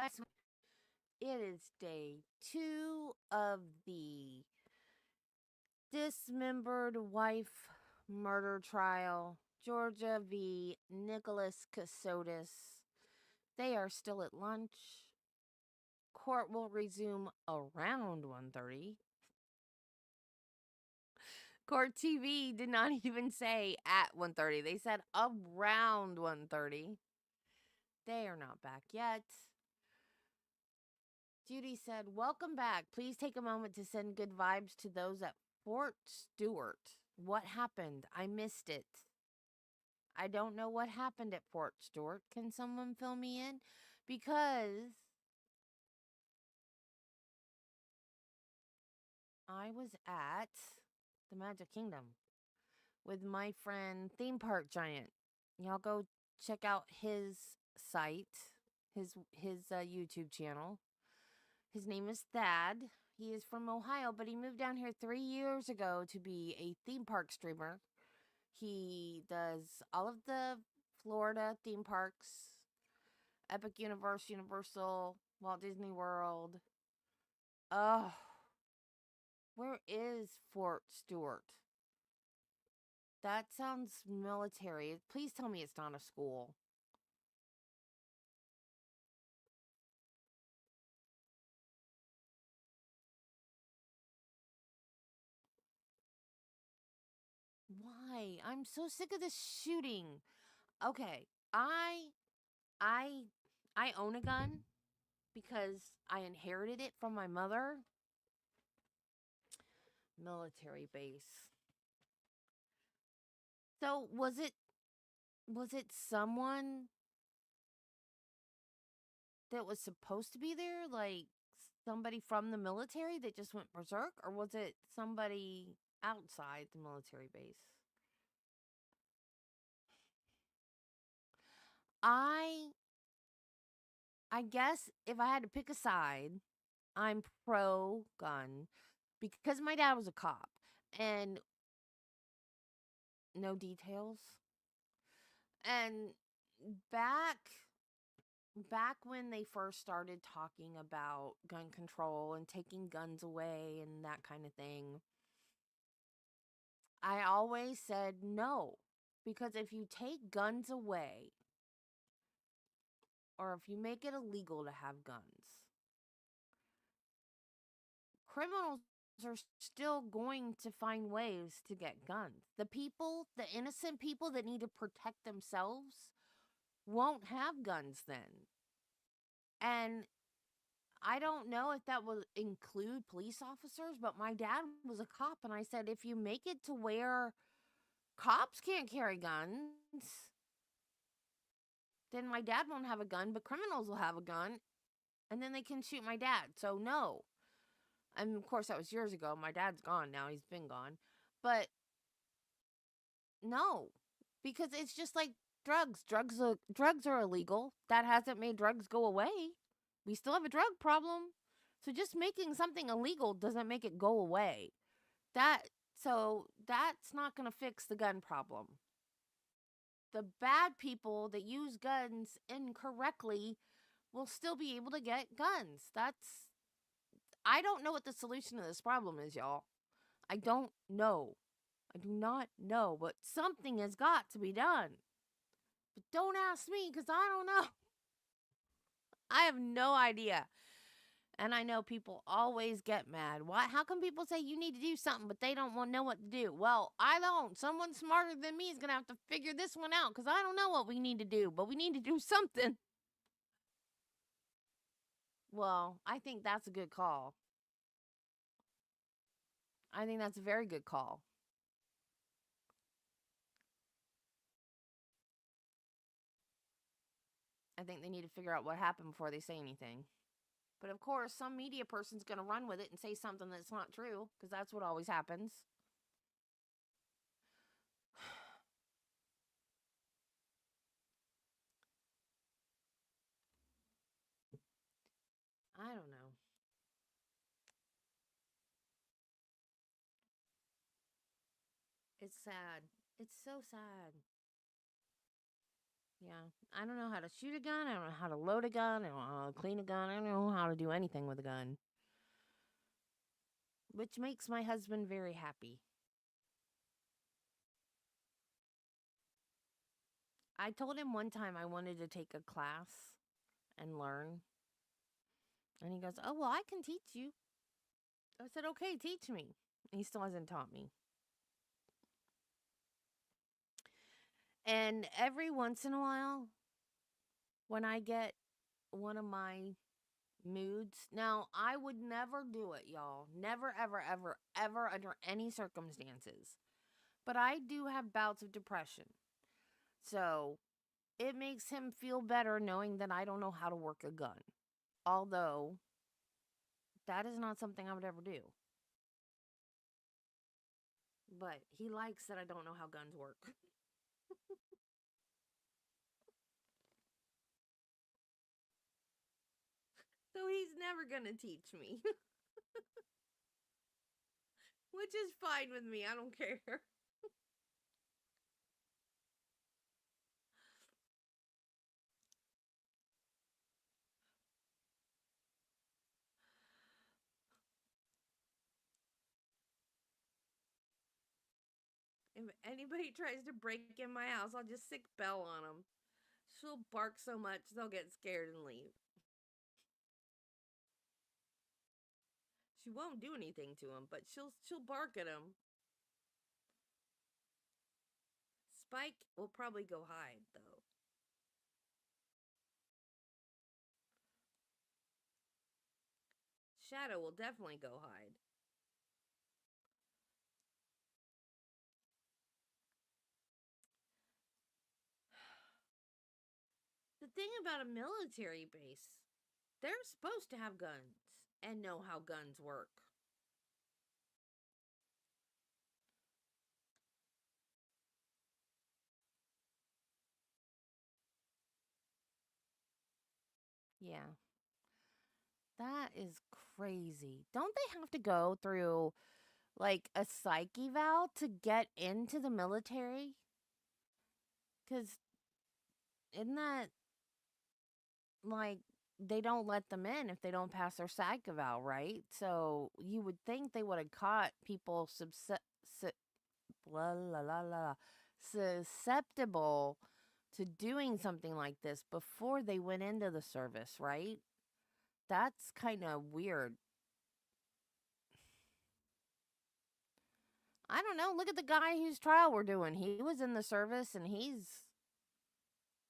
It is day 2 of the dismembered wife murder trial, Georgia v. Nicholas Kassotis. They are still at lunch. Court will resume around 1:30. Court TV did not even say at 1:30. They said around 1:30. They are not back yet. Judy said, "Welcome back. Please take a moment to send good vibes to those at Fort Stewart. What happened? I missed it. I don't know what happened at Fort Stewart. Can someone fill me in? Because I was at the Magic Kingdom with my friend Theme Park Giant. Y'all go check out his site, his YouTube channel. His name is Thad. He is from Ohio, but he moved down here 3 years ago to be a theme park streamer. He does all of the Florida theme parks, Epic Universe, Universal, Walt Disney World. Oh, where is Fort Stewart? That sounds military. Please tell me it's not a school. Why? I'm so sick of this shooting. Okay, I I own a gun because I inherited it from my mother. Military base. So was it someone that was supposed to be there, like somebody from the military that just went berserk, or was it somebody outside the military base? I I guess if I had to pick a side, I'm pro gun because my dad was a cop and no details. And back back when they first started talking about gun control and taking guns away and that kind of thing, I always said no. Because if you take guns away or if you make it illegal to have guns, criminals are still going to find ways to get guns. The people, the innocent people that need to protect themselves, won't have guns then. And I don't know if that will include police officers, but my dad was a cop, and I said, if you make it to where cops can't carry guns, then my dad won't have a gun, but criminals will have a gun, and then they can shoot my dad. So, no. And of course, that was years ago. My dad's gone now, he's been gone. But no, because it's just like drugs. Drugs are illegal. That hasn't made drugs go away. We still have a drug problem. So just making something illegal doesn't make it go away. That so that's not going to fix the gun problem. The bad people that use guns incorrectly will still be able to get guns. I don't know what the solution to this problem is, y'all. I don't know. I do not know, but something has got to be done. But don't ask me because I don't know. I have no idea. And I know people always get mad. Why? How come people say you need to do something, but they don't want to know what to do? Well, I don't. Someone smarter than me is going to have to figure this one out because I don't know what we need to do, but we need to do something. Well, I think that's a good call. I think that's a very good call. I think they need to figure out what happened before they say anything. But of course, some media person's going to run with it and say something that's not true because that's what always happens. I don't know. It's sad. It's so sad. I don't know how to shoot a gun. I don't know how to load a gun. I don't know how to clean a gun. I don't know how to do anything with a gun. Which makes my husband very happy. I told him one time I wanted to take a class and learn. And he goes, "Oh, well, I can teach you." I said, "Okay, teach me." He still hasn't taught me. And every once in a while, when I get one of my moods, now I would never do it, y'all. Never, ever, ever, ever under any circumstances. But I do have bouts of depression. So it makes him feel better knowing that I don't know how to work a gun. Although that is not something I would ever do. But he likes that I don't know how guns work. So he's never gonna teach me. Which is fine with me. I don't care. If anybody tries to break in my house, I'll just sick Belle on them. She'll bark so much they'll get scared and leave. She won't do anything to him, but she'll bark at him. Spike will probably go hide though. Shadow will definitely go hide. The thing about a military base, they're supposed to have guns and know how guns work. Yeah. That is crazy. Don't they have to go through like a psych eval to get into the military? Because isn't that like they don't let them in if they don't pass their psych eval, right? So you would think they would have caught people blah, la, la, la, susceptible to doing something like this before they went into the service, right? That's kind of weird. I don't know. Look at the guy whose trial we're doing. He was in the service and he's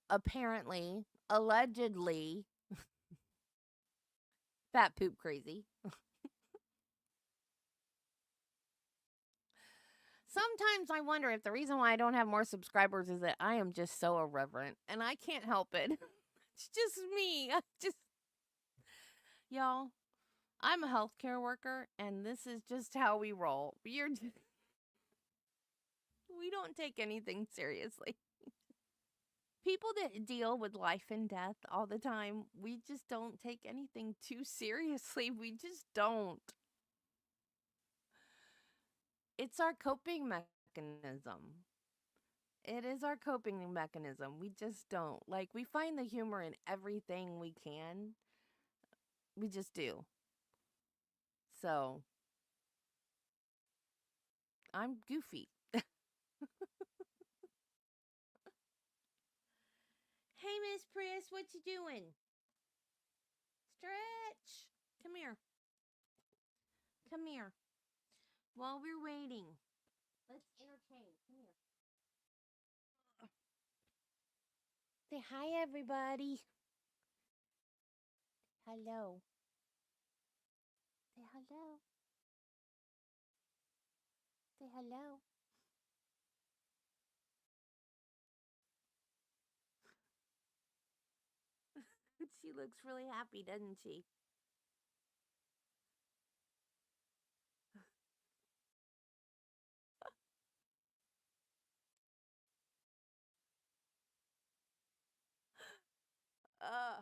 apparently, allegedly, fat poop crazy. Sometimes I wonder if the reason why I don't have more subscribers is that I am just so irreverent and I can't help it. It's just me. Y'all, I'm a healthcare worker and this is just how we roll. We don't take anything seriously. People that deal with life and death all the time, we just don't take anything too seriously. We just don't. It's our coping mechanism. It is our coping mechanism. We just don't. Like, we find the humor in everything we can. We just do. So, I'm goofy. Hey, Miss Priss, what you doing? Stretch. Come here. Come here. While we're waiting, let's entertain. Come here. Say hi, everybody. Hello. Say hello. Say hello. She looks really happy, doesn't she? Uh,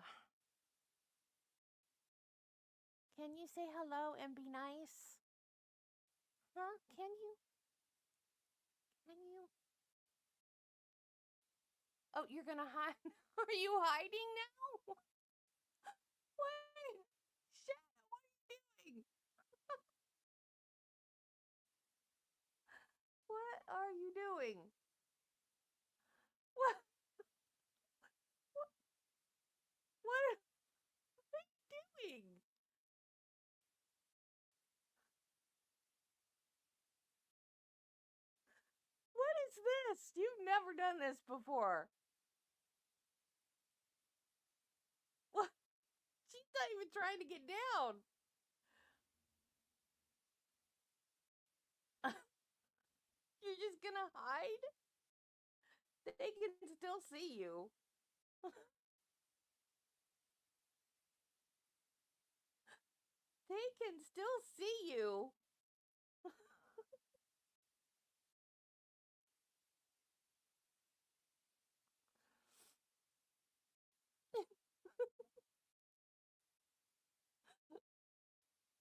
can you say hello and be nice? Huh? Can you? Can you? Oh, you're gonna hide? Are you hiding now? Wait, shit, what are you doing? What are you doing? What? What? What are you doing? What is this? You've never done this before. What? She's not even trying to get down. You're just gonna hide? They can still see you. They can still see you.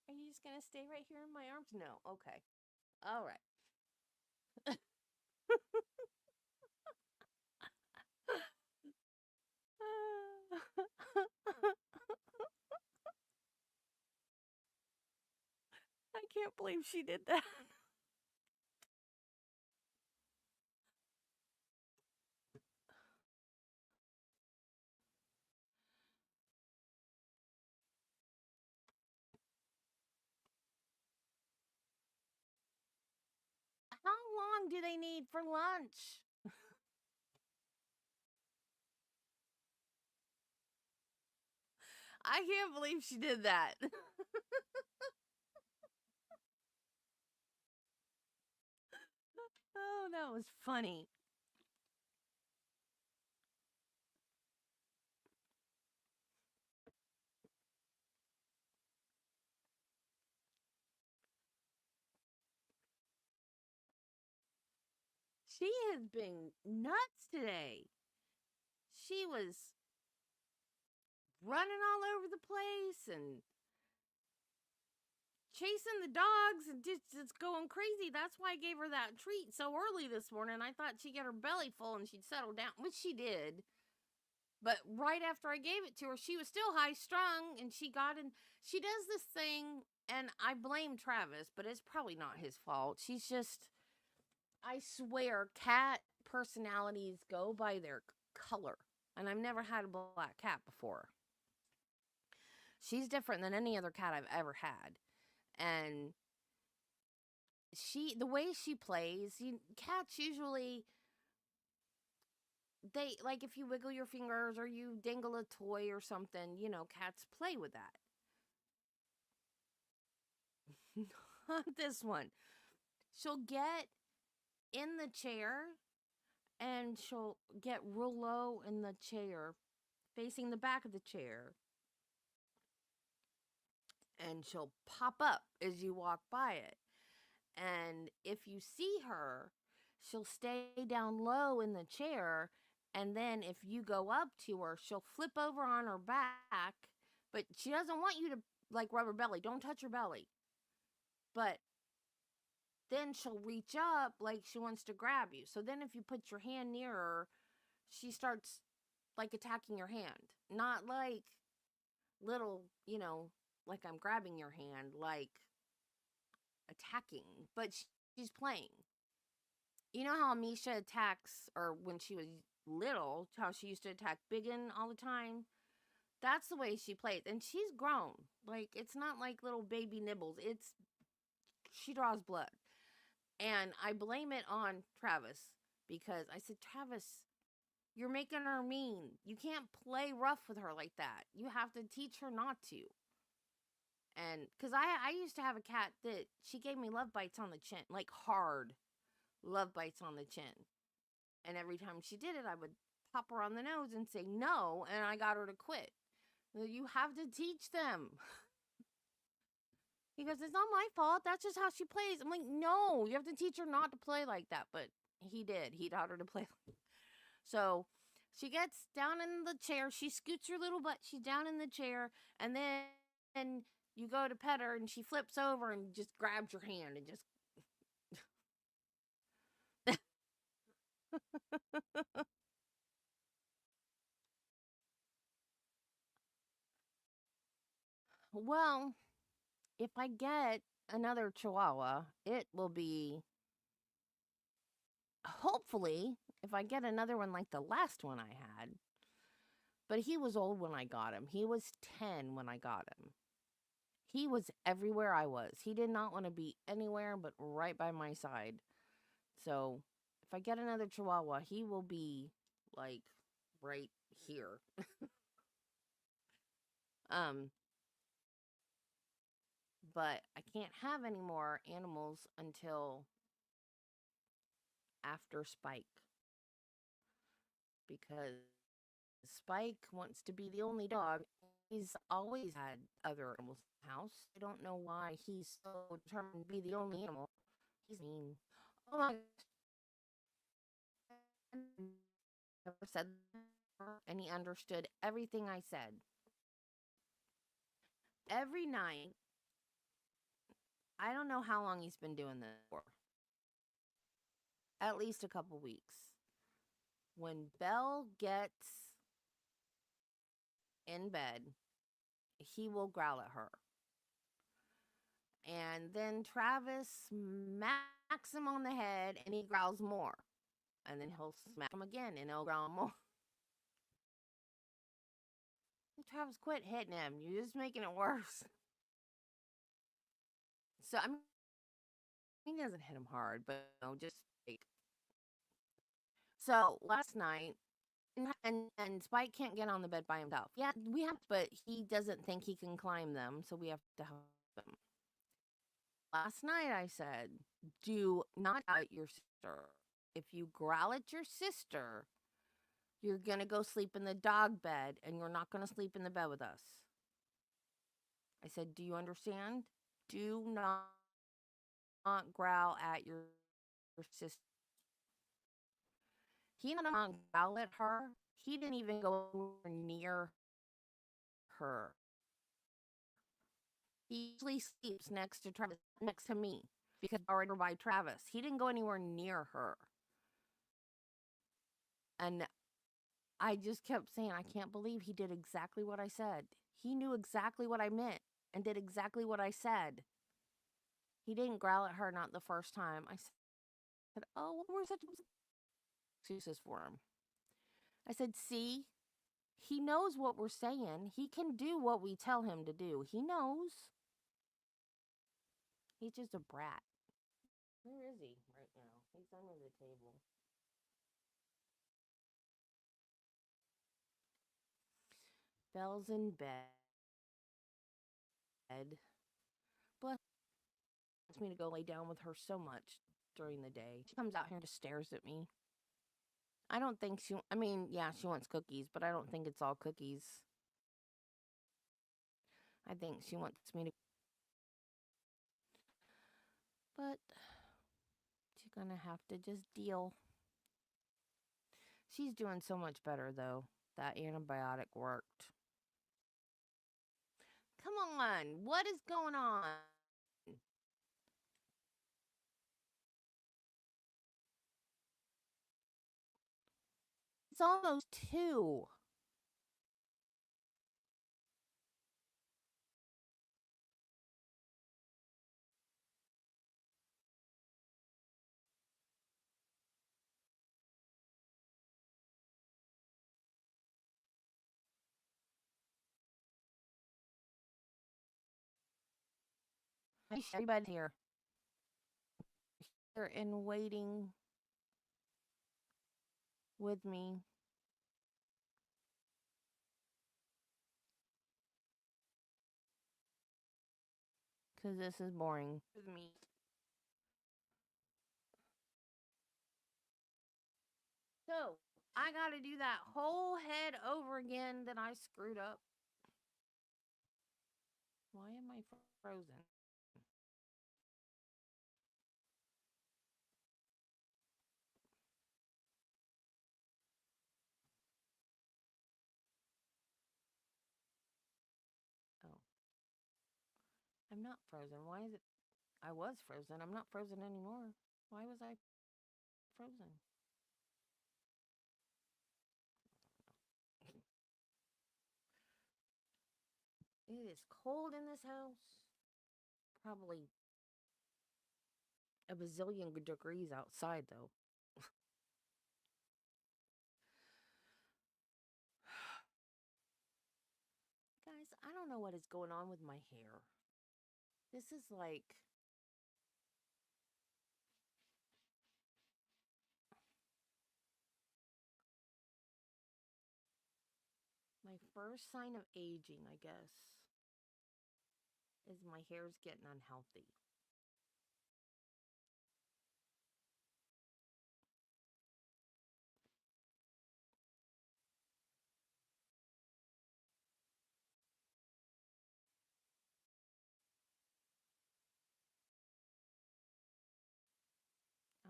Are you just gonna stay right here in my arms? No. Okay. All right. I can't believe she did that. How long do they need for lunch? I can't believe she did that. Oh, that was funny. She has been nuts today. She was running all over the place and chasing the dogs and just going crazy. That's why I gave her that treat so early this morning. I thought she'd get her belly full and she'd settle down, which she did. But right after I gave it to her, she was still high strung and she got in. She does this thing, and I blame Travis, but it's probably not his fault. She's just, I swear, cat personalities go by their color. And I've never had a black cat before. She's different than any other cat I've ever had. And the way she plays, cats usually, they, like, if you wiggle your fingers or you dangle a toy or something, cats play with that. Not this one. She'll get in the chair and she'll get real low in the chair, facing the back of the chair, and she'll pop up as you walk by it. And if you see her, she'll stay down low in the chair. And then if you go up to her, she'll flip over on her back. But she doesn't want you to, like, rub her belly. Don't touch her belly. But then she'll reach up like she wants to grab you. So then if you put your hand near her, she starts, like, attacking your hand. Not like little, like I'm grabbing your hand, like attacking. But she's playing. You know how Misha attacks, or when she was little, how she used to attack Biggin all the time? That's the way she plays. And she's grown. Like, it's not like little baby nibbles. She draws blood. And I blame it on Travis because I said, Travis, you're making her mean. You can't play rough with her like that. You have to teach her not to. And because I used to have a cat that she gave me love bites on the chin, like hard love bites on the chin. And every time she did it, I would pop her on the nose and say no, and I got her to quit. You have to teach them. He goes, it's not my fault. That's just how she plays. I'm like, no, you have to teach her not to play like that. But he did. He taught her to play. So she gets down in the chair. She scoots her little butt. She's down in the chair. And then you go to pet her, and she flips over and just grabs your hand and just. Well, if I get another Chihuahua, it will be hopefully if I get another one like the last one I had. But he was old when I got him. He was 10 when I got him. He was everywhere I was. He did not want to be anywhere but right by my side. So if I get another Chihuahua, he will be like right here. um, but I can't have any more animals until after Spike because Spike wants to be the only dog. He's always had other animals in the house. I don't know why he's so determined to be the only animal. He's mean. Oh my God. Never said that, and he understood everything I said. Every night, I don't know how long he's been doing this for. At least a couple weeks. When Belle gets in bed, he will growl at her. And then Travis smacks him on the head and he growls more. And then he'll smack him again and he'll growl more. Travis, quit hitting him. You're just making it worse. So, I mean, he doesn't hit him hard, but just like. So, last night, and Spike can't get on the bed by himself. Yeah, we have, but he doesn't think he can climb them, so we have to help him. Last night I said, do not growl at your sister. If you growl at your sister, you're going to go sleep in the dog bed and you're not going to sleep in the bed with us. I said, do you understand? Do not growl at your sister. He did not growl at her. He didn't even go near her. He usually sleeps next to me because I'm already by Travis. He didn't go anywhere near her. And I just kept saying, I can't believe he did exactly what I said. He knew exactly what I meant and did exactly what I said. He didn't growl at her, not the first time. I said, oh, what were such excuses for him? I said, see, he knows what we're saying. He can do what we tell him to do. He knows. He's just a brat. Where is he right now? He's under the table. Belle's in bed. Bless wants me to go lay down with her so much during the day. She comes out here and just stares at me. I don't think I mean, yeah, she wants cookies, but I don't think it's all cookies. I think she wants me to. But she's gonna have to just deal. She's doing so much better, though. That antibiotic worked. Come on, what is going on? It's almost 2. Everybody here. Here and waiting with me. Because this is boring with me. So, I gotta do that whole head over again that I screwed up. Why am I frozen? Oh. I'm not frozen. Why is it? I was frozen. I'm not frozen anymore. Why was I frozen? It is cold in this house. Probably a bazillion degrees outside, though. Guys, I don't know what is going on with my hair. This is like... my first sign of aging, I guess, is my hair's getting unhealthy.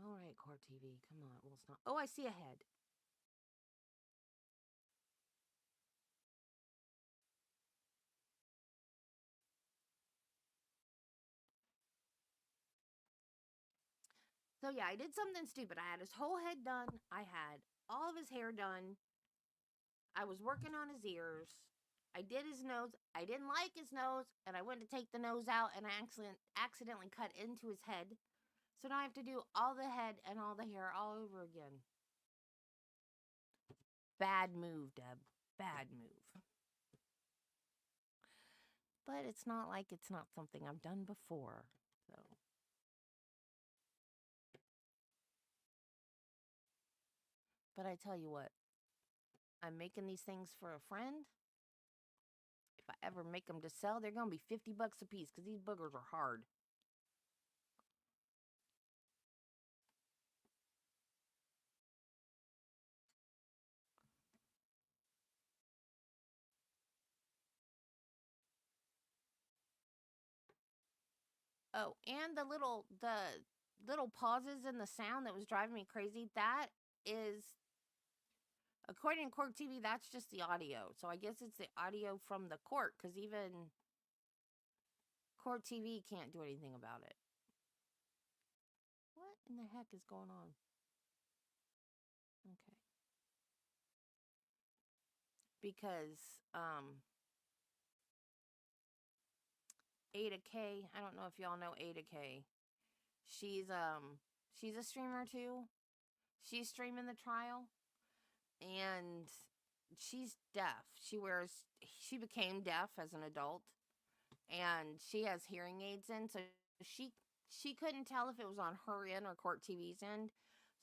All right, Court TV, come on. Well, it's not. Oh, I see a head. So, yeah, I did something stupid. I had his whole head done. I had all of his hair done. I was working on his ears. I did his nose. I didn't like his nose, and I went to take the nose out, and I accidentally cut into his head. So now I have to do all the head and all the hair all over again. Bad move, Deb. Bad move. But it's not like it's not something I've done before. So. But I tell you what, I'm making these things for a friend. If I ever make them to sell, they're going to be $50 a piece because these boogers are hard. Oh, and the little pauses in the sound that was driving me crazy, that is, according to Court TV, that's just the audio. So I guess it's the audio from the court, because even Court TV can't do anything about it. What in the heck is going on? Okay. Because Ada K, I don't know if y'all know Ada K. She's a streamer too. She's streaming the trial, and she's deaf. She became deaf as an adult, and she has hearing aids in, so she couldn't tell if it was on her end or Court TV's end.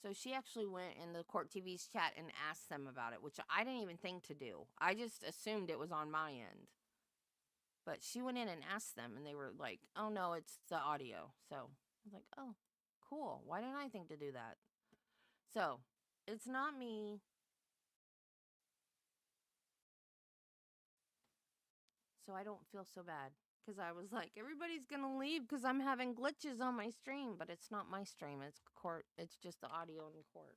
So she actually went in the Court TV's chat and asked them about it, which I didn't even think to do. I just assumed it was on my end. But she went in and asked them, and they were like, oh no, it's the audio. So I was like, oh, cool. Why didn't I think to do that? So it's not me. So I don't feel so bad. Because I was like, everybody's going to leave because I'm having glitches on my stream. But it's not my stream. It's court. It's just the audio in court.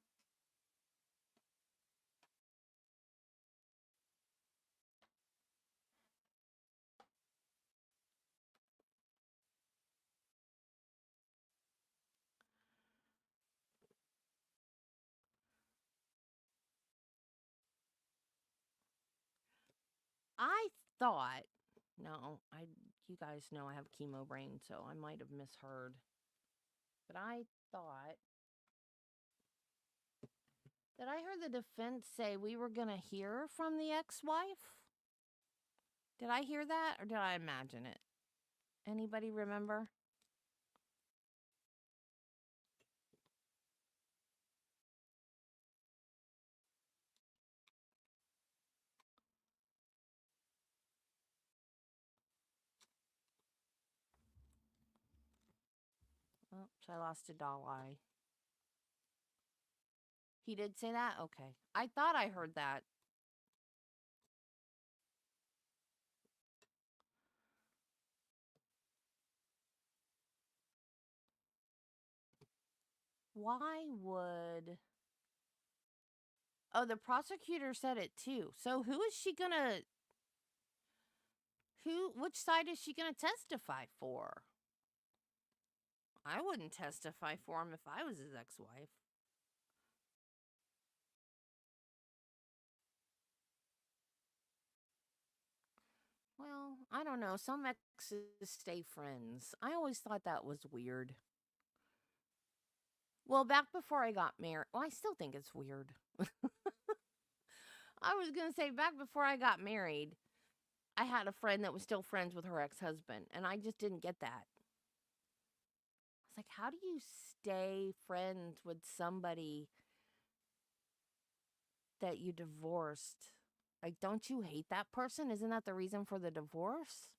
I thought, no, you guys know I have chemo brain, so I might have misheard. But I thought that I heard the defense say we were going to hear from the ex-wife. Did I hear that, or did I imagine it? Anybody remember? Oops, I lost a doll eye. He did say that? Okay. I thought I heard that. Why would... Oh, the prosecutor said it too. So who is she gonna... Which side is she gonna testify for? I wouldn't testify for him if I was his ex-wife. Well, I don't know. Some exes stay friends. I always thought that was weird. Well, back before I got married, well, I still think it's weird. I was going to say, back before I got married, I had a friend that was still friends with her ex husband, and I just didn't get that. I was like, how do you stay friends with somebody that you divorced? Like, don't you hate that person? Isn't that the reason for the divorce?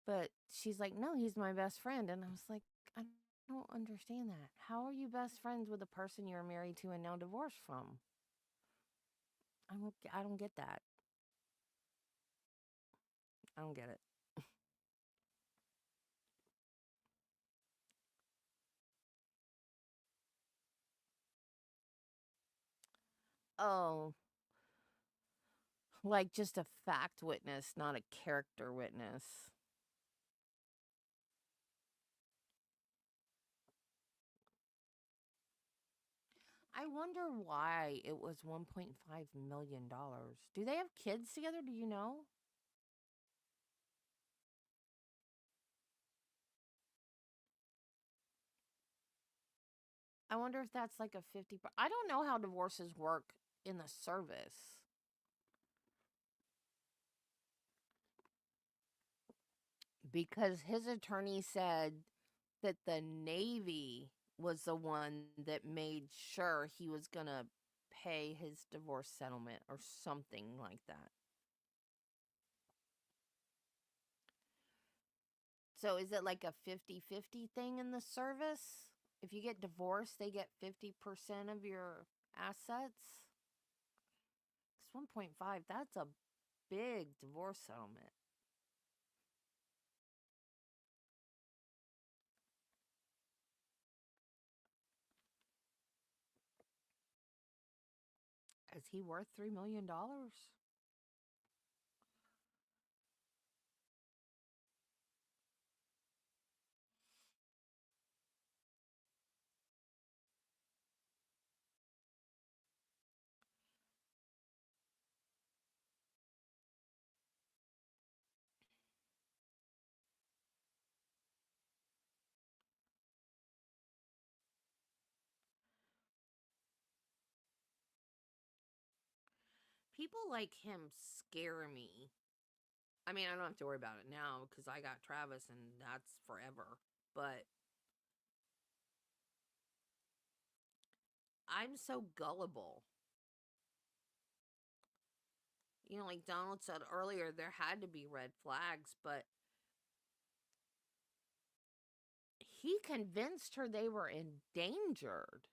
But she's like, no, he's my best friend. And I was like, I don't understand that. How are you best friends with a person you're married to and now divorced from? I don't get that. I don't get it. Oh, like just a fact witness, not a character witness. I wonder why it was $1.5 million. Do they have kids together? Do you know? I wonder if that's like a 50. I don't know how divorces work in the service because his attorney said that the Navy was the one that made sure he was going to pay his divorce settlement or something like that. So is it like a 50-50 thing in the service? If you get divorced, they get 50% of your assets? It's 1.5. That's a big divorce settlement. Is he worth $3 million? People like him scare me. I mean, I don't have to worry about it now because I got Travis and that's forever. But I'm so gullible. You know, like Donald said earlier, there had to be red flags, but he convinced her they were endangered.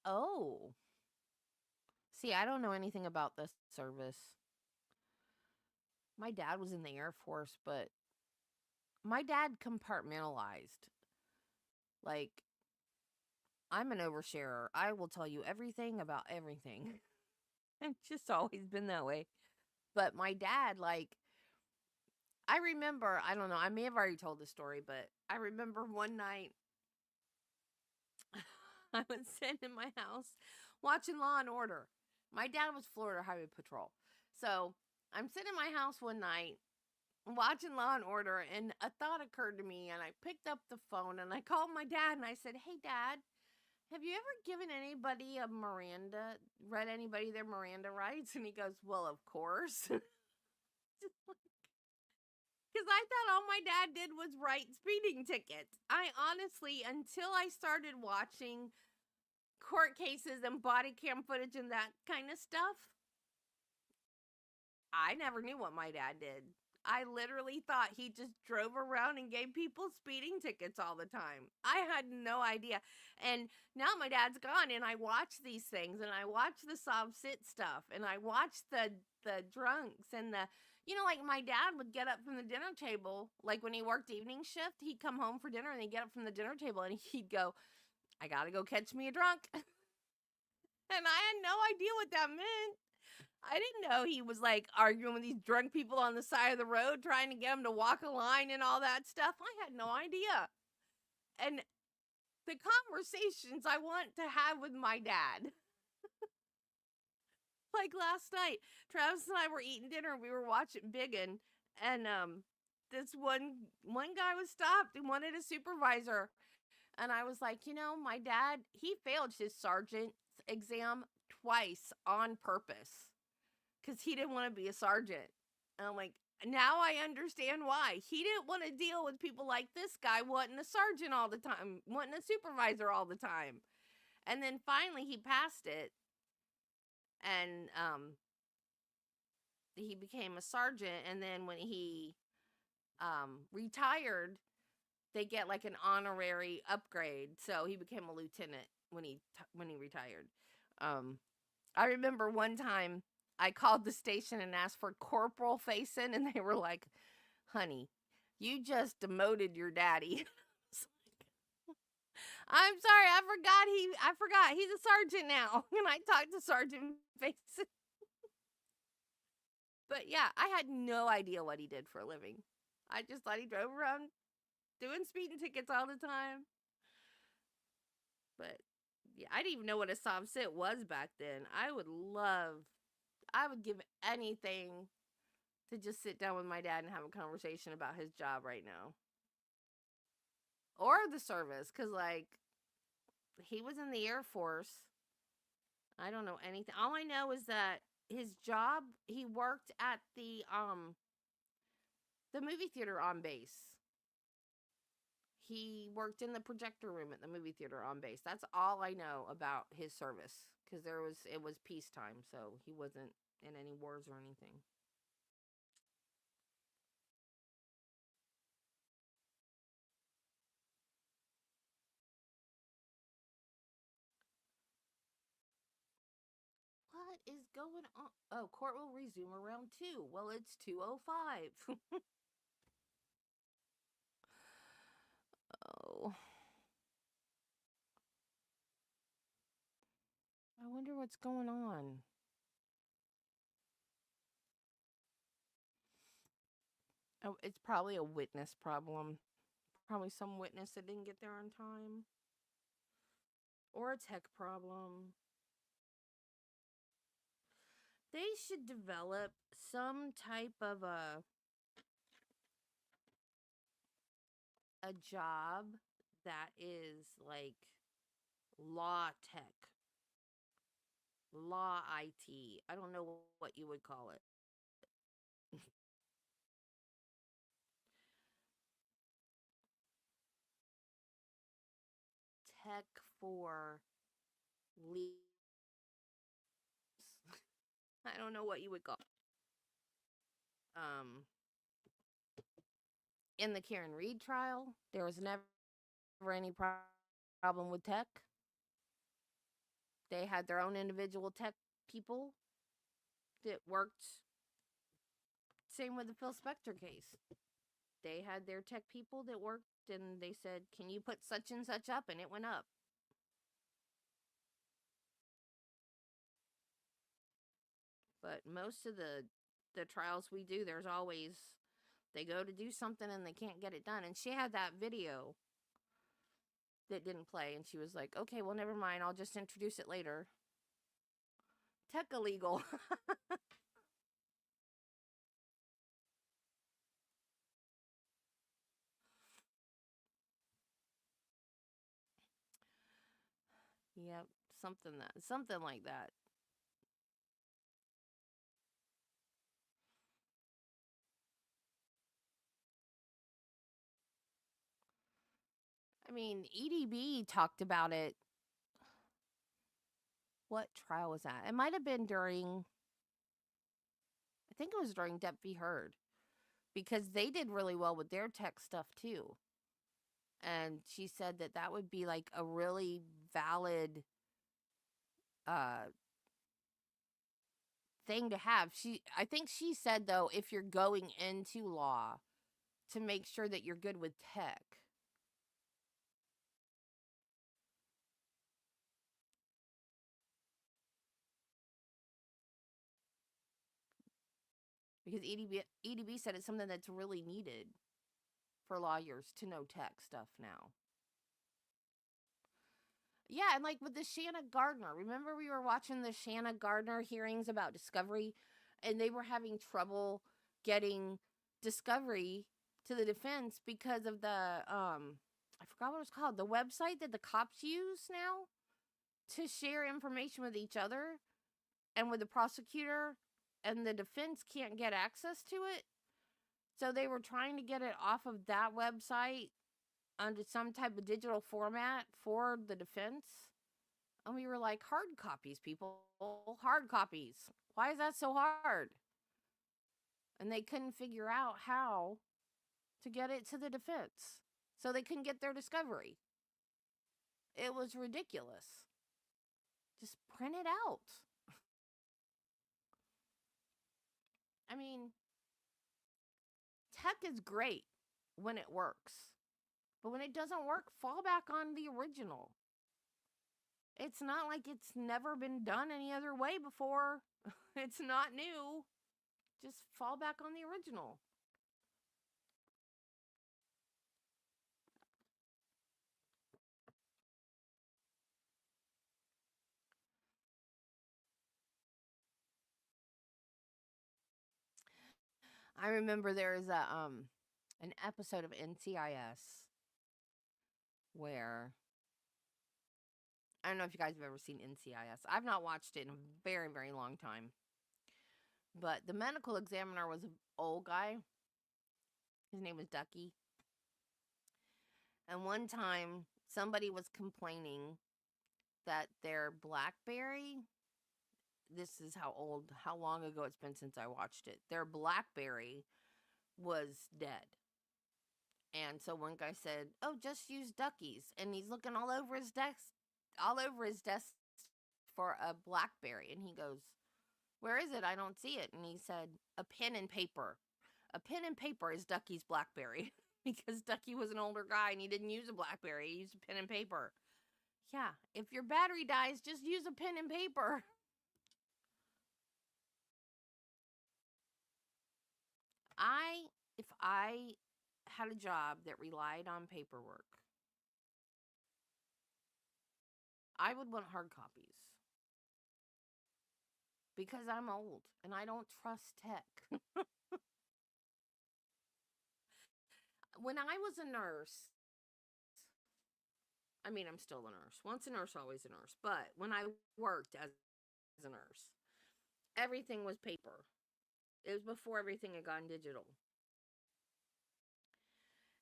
Oh. See, I don't know anything about this service. My dad was in the Air Force, but my dad compartmentalized. Like, I'm an oversharer. I will tell you everything about everything. It's just always been that way. But my dad, like, I remember, I don't know, I may have already told the story, but I remember one night I was sitting in my house watching Law and Order. My dad was Florida Highway Patrol. So I'm sitting in my house one night watching Law and Order, and a thought occurred to me, and I picked up the phone and I called my dad and I said, "Hey, Dad, have you ever given anybody a Miranda, read anybody their Miranda rights?" And he goes, "Well, of course." Because I thought all my dad did was write speeding tickets. I honestly, until I started watching court cases and body cam footage and that kind of stuff, I never knew what my dad did. I literally thought he just drove around and gave people speeding tickets all the time. I had no idea. And now my dad's gone and I watch these things and I watch the sob sit stuff and I watch the drunks and the like my dad would get up from the dinner table, like when he worked evening shift, he'd come home for dinner and he'd get up from the dinner table and he'd go, "I gotta go catch me a drunk." And I had no idea what that meant. I didn't know he was like arguing with these drunk people on the side of the road, trying to get them to walk a line and all that stuff. I had no idea. And the conversations I want to have with my dad. Like last night, Travis and I were eating dinner. We were watching Biggin, and this one guy was stopped and wanted a supervisor, and I was like, my dad, he failed his sergeant's exam twice on purpose because he didn't want to be a sergeant. And I'm like, now I understand why. He didn't want to deal with people like this guy wanting a sergeant all the time, wanting a supervisor all the time. And then finally he passed it, and he became a sergeant. And then when he retired, they get like an honorary upgrade. So he became a lieutenant when he retired. I remember one time I called the station and asked for Corporal Facin, and they were like, "Honey, you just demoted your daddy." I'm sorry, I forgot he's a sergeant now. And I talked to Sergeant Facin. But yeah, I had no idea what he did for a living. I just thought he drove around doing speeding tickets all the time. But yeah, I didn't even know what a soft sit was back then. I would give anything to just sit down with my dad and have a conversation about his job right now. Or the service, because, like, he was in the Air Force. I don't know anything. All I know is that his job, he worked at the movie theater on base. He worked in the projector room at the movie theater on base. That's all I know about his service, because it was peacetime, so he wasn't in any wars or anything. What is going on? Oh, court will resume around 2. Well, it's 2:05. Oh, I wonder what's going on. Oh, it's probably a witness problem. Probably some witness that didn't get there on time. Or a tech problem. They should develop some type of a job that is like law tech, law IT. I don't know what you would call it. Tech for leads. I don't know what you would call it. In the Karen Reed trial, there was never any problem with tech. They had their own individual tech people that worked. Same with the Phil Spector case. They had their tech people that worked, and they said, "Can you put such and such up?" And it went up. But most of the trials we do, there's always they go to do something and they can't get it done. And she had that video that didn't play, and she was like, "Okay, well, never mind. I'll just introduce it later." Tech illegal. Yep, something like that. I mean, EDB talked about it. What trial was that? It might have been during. I think it was during Depp v. Heard, because they did really well with their tech stuff too. And she said that that would be like a really valid uh thing to have. I think she said, though, if you're going into law, to make sure that you're good with tech. because EDB said it's something that's really needed for lawyers to know tech stuff now. Yeah, and like with the Shanna Gardner, remember we were watching the Shanna Gardner hearings about Discovery, and they were having trouble getting Discovery to the defense because of the I forgot what it's called, the website that the cops use now to share information with each other and with the prosecutor, and the defense can't get access to it. So they were trying to get it off of that website onto some type of digital format for the defense. And we were like, hard copies, people. Hard copies. Why is that so hard? And they couldn't figure out how to get it to the defense. So they couldn't get their Discovery. It was ridiculous. Just print it out. I mean, tech is great when it works. But when it doesn't work, fall back on the original. It's not like it's never been done any other way before. It's not new. Just fall back on the original. I remember there is an episode of NCIS where I don't know if you guys have ever seen NCIS. I've not watched it in a very, very long time. But the medical examiner was an old guy. His name was Ducky. And one time somebody was complaining that their BlackBerry, this is how long ago it's been since I watched it. Their BlackBerry was dead. And so one guy said, "Oh, just use Ducky's." And he's looking all over his desk for a BlackBerry. And he goes, "Where is it? I don't see it." And he said, "A pen and paper. A pen and paper is Ducky's BlackBerry." Because Ducky was an older guy and he didn't use a BlackBerry. He used a pen and paper. Yeah, if your battery dies, just use a pen and paper. If I had a job that relied on paperwork, I would want hard copies. Because I'm old and I don't trust tech. When I was a nurse, I mean, I'm still a nurse. Once a nurse, always a nurse. But when I worked as a nurse, everything was paper. It was before everything had gone digital.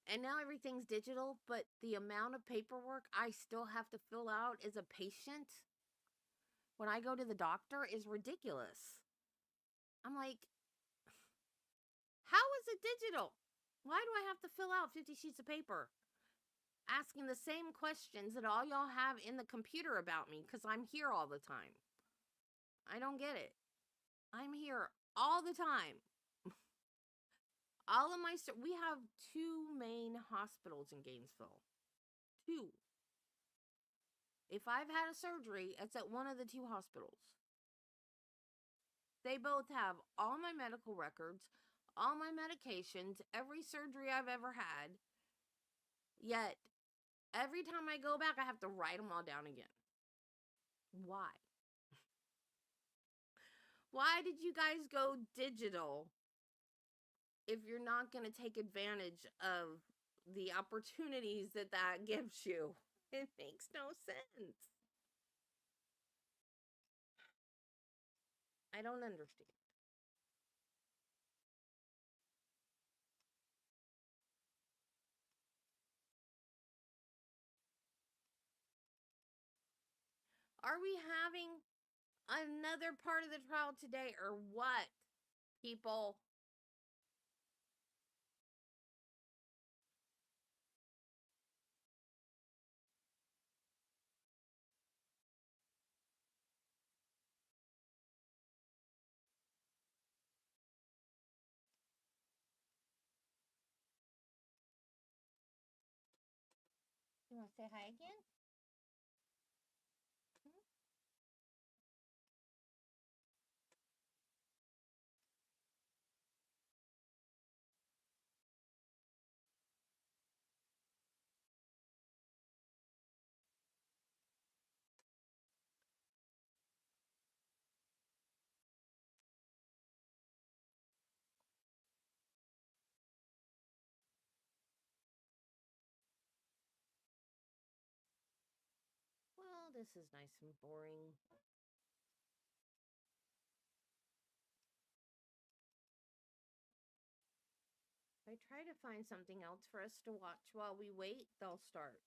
And now everything's digital, but the amount of paperwork I still have to fill out as a patient when I go to the doctor is ridiculous. I'm like, how is it digital? Why do I have to fill out 50 sheets of paper asking the same questions that all y'all have in the computer about me because I'm here all the time? I don't get it. I'm here all the time. We have 2 main hospitals in Gainesville. 2. If I've had a surgery, it's at one of the 2 hospitals. They both have all my medical records, all my medications, every surgery I've ever had. Yet, every time I go back, I have to write them all down again. Why? Why did you guys go digital if you're not going to take advantage of the opportunities that gives you? It makes no sense. I don't understand. Are we having another part of the trial today or what, people? You want to say hi again? this is nice and boring. If I try to find something else for us to watch while we wait, they'll start.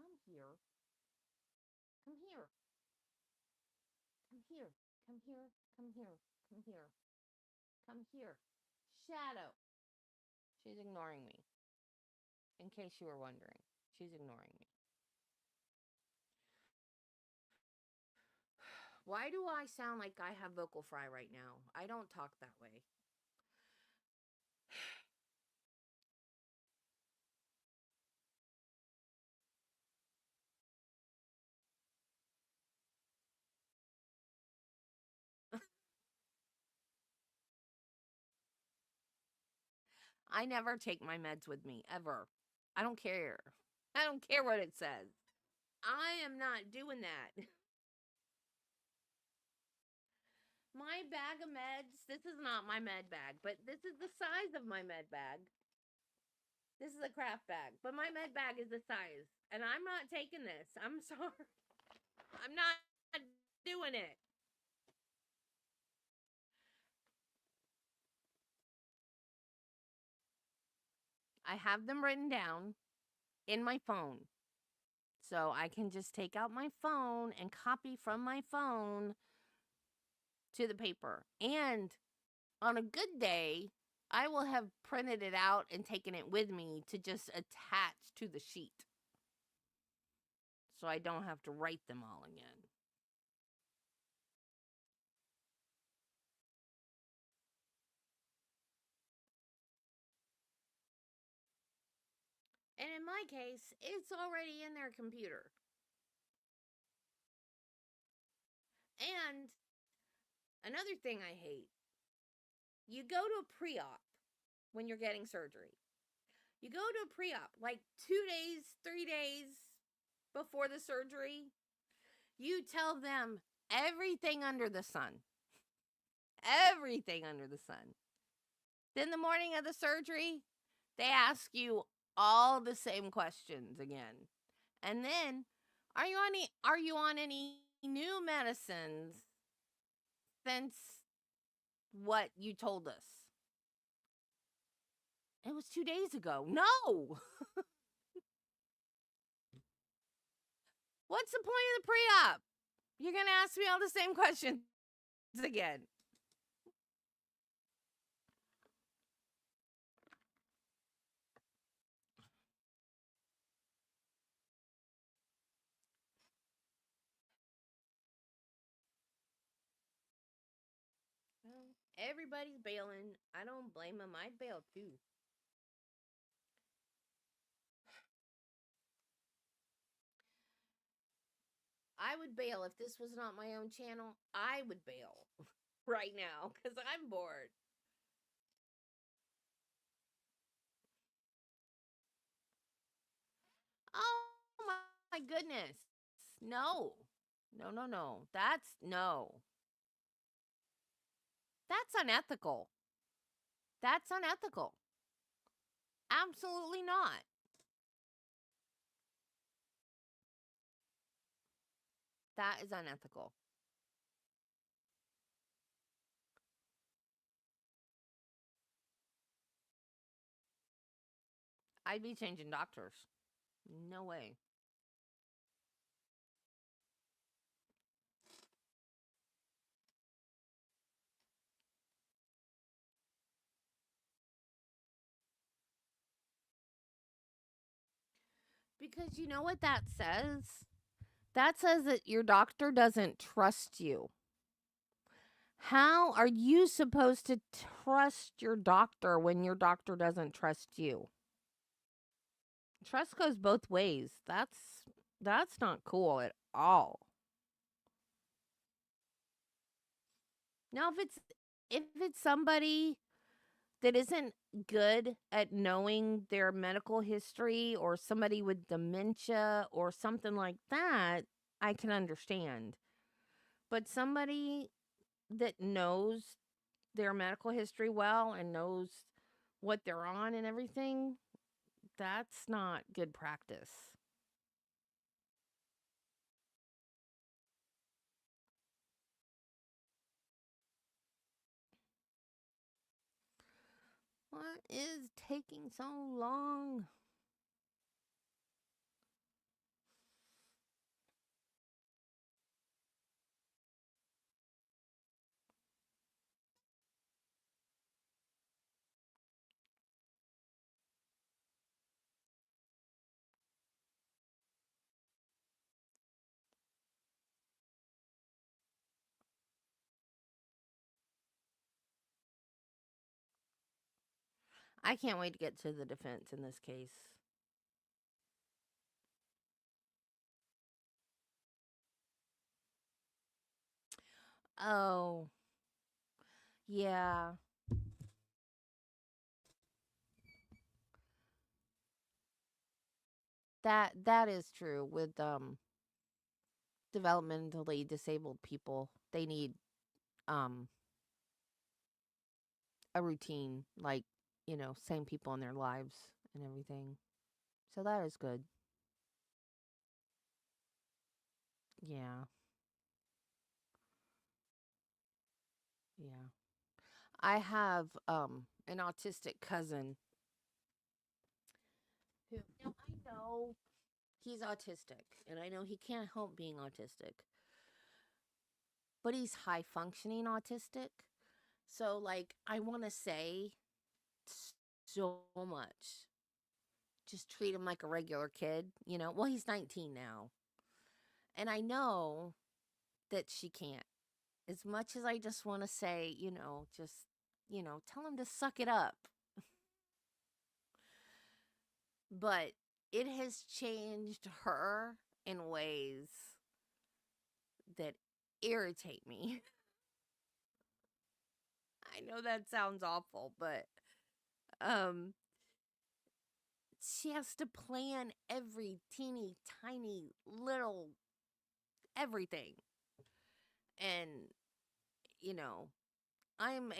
Come here. Come here. Come here. Come here. Come here. Come here. Come here. Come here. Shadow. She's ignoring me. In case you were wondering, she's ignoring me. Why do I sound like I have vocal fry right now? I don't talk that way. I never take my meds with me, ever. I don't care. I don't care what it says. I am not doing that. My bag of meds, this is not my med bag, but this is the size of my med bag. This is a craft bag, but my med bag is the size. And I'm not taking this. I'm sorry. I'm not doing it. I have them written down in my phone. So I can just take out my phone and copy from my phone to the paper. And on a good day, I will have printed it out and taken it with me to just attach to the sheet. So I don't have to write them all again. And in my case, it's already in their computer. And another thing I hate, you go to a pre-op when you're getting surgery. You go to a pre-op like 2 days, 3 days before the surgery. You tell them everything under the sun. Everything under the sun. Then the morning of the surgery, they ask you all the same questions again. And then, are you on any new medicines since what you told us? It was 2 days ago. No. What's the point of the pre-op? You're going to ask me all the same questions again. Well, everybody's bailing. I don't blame them. I'd bail too. I would bail if this was not my own channel. I would bail right now because I'm bored. Oh my goodness. No. No, no, no. That's no. That's unethical. That's unethical. Absolutely not. That is unethical. I'd be changing doctors. No way. Because you know what that says? That says that your doctor doesn't trust you. How are you supposed to trust your doctor when your doctor doesn't trust you? Trust goes both ways. That's not cool at all. Now if it's somebody that isn't good at knowing their medical history or somebody with dementia or something like that, I can understand. But somebody that knows their medical history well and knows what they're on and everything, that's not good practice. What is taking so long? I can't wait to get to the defense in this case. Oh, yeah. That is true with developmentally disabled people. They need um a routine, like, same people in their lives and everything. So that is good. Yeah. Yeah. I have an autistic cousin who, now I know he's autistic and I know he can't help being autistic, but he's high functioning autistic. So like I want to say so much. Just treat him like a regular kid. Well, he's 19 now. And I know that she can't. As much as I just want to say, just, tell him to suck it up. But it has changed her in ways that irritate me. I know that sounds awful, but um she has to plan every teeny tiny little everything. And you know, I'm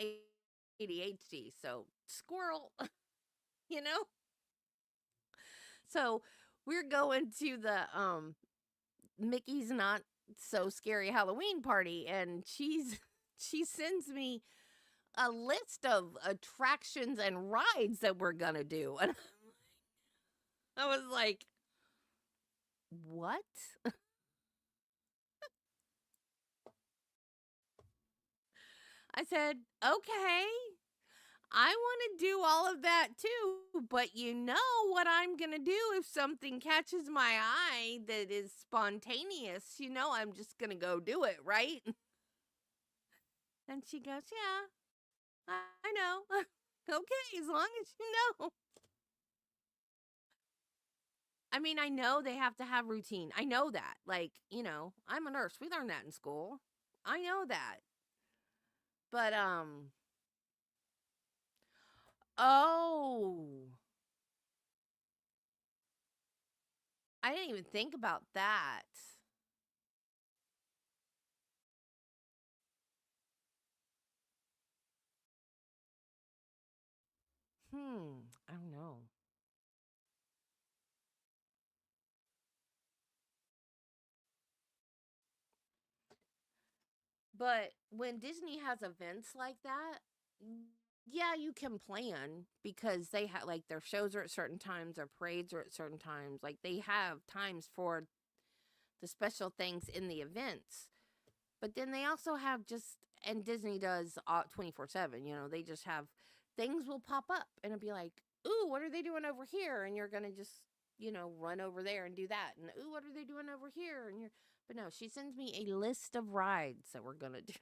ADHD, so squirrel, you know? So we're going to the Mickey's Not So Scary Halloween party, and she sends me a list of attractions and rides that we're gonna do. And I was like, what? I said, okay, I want to do all of that too, but you know what I'm going to do if something catches my eye that is spontaneous? I'm just going to go do it, right? And she goes, yeah, I know. Okay, as long as you know. I mean, I know they have to have routine. I know that. Like, I'm a nurse. We learned that in school. I know that. But oh, I didn't even think about that. I don't know. But when Disney has events like that, yeah, you can plan because they have like their shows are at certain times, their parades are at certain times. Like they have times for the special things in the events. But then they also have just, and Disney does 24/7, they just have things will pop up and it'll be like, ooh, what are they doing over here? And you're going to just, run over there and do that. And ooh, what are they doing over here? But no, she sends me a list of rides that we're going to do.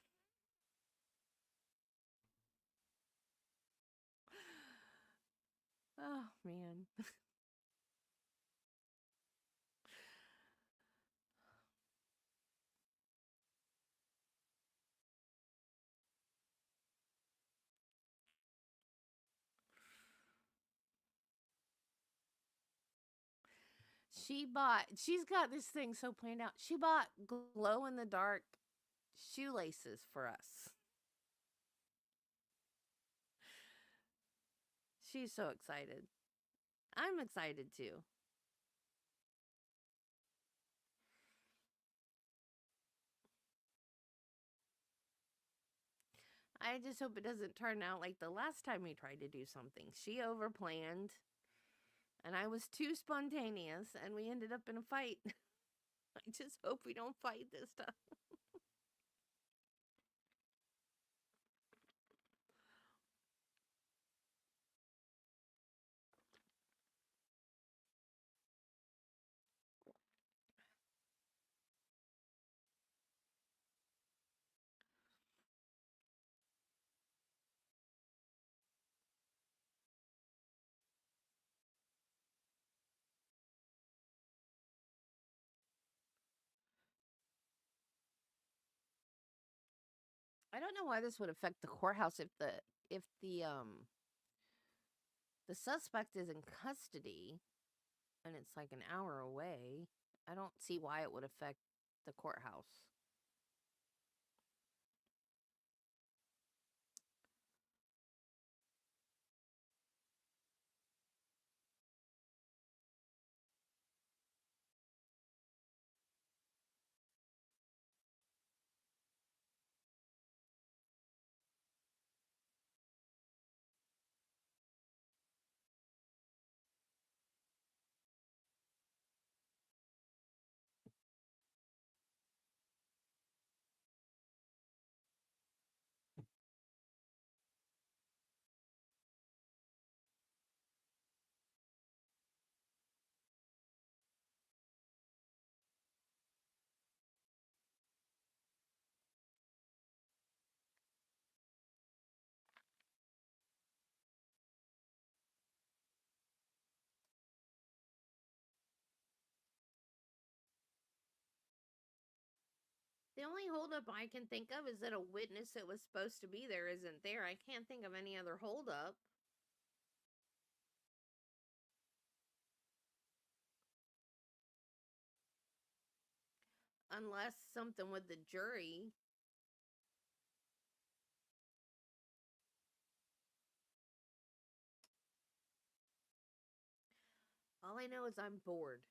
Oh, man. She's got this thing so planned out. She bought glow in the dark shoelaces for us. She's so excited. I'm excited too. I just hope it doesn't turn out like the last time we tried to do something. She overplanned, and I was too spontaneous, and we ended up in a fight. I just hope we don't fight this time. I don't know why this would affect the courthouse if the suspect is in custody and it's like an hour away. I don't see why it would affect the courthouse. The only holdup I can think of is that a witness that was supposed to be there isn't there. I can't think of any other holdup. Unless something with the jury. All I know is I'm bored.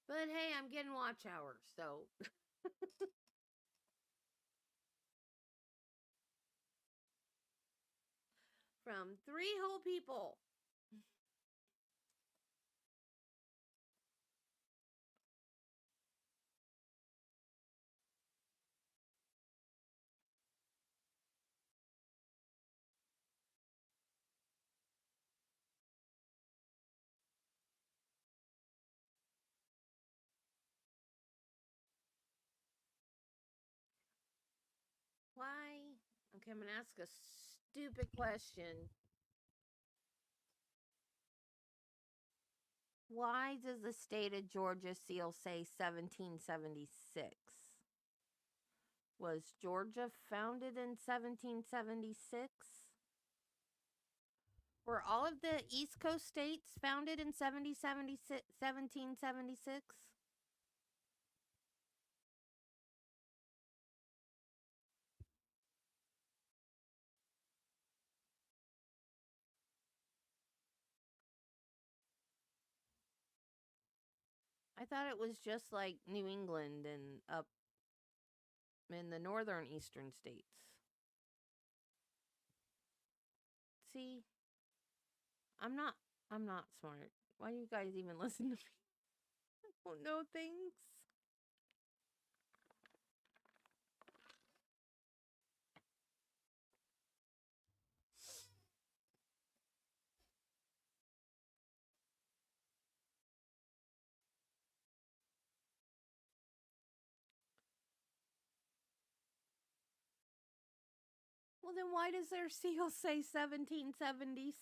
But hey, I'm getting watch hours, so. From 3 whole people. Why? Okay, I'm gonna ask a stupid question. Why does the state of Georgia seal say 1776? Was Georgia founded in 1776? Were all of the East Coast states founded in 1776? I thought it was just like New England and up in the northern eastern states. See, I'm not I'm not smart. Why do you guys even listen to me? I don't know things. Well, then why does their seal say 1776?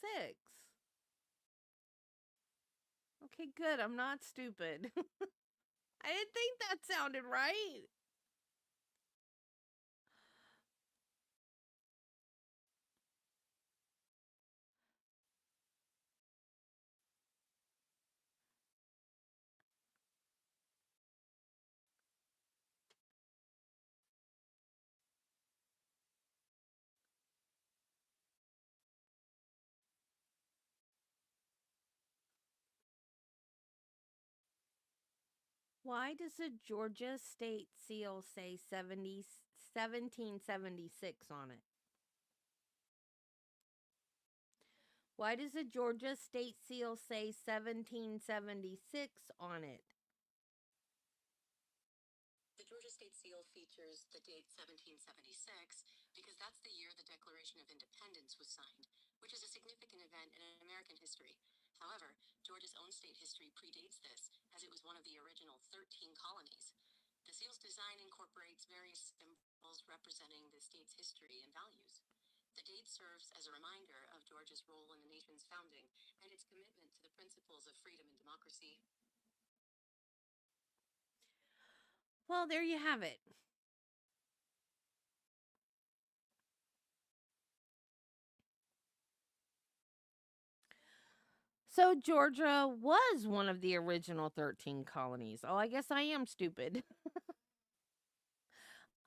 Okay, good. I'm not stupid. I didn't think that sounded right. Why does the Georgia state seal say 1776 on it? Why does the Georgia state seal say 1776 on it? The Georgia State Seal features the date 1776 because that's the year the Declaration of Independence was signed, which is a significant event in American history. However, Georgia's own state history predates this, as it was one of the original 13 colonies. The seal's design incorporates various symbols representing the state's history and values. The date serves as a reminder of Georgia's role in the nation's founding and its commitment to the principles of freedom and democracy. Well, there you have it. So Georgia was one of the original 13 colonies. Oh, I guess I am stupid.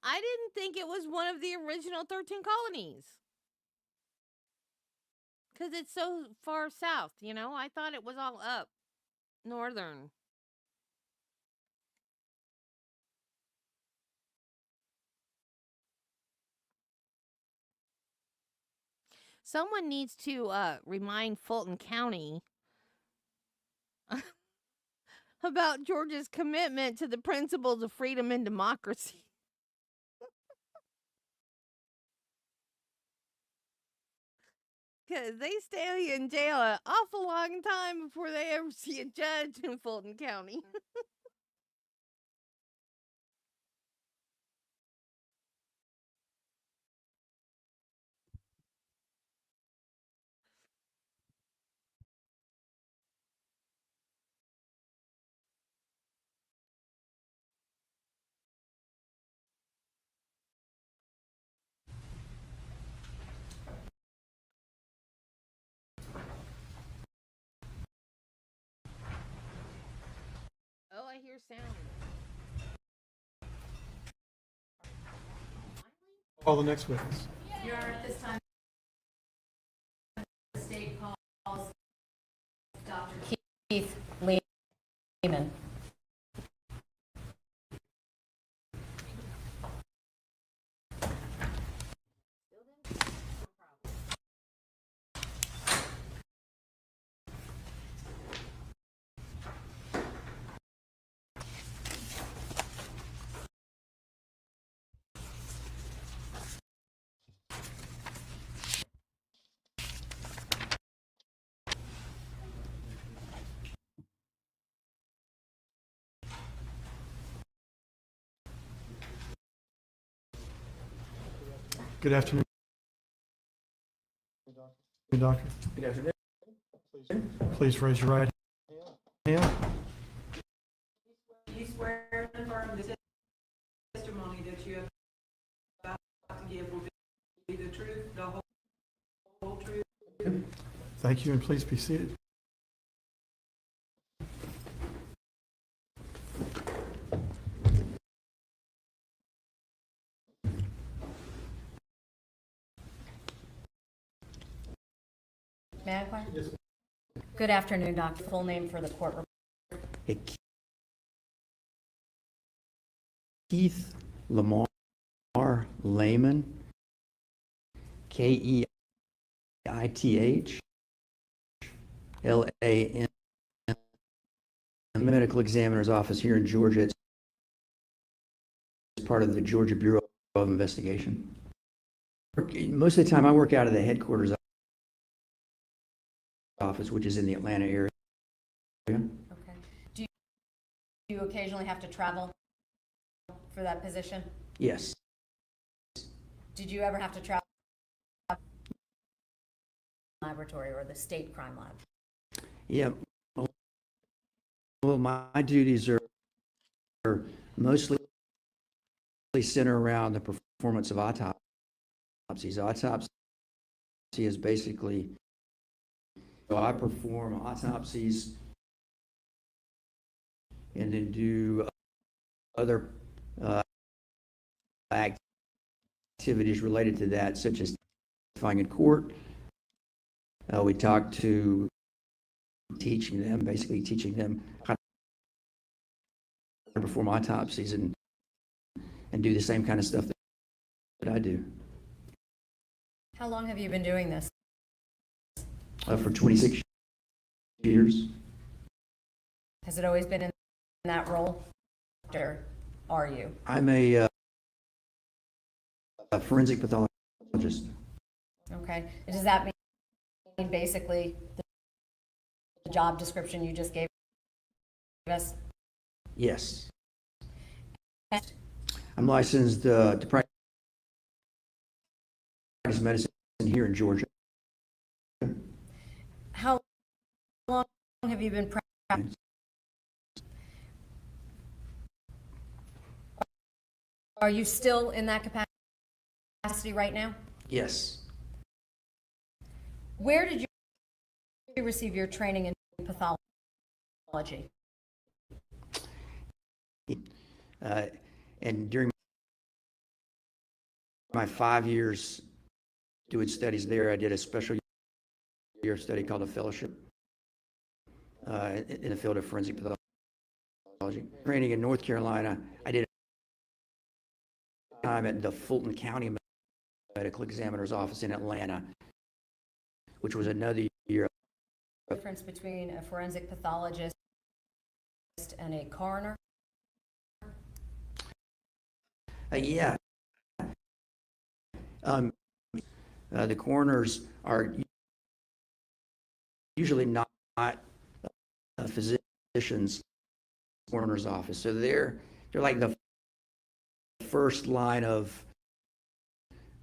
I didn't think it was one of the original 13 colonies. Because it's so far south, you know? I thought it was all up northern. Someone needs to remind Fulton County about Georgia's commitment to the principles of freedom and democracy. Because they stay in jail an awful long time before they ever see a judge in Fulton County. Oh, I hear sound. Call the next witness. Your Honor, at this time, the state calls Dr. Keith Lehman. Good afternoon. Doctor. Good afternoon. Please raise your right hand. Do you swear and affirm the testimony that you have about to give will be the truth, the whole truth? Thank you, and please be seated. May I inquire? Yes. Good afternoon, Doctor. Full name for the court. Keith Lamar Lehman, Keith Lan, medical examiner's office here in Georgia. It's part of the Georgia Bureau of Investigation. Most of the time I work out of the headquarters office, which is in the Atlanta area. Okay. Do you occasionally have to travel for that position? Yes. Did you ever have to travel to the laboratory or the state crime lab? Yeah. Well, my duties are mostly center around the performance of autopsies. Autopsy is basically, I perform autopsies and then do other activities related to that, such as testifying in court. We talk to basically teaching them how perform autopsies and do the same kind of stuff that I do. How long have you been doing this? For 26 years. Has it always been in that role? Or are you? I'm a forensic pathologist. Okay. And does that mean basically the job description you just gave us? Yes. I'm licensed to practice medicine here in Georgia. How long have you been practicing? Are you still in that capacity right now? Yes. Where did you receive your training in pathology? And during my 5 years doing studies there, I did a special year study called a fellowship in the field of forensic pathology. Training in North Carolina, I did time at the Fulton County Medical Examiner's Office in Atlanta, which was another year. Difference between a forensic pathologist and a coroner? Yeah. The coroners are usually not physicians' coroner's office, so they're like the first line of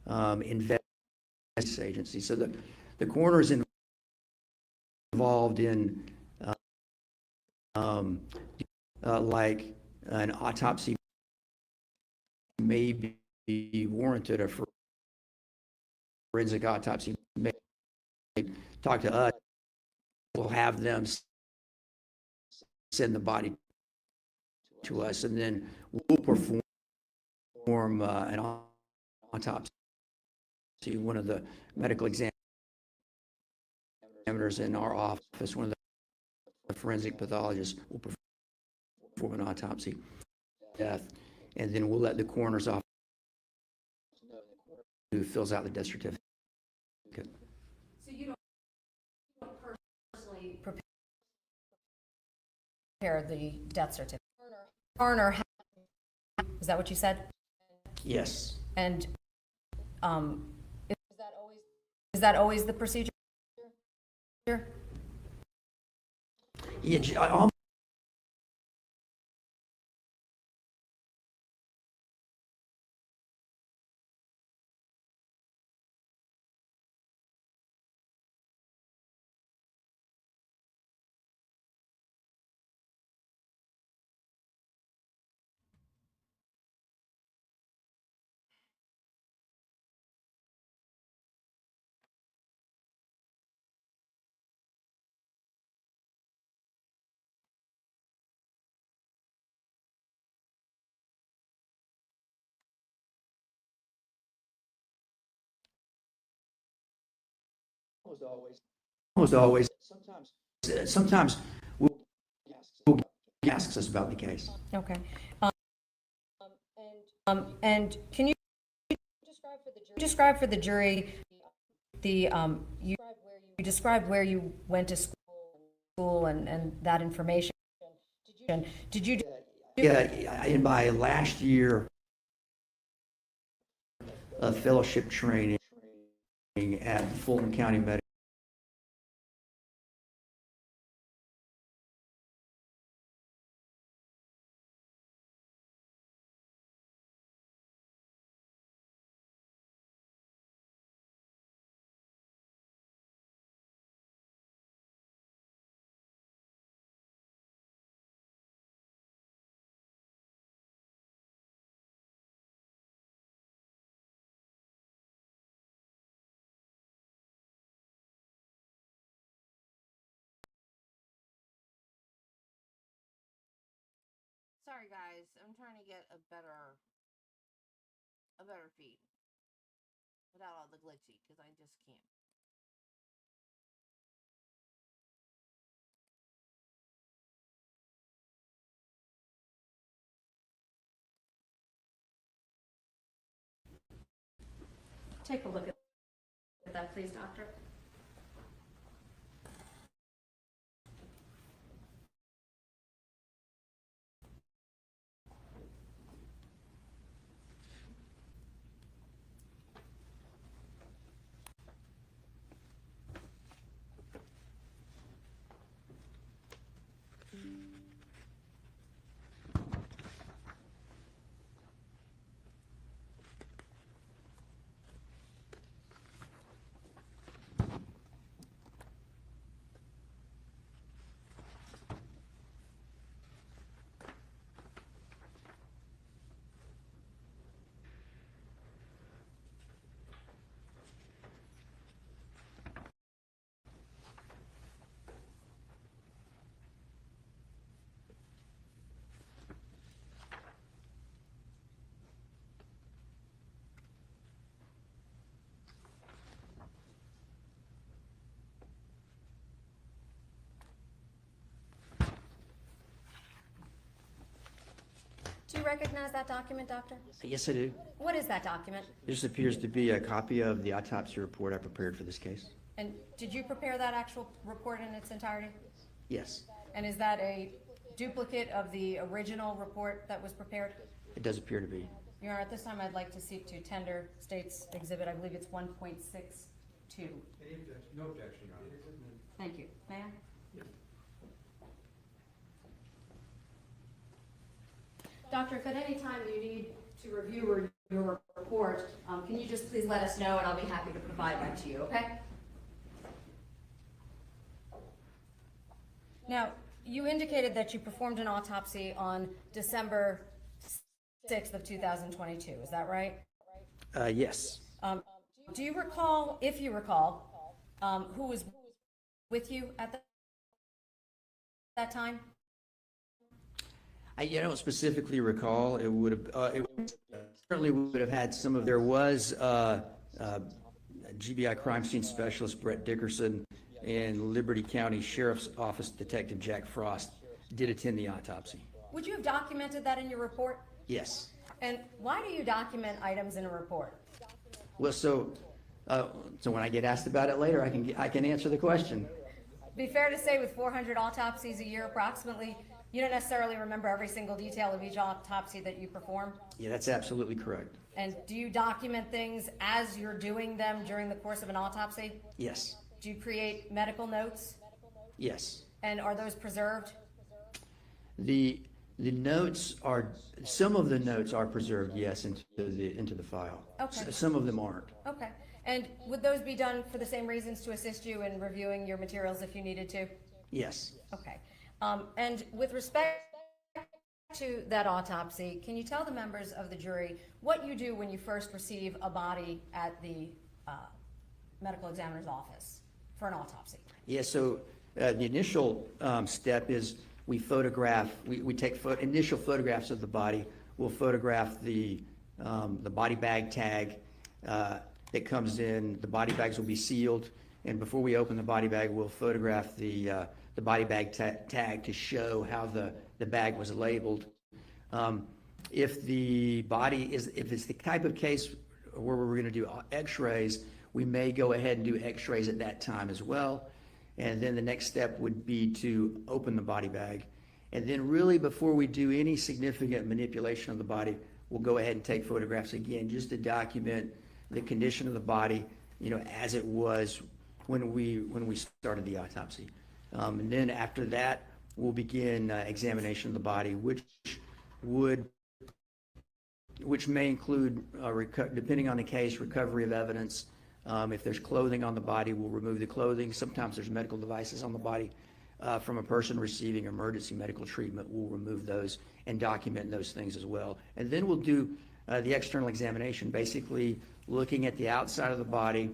investigation agency. So the coroner is involved in like an autopsy may be warranted, a forensic autopsy may talk to us. We'll have them send the body to us, and then we'll perform an autopsy. One of the medical examiners in our office, one of the forensic pathologists, will perform an autopsy death, and then we'll let the coroner's office who fills out the death certificate. So you don't personally prepare the death certificate? Coroner, is that what you said? Yes. And is that always the procedure? Yeah, almost always. Sometimes we'll ask us about the case. Okay. And can you describe for the jury the you described where you went to school and that information? Did you? Yeah, in my last year of fellowship training at Fulton County Medical. Sorry guys, I'm trying to get a better feed without all the glitchy because I just can't. take a look at that, please, doctor. Do you recognize that document, doctor? Yes, I do. What is that document? This appears to be a copy of the autopsy report I prepared for this case. And did you prepare that actual report in its entirety? Yes, And is that a duplicate of the original report that was prepared? it does appear to be. Your Honor, at this time, I'd like to seek to tender State's Exhibit, I believe it's 1.62. No objection, Your Honor. Thank you. May I? Doctor, if at any time you need to review your report, can you just please let us know and I'll be happy to provide that to you, okay? Now, you indicated that you performed an autopsy on December 6th of 2022, is that right? Yes. Do you recall, if you recall, who was with you at that time? I don't specifically recall. It would have, certainly would have had some of, there was GBI crime scene specialist Brett Dickerson and Liberty County Sheriff's Office Detective Jack Frost did attend the autopsy. Would you have documented that in your report? Yes. And why do you document items in a report? Well, so when I get asked about it later, I can answer the question. Be fair to say with 400 autopsies a year approximately, you don't necessarily remember every single detail of each autopsy that you perform? Yeah, that's absolutely correct. And do you document things as you're doing them during the course of an autopsy? Yes. Do you create medical notes? Yes. And are those preserved? The notes are, some of the notes are preserved, yes, into the file. Okay. Some of them aren't. Okay. And would those be done for the same reasons to assist you in reviewing your materials if you needed to? Yes. Okay. And with respect to that autopsy, can you tell the members of the jury what you do when you first receive a body at the medical examiner's office for an autopsy? Yeah, so the initial step is we photograph, we take initial photographs of the body. We'll photograph the body bag tag that comes in. The body bags will be sealed, and before we open the body bag, we'll photograph the body bag tag to show how the bag was labeled. If the body is, if it's the type of case where we're going to do x-rays, we may go ahead and do x-rays at that time as well. And then the next step would be to open the body bag. And then really before we do any significant manipulation of the body, we'll go ahead and take photographs again just to document the condition of the body, you know, as it was when we started the autopsy. And then after that, we'll begin examination of the body, which may include, depending on the case, recovery of evidence. If there's clothing on the body, we'll remove the clothing. Sometimes there's medical devices on the body from a person receiving emergency medical treatment. We'll remove those and document those things as well. And then we'll do the external examination, basically looking at the outside of the body.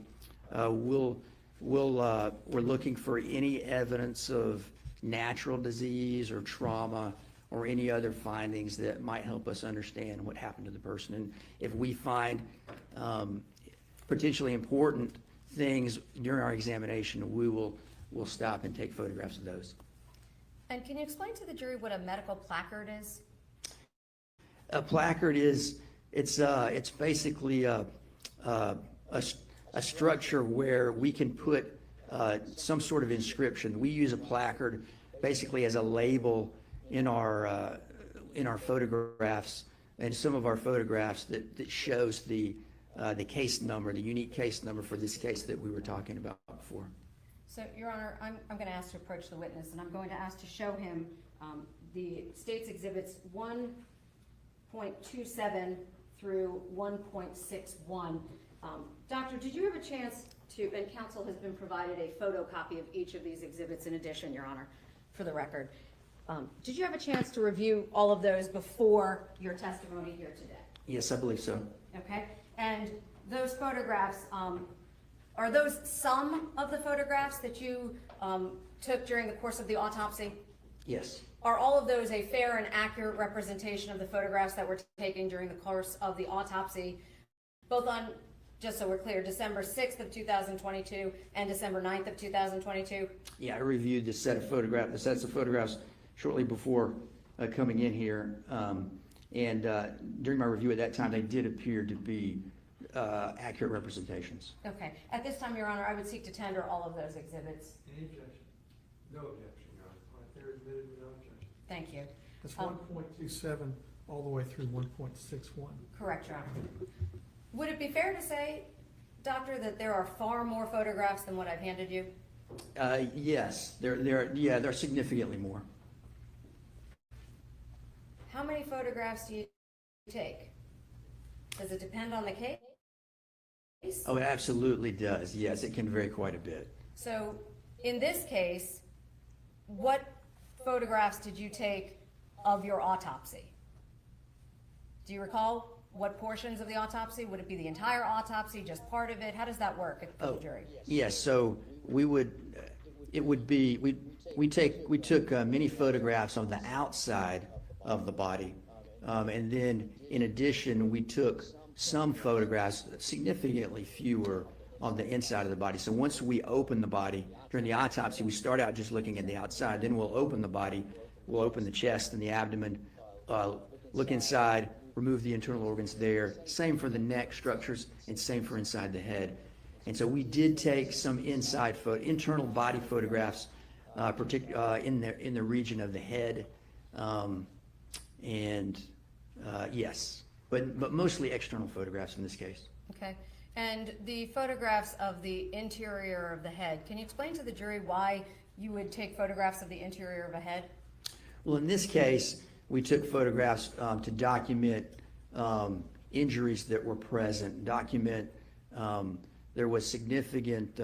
We're looking for any evidence of natural disease or trauma or any other findings that might help us understand what happened to the person. And if we find potentially important things during our examination, we'll stop and take photographs of those. And can you explain to the jury what a medical placard is? A placard is, it's basically a structure where we can put some sort of inscription. We use a placard basically as a label in our photographs, and some of our photographs that shows the case number, the unique case number for this case that we were talking about before. So, Your Honor, I'm going to ask to approach the witness, and I'm going to ask to show him the state's exhibits 1.27 through 1.61. Doctor, did you have a chance to, and counsel has been provided a photocopy of each of these exhibits in addition, Your Honor, for the record. Did you have a chance to review all of those before your testimony here today? Yes, I believe so. Okay, and those photographs, are those some of the photographs that you took during the course of the autopsy? Yes. Are all of those a fair and accurate representation of the photographs that were taken during the course of the autopsy, both on, just so we're clear, December 6th of 2022 and December 9th of 2022? Yeah, I reviewed the sets of photographs shortly before coming in here, and during my review at that time, they did appear to be accurate representations. Okay, at this time, Your Honor, I would seek to tender all of those exhibits. Any objection? No objection, Your Honor. They're admitted without objection. Thank you. It's 1.27 all the way through 1.61. Correct, Your Honor. Would it be fair to say, Doctor, that there are far more photographs than what I've handed you? Yes, there are significantly more. How many photographs do you take? Does it depend on the case? Oh, it absolutely does. Yes, it can vary quite a bit. So, in this case, what photographs did you take of your autopsy? Do you recall what portions of the autopsy? Would it be the entire autopsy, just part of it? How does that work for the jury? Yes, so we took many photographs on the outside of the body, and then in addition, we took some photographs, significantly fewer, on the inside of the body. So once we open the body during the autopsy, we start out just looking at the outside, then we'll open the body, we'll open the chest and the abdomen, look inside, remove the internal organs there. Same for the neck structures, and same for inside the head. And so we did take some internal body photographs, in the region of the head, yes, but mostly external photographs in this case. Okay. And the photographs of the interior of the head, can you explain to the jury why you would take photographs of the interior of a head? Well, in this case, we took photographs to document injuries that were present, document there was significant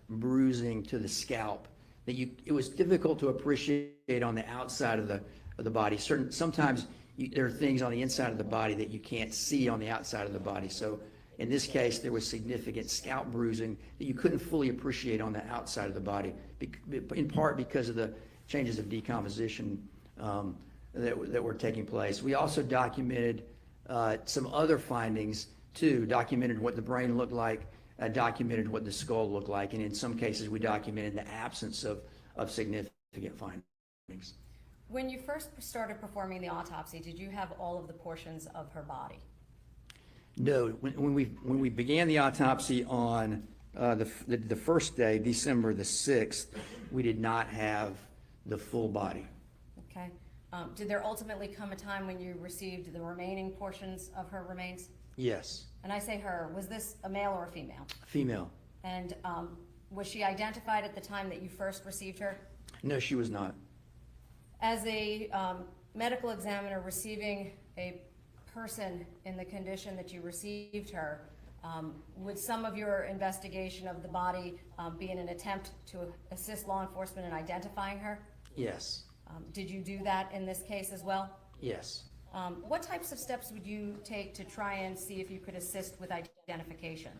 bruising to the scalp. It was difficult to appreciate on the outside of the body. Sometimes there are things on the inside of the body that you can't see on the outside of the body. So in this case, there was significant scalp bruising that you couldn't fully appreciate on the outside of the body, in part because of the changes of decomposition that were taking place. We also documented some other findings too, documented what the brain looked like, documented what the skull looked like, and in some cases we documented the absence of significant findings. When you first started performing the autopsy, did you have all of the portions of her body? No, when we began the autopsy on the first day, December the 6th, we did not have the full body. Okay. Did there ultimately come a time when you received the remaining portions of her remains? Yes. And I say her, was this a male or a female? Female. And was she identified at the time that you first received her? No, she was not. As a medical examiner receiving a person in the condition that you received her, would some of your investigation of the body be in an attempt to assist law enforcement in identifying her? Yes. Did you do that in this case as well? Yes. What types of steps would you take to try and see if you could assist with identification?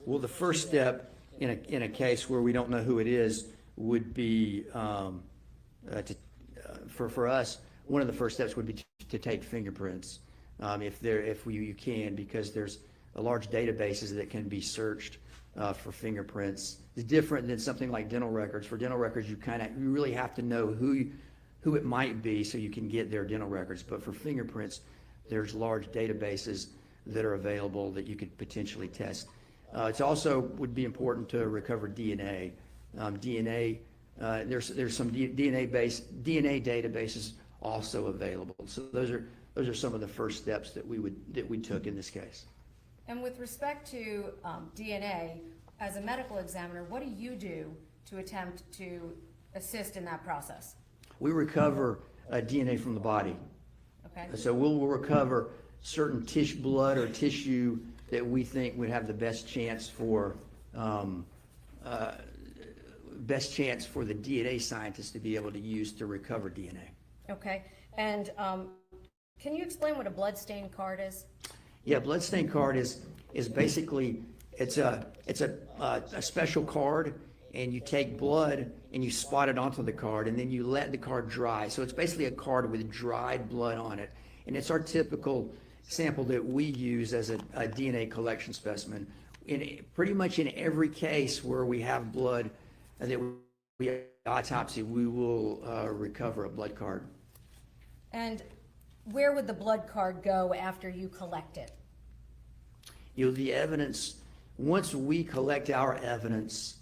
Well, the first step in a case where we don't know who it is would be for us. One of the first steps would be to take fingerprints, if you can, because there's a large databases that can be searched for fingerprints. It's different than something like dental records. For dental records, you really have to know who it might be so you can get their dental records. But for fingerprints, there's large databases that are available that you could potentially test. It's also would be important to recover DNA. DNA, there's some DNA databases also available. So those are some of the first steps that we took in this case. And with respect to DNA, as a medical examiner, what do you do to attempt to assist in that process? We recover DNA from the body. Okay. So we'll recover certain blood or tissue that we think would have the best chance for the DNA scientists to be able to use to recover DNA. Okay. And can you explain what a blood stain card is? Yeah, blood stain card is basically it's a special card, and you take blood and you spot it onto the card, and then you let the card dry. So it's basically a card with dried blood on it, and it's our typical sample that we use as a DNA collection specimen. Pretty much in every case where we have blood that we autopsy, we will recover a blood card. And where would the blood card go after you collect it? You know, the evidence, once we collect our evidence,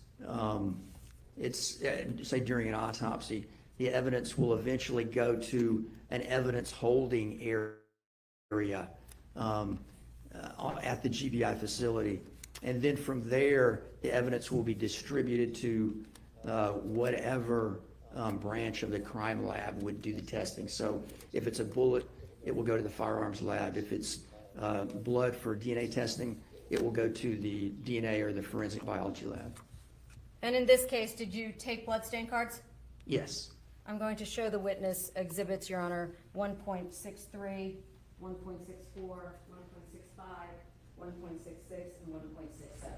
it's, say during an autopsy, the evidence will eventually go to an evidence holding area at the GBI facility. And then from there, the evidence will be distributed to whatever branch of the crime lab would do the testing. So if it's a bullet, it will go to the firearms lab. If it's blood for DNA testing, it will go to the DNA or the forensic biology lab. And in this case, did you take blood stain cards? Yes. I'm going to show the witness exhibits, Your Honor, 1.63, 1.64, 1.65, 1.66, and 1.67.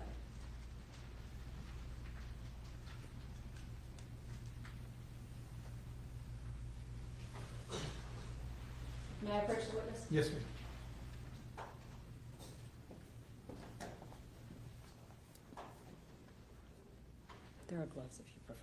May I approach the witness? Yes, ma'am. There are gloves if you prefer.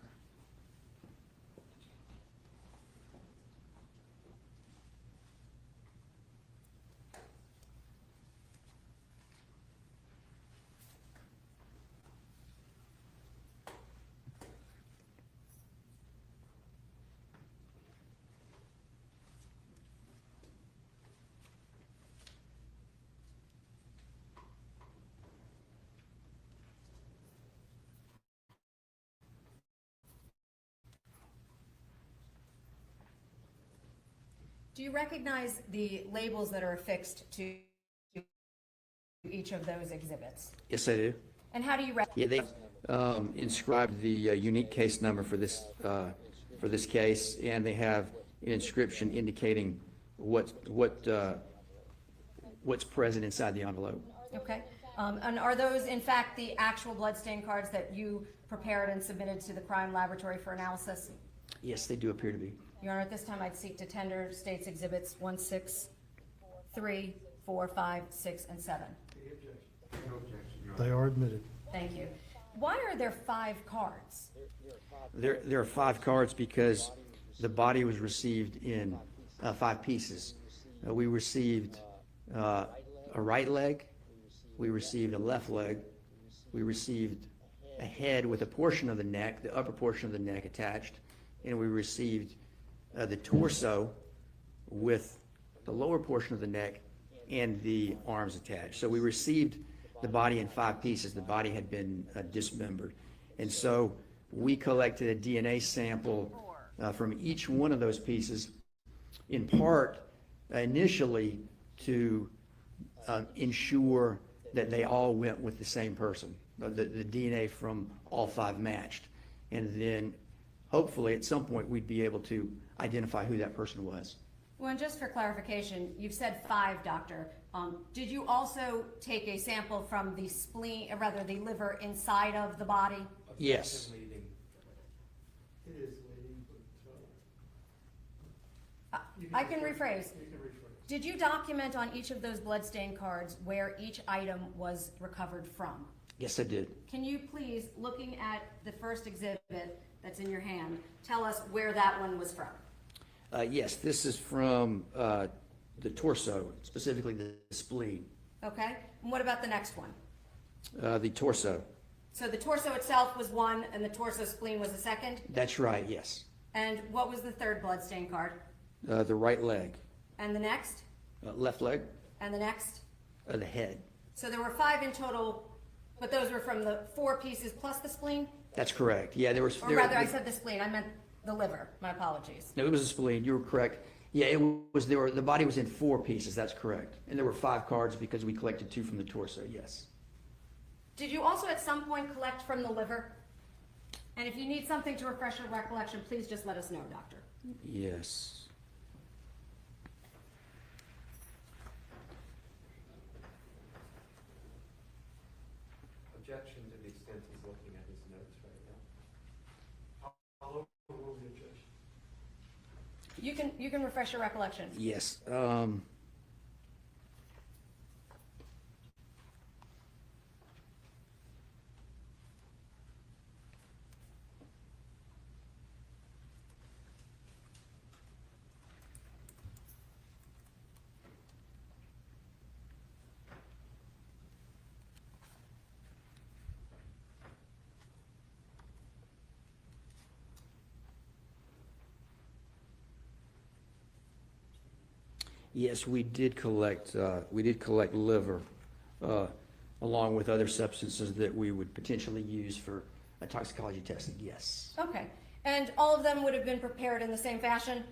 Do you recognize the labels that are affixed to each of those exhibits? Yes, I do. And how do you Yeah, they inscribed the unique case number for this case, and they have an inscription indicating what's present inside the envelope. Okay. And are those, in fact, the actual bloodstain cards that you prepared and submitted to the crime laboratory for analysis? Yes, they do appear to be. Your Honor, at this time, I'd seek to tender State's Exhibits 1, 6, 3, 4, 5, 6, and 7. No objection, Your Honor. They are admitted. Thank you. Why are there 5 cards? There are 5 cards because the body was received in 5 pieces. We received a right leg, we received a left leg, we received a head with a portion of the neck, the upper portion of the neck attached, and we received the torso with the lower portion of the neck and the arms attached. So we received the body in 5 pieces. The body had been dismembered. And so we collected a DNA sample from each one of those pieces, in part initially to ensure that they all went with the same person. The DNA from all 5 matched. And then hopefully at some point we'd be able to identify who that person was. Well, and just for clarification, you've said 5, Doctor. Did you also take a sample from the spleen, or rather the liver inside of the body? Yes. It is leading, I can rephrase. you can rephrase. Did you document on each of those bloodstain cards where each item was recovered from? Yes, I did. Can you please, looking at the first exhibit that's in your hand, tell us where that one was from? Yes, this is from the torso, specifically the spleen. Okay, and what about the next one? The torso. So the torso itself was one, and the torso spleen was the second? That's right, yes. And what was the third bloodstain card? The right leg. And the next? Left leg. And the next? The head. So there were 5 in total, but those were from the 4 pieces plus the spleen? That's correct. Yeah, there was. Or rather, I said the spleen, I meant the liver, my apologies. No, it was a spleen. You were correct. Yeah, it was. The body was in 4 pieces. That's correct. And there were 5 cards because we collected 2 from the torso. Yes. Did you also at some point collect from the liver? And if you need something to refresh your recollection, please just let us know, doctor. Yes. Objection to the extent he's looking at his notes right now. I'll overrule the objection. You can refresh your recollection. Yes. Yes, we did collect liver, along with other substances that we would potentially use for toxicology testing, yes. Okay, and all of them would have been prepared in the same fashion?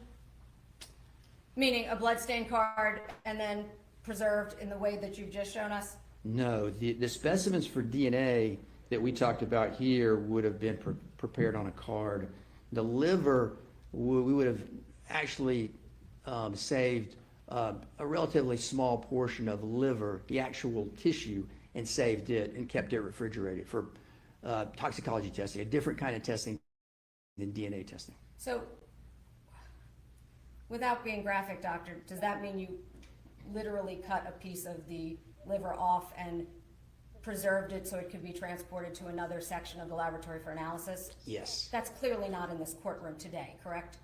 Meaning a bloodstain card and then preserved in the way that you've just shown us? No, the specimens for DNA that we talked about here would have been prepared on a card. The liver, we would have actually saved a relatively small portion of liver, the actual tissue, and saved it and kept it refrigerated for toxicology testing, a different kind of testing than DNA testing. So, without being graphic, doctor, does that mean you literally cut a piece of the liver off and preserved it so it could be transported to another section of the laboratory for analysis? Yes. That's clearly not in this courtroom today, correct?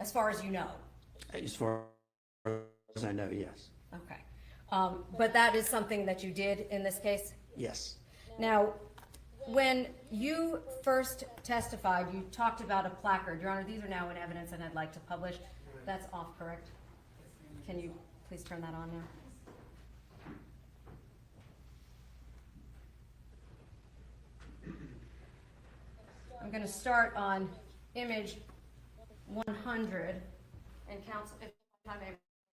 As far as you know? As far as I know, yes. Okay. But that is something that you did in this case? Yes. Now, when you first testified, you talked about a placard. Your Honor, these are now in evidence and I'd like to publish. That's off, correct? Can you please turn that on now? I'm going to start on image 100 and counsel, if I may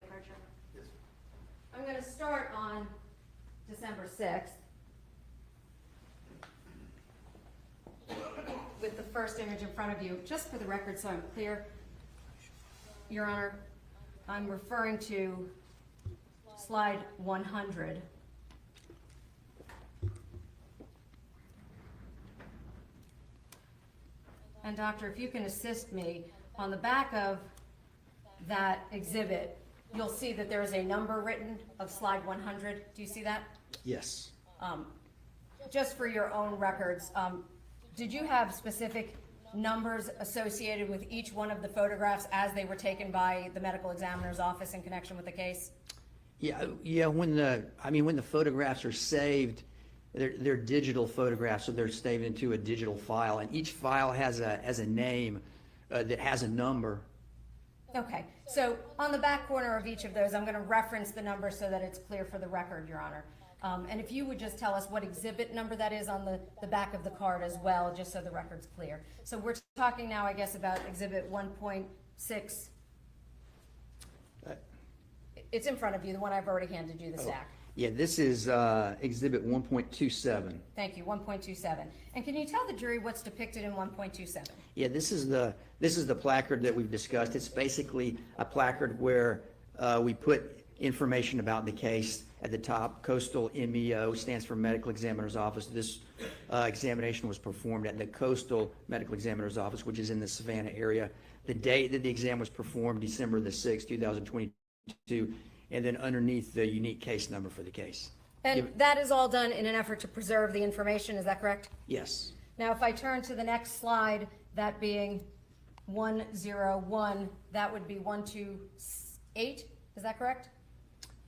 approach her. I'm going to start on December 6th with the first image in front of you. Just for the record, so I'm clear, Your Honor, I'm referring to slide 100. And doctor, if you can assist me, on the back of that exhibit, you'll see that there is a number written of slide 100. Do you see that? Yes. Just for your own records, did you have specific numbers associated with each one of the photographs as they were taken by the medical examiner's office in connection with the case? Yeah. When the photographs are saved, they're digital photographs, so they're saved into a digital file, and each file has a name that has a number. Okay, so on the back corner of each of those, I'm going to reference the number so that it's clear for the record, Your Honor. And if you would just tell us what exhibit number that is on the back of the card as well, just so the record's clear. So we're talking now, I guess, about exhibit 1.6. It's in front of you, the one I've already handed you, the stack. Yeah, this is exhibit 1.27. Thank you, 1.27. And can you tell the jury what's depicted in 1.27? Yeah, this is the placard that we've discussed. It's basically a placard where we put information about the case at the top. Coastal MEO stands for Medical Examiner's Office. This examination was performed at the Coastal Medical Examiner's Office, which is in the Savannah area. The date that the exam was performed, December the 6th, 2022, and then underneath the unique case number for the case. And that is all done in an effort to preserve the information, is that correct? Yes. Now, if I turn to the next slide, that being 101, that would be 128, is that correct?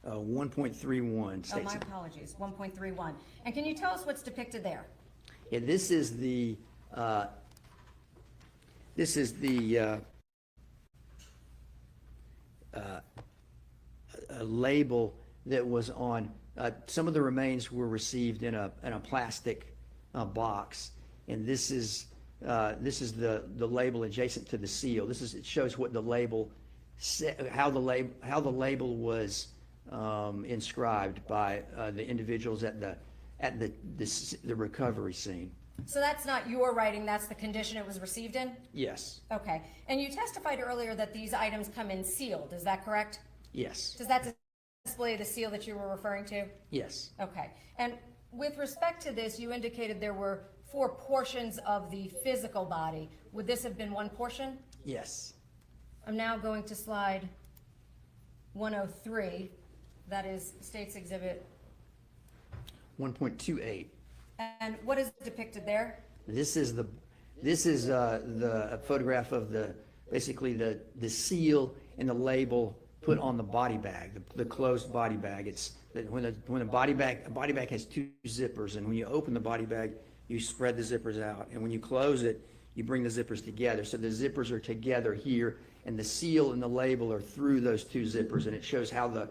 1.31 Oh, states. my apologies, 1.31. And can you tell us what's depicted there? Yeah, this is the label that was on, some of the remains were received in a plastic box, and this is the label adjacent to the seal. It shows what the label how the label was inscribed by the individuals at the recovery scene. So that's not your writing, that's the condition it was received in? Yes. Okay. And you testified earlier that these items come in sealed, is that correct? Yes. Does that display the seal that you were referring to? Yes. Okay. And with respect to this, you indicated there were 4 portions of the physical body. Would this have been one portion? Yes. I'm now going to slide 103. That is State's Exhibit. 1.28. And what is depicted there? This is the photograph of basically the seal and the label put on the body bag, the closed body bag. It's when a body bag has 2 zippers, and when you open the body bag, you spread the zippers out, and when you close it, you bring the zippers together. So the zippers are together here, and the seal and the label are through those 2 zippers, and it shows how the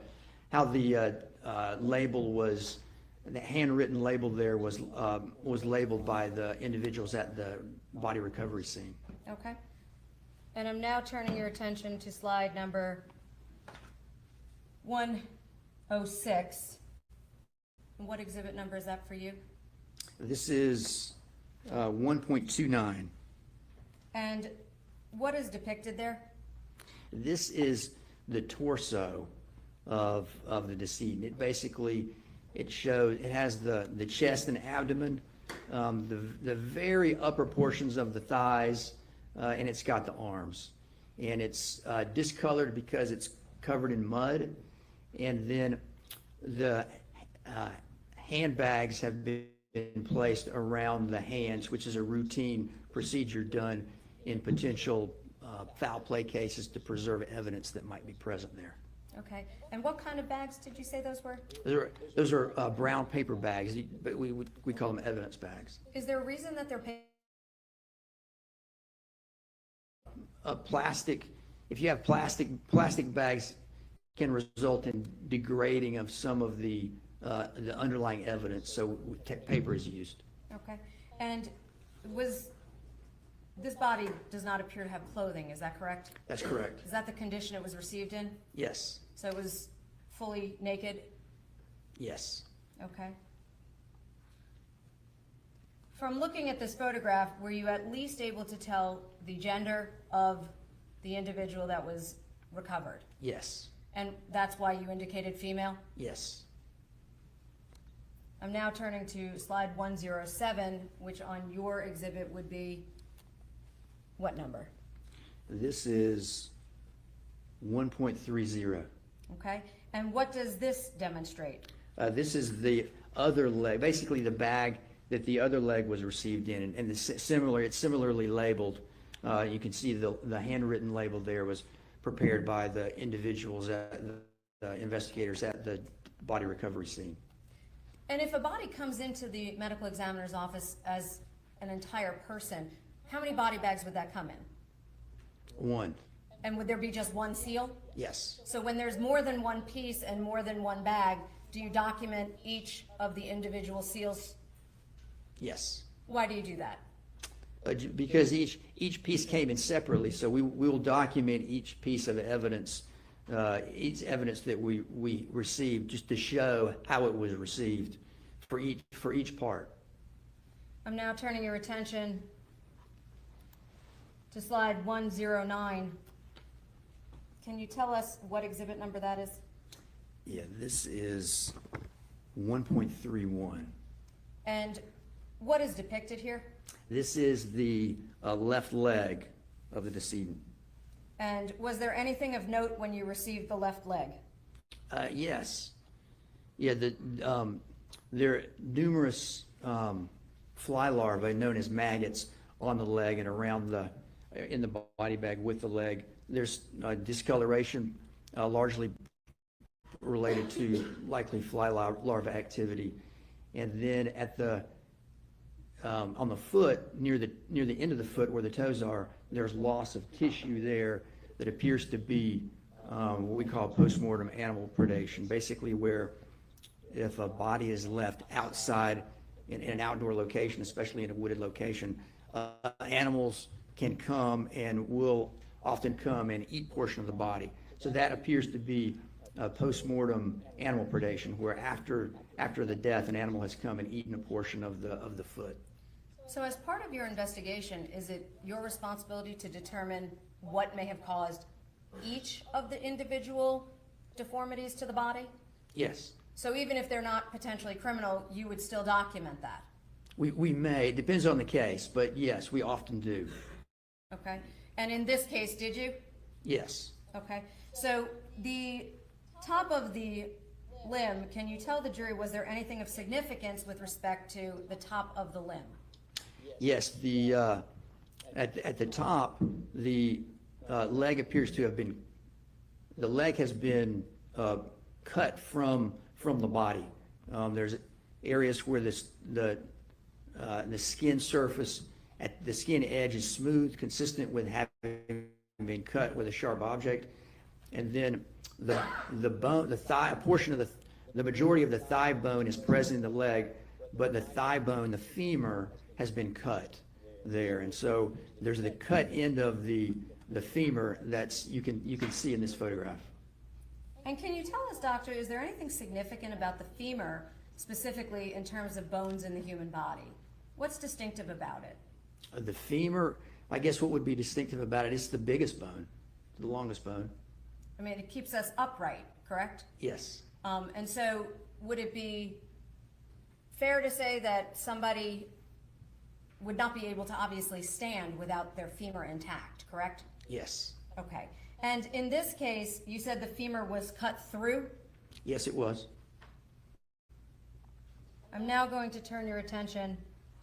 label was. The handwritten label there was labeled by the individuals at the body recovery scene. Okay. And I'm now turning your attention to slide number 106. And what exhibit number is that for you? This is 1.29. And what is depicted there? This is the torso of the decedent. It has the chest and abdomen, the very upper portions of the thighs, and it's got the arms. And it's discolored because it's covered in mud. And then the handbags have been placed around the hands, which is a routine procedure done in potential foul play cases to preserve evidence that might be present there. Okay. And what kind of bags did you say those were? Those are brown paper bags, but we call them evidence bags. Is there a reason that they're Plastic. If you have plastic bags, can result in degrading of some of the underlying evidence. So paper is used. Okay. And this body does not appear to have clothing, is that correct? That's correct. Is that the condition it was received in? Yes. So it was fully naked? Yes. Okay. From looking at this photograph, were you at least able to tell the gender of the individual that was recovered? Yes. And that's why you indicated female? Yes. I'm now turning to slide 107, which on your exhibit would be what number? This is 1.30. Okay. And what does this demonstrate? This is the other leg, basically the bag that the other leg was received in, and it's similarly labeled. You can see the handwritten label there was prepared by the individuals, the investigators at the body recovery scene. And if a body comes into the medical examiner's office as an entire person, how many body bags would that come in? 1. And would there be just one seal? Yes. So when there's more than one piece and more than one bag, do you document each of the individual seals? Yes. Why do you do that? Because each piece came in separately, so we will document each piece of evidence, each evidence that we received, just to show how it was received for each part. I'm now turning your attention to slide 109. Can you tell us what exhibit number that is? Yeah, this is 1.31. And what is depicted here? This is the left leg of the decedent. And was there anything of note when you received the left leg? Yes. Yeah, there are numerous fly larvae known as maggots on the leg and around in the body bag with the leg. There's discoloration, largely related to likely fly larva activity. And then at the on the foot, near the end of the foot where the toes are, there's loss of tissue there that appears to be what we call postmortem animal predation, basically where if a body is left outside in an outdoor location, especially in a wooded location, animals can come and will often come and eat portion of the body. So that appears to be postmortem animal predation, where after the death, an animal has come and eaten a portion of the foot. So as part of your investigation, is it your responsibility to determine what may have caused each of the individual deformities to the body? Yes. So even if they're not potentially criminal, you would still document that? We may, it depends on the case, but yes, we often do. Okay. And in this case, did you? Yes. Okay. So the top of the limb, can you tell the jury, was there anything of significance with respect to the top of the limb? Yes, at the top, the leg appears to have been, the leg has been cut from the body. There's areas where the skin surface, at the skin edge is smooth, consistent with having been cut with a sharp object. And then the bone, the thigh, a portion of the majority of the thigh bone is present in the leg, but the thigh bone, the femur, has been cut there. And so there's the cut end of the femur that's you can see in this photograph. And can you tell us, doctor, is there anything significant about the femur, specifically in terms of bones in the human body? What's distinctive about it? The femur, I guess what would be distinctive about it is the biggest bone, the longest bone. I mean, it keeps us upright, correct? Yes. And so would it be fair to say that somebody would not be able to obviously stand without their femur intact, correct? Yes. Okay. And in this case, you said the femur was cut through? Yes, it was. I'm now going to turn your attention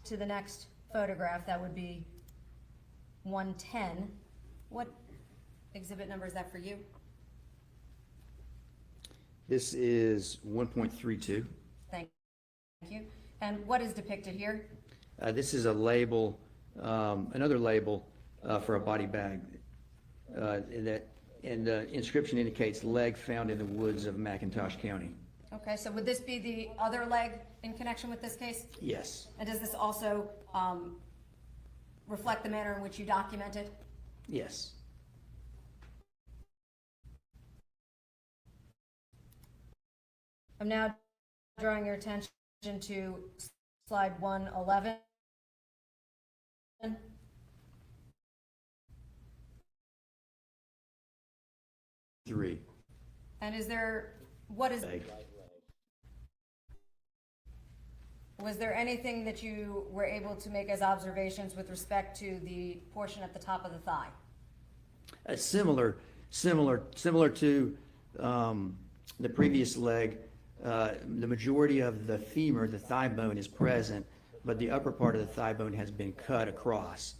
to the next photograph. That would be 110. What exhibit number is that for you? This is 1.32. Thank you. And what is depicted here? This is a label, another label for a body bag. And the inscription indicates leg found in the woods of McIntosh County. Okay, so would this be the other leg in connection with this case? Yes. And does this also reflect the manner in which you documented? Yes. I'm now drawing your attention to slide 111. Three. And is there, what is, Leg. was there anything that you were able to make as observations with respect to the portion at the top of the thigh? Similar to the previous leg. The majority of the femur, the thigh bone, is present, but the upper part of the thigh bone has been cut across.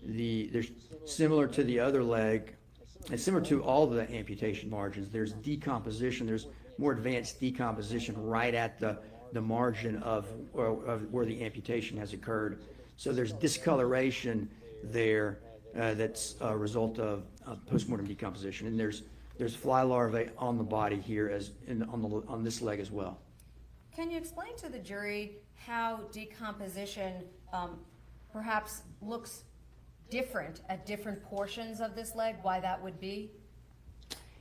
There's similar to the other leg, and similar to all the amputation margins, there's decomposition. There's more advanced decomposition right at the margin of where the amputation has occurred. So there's discoloration there that's a result of postmortem decomposition, and there's fly larvae on the body here on this leg as well. Can you explain to the jury how decomposition perhaps looks different at different portions of this leg, why that would be?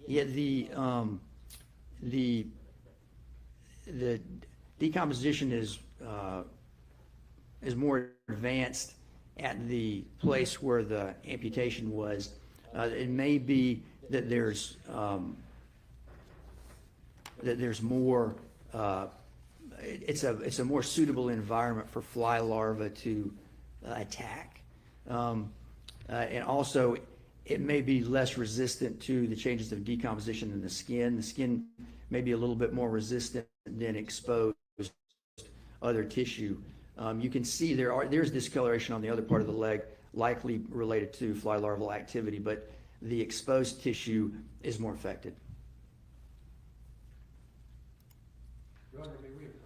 Yeah, the decomposition is more advanced at the place where the amputation was. It may be that there's more. It's a more suitable environment for fly larvae to attack, and also it may be less resistant to the changes of decomposition in the skin. The skin may be a little bit more resistant than exposed other tissue. You can see there's discoloration on the other part of the leg, likely related to fly larval activity, but the exposed tissue is more affected. Your Honor, may we approach?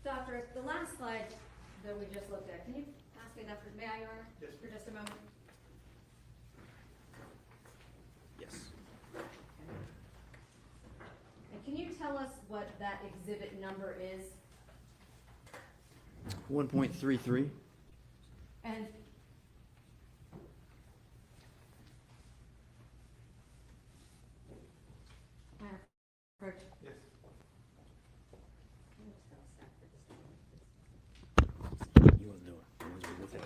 Doctor, the last slide that we just looked at, can you pass me that, may I, Your Honor? Yes. For just a moment? Yes. And can you tell us what that exhibit number is? 1.33. And approach. Yes. You want to do it? You want to do it?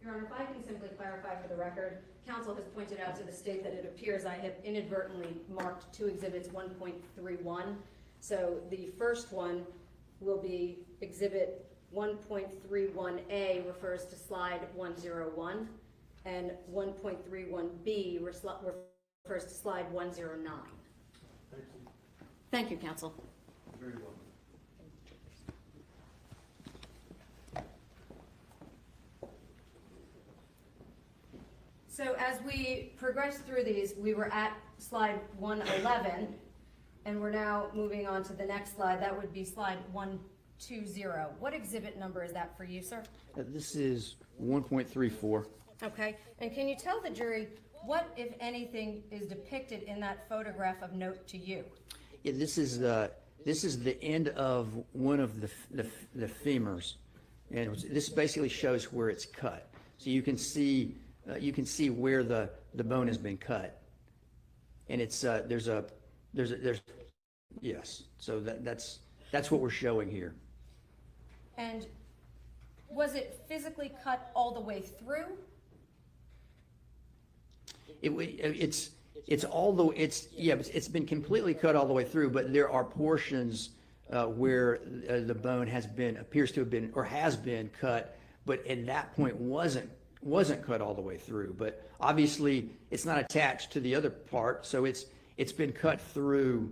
Your Honor, if I can simply clarify for the record, counsel has pointed out to the state that it appears I have inadvertently marked two exhibits 1.31. So the first one will be exhibit 1.31A refers to slide 101, and 1.31B refers to slide 109. Thank you. Thank you, counsel. Very well. So as we progress through these, we were at slide 111, and we're now moving on to the next slide. That would be slide 120. What exhibit number is that for you, sir? This is 1.34. Okay, and can you tell the jury what, if anything, is depicted in that photograph of note to you? Yeah, this is the end of one of the femurs, and this basically shows where it's cut. So you can see where the bone has been cut, and it's there's yes. So that's what we're showing here. And was it physically cut all the way through? It's been completely cut all the way through, but there are portions where the bone appears to have been or has been cut, but at that point wasn't cut all the way through. But obviously it's not attached to the other part, so it's been cut through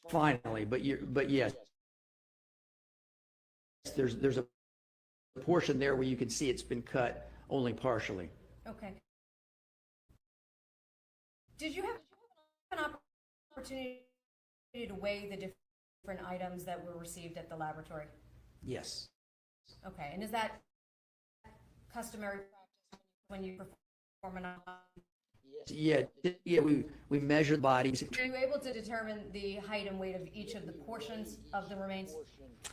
finally. But yes, there's a portion there where you can see it's been cut only partially. Okay. Did you have an opportunity to weigh the different items that were received at the laboratory? Yes. Okay, and is that customary practice when you perform an autopsy? Yeah. We measured bodies. Are you able to determine the height and weight of each of the portions of the remains?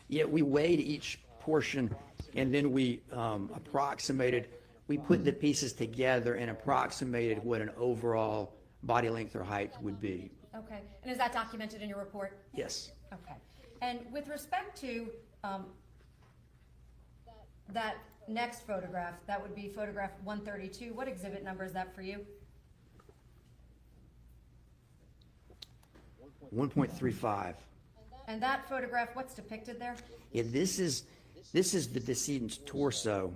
Yeah, we weighed each portion, and then we approximated. We put the pieces together and approximated what an overall body length or height would be. Okay, and is that documented in your report? Yes. Okay, and with respect to that next photograph, that would be photograph 132. What exhibit number is that for you? 1.35. And that photograph, what's depicted there? Yeah, this is the decedent's torso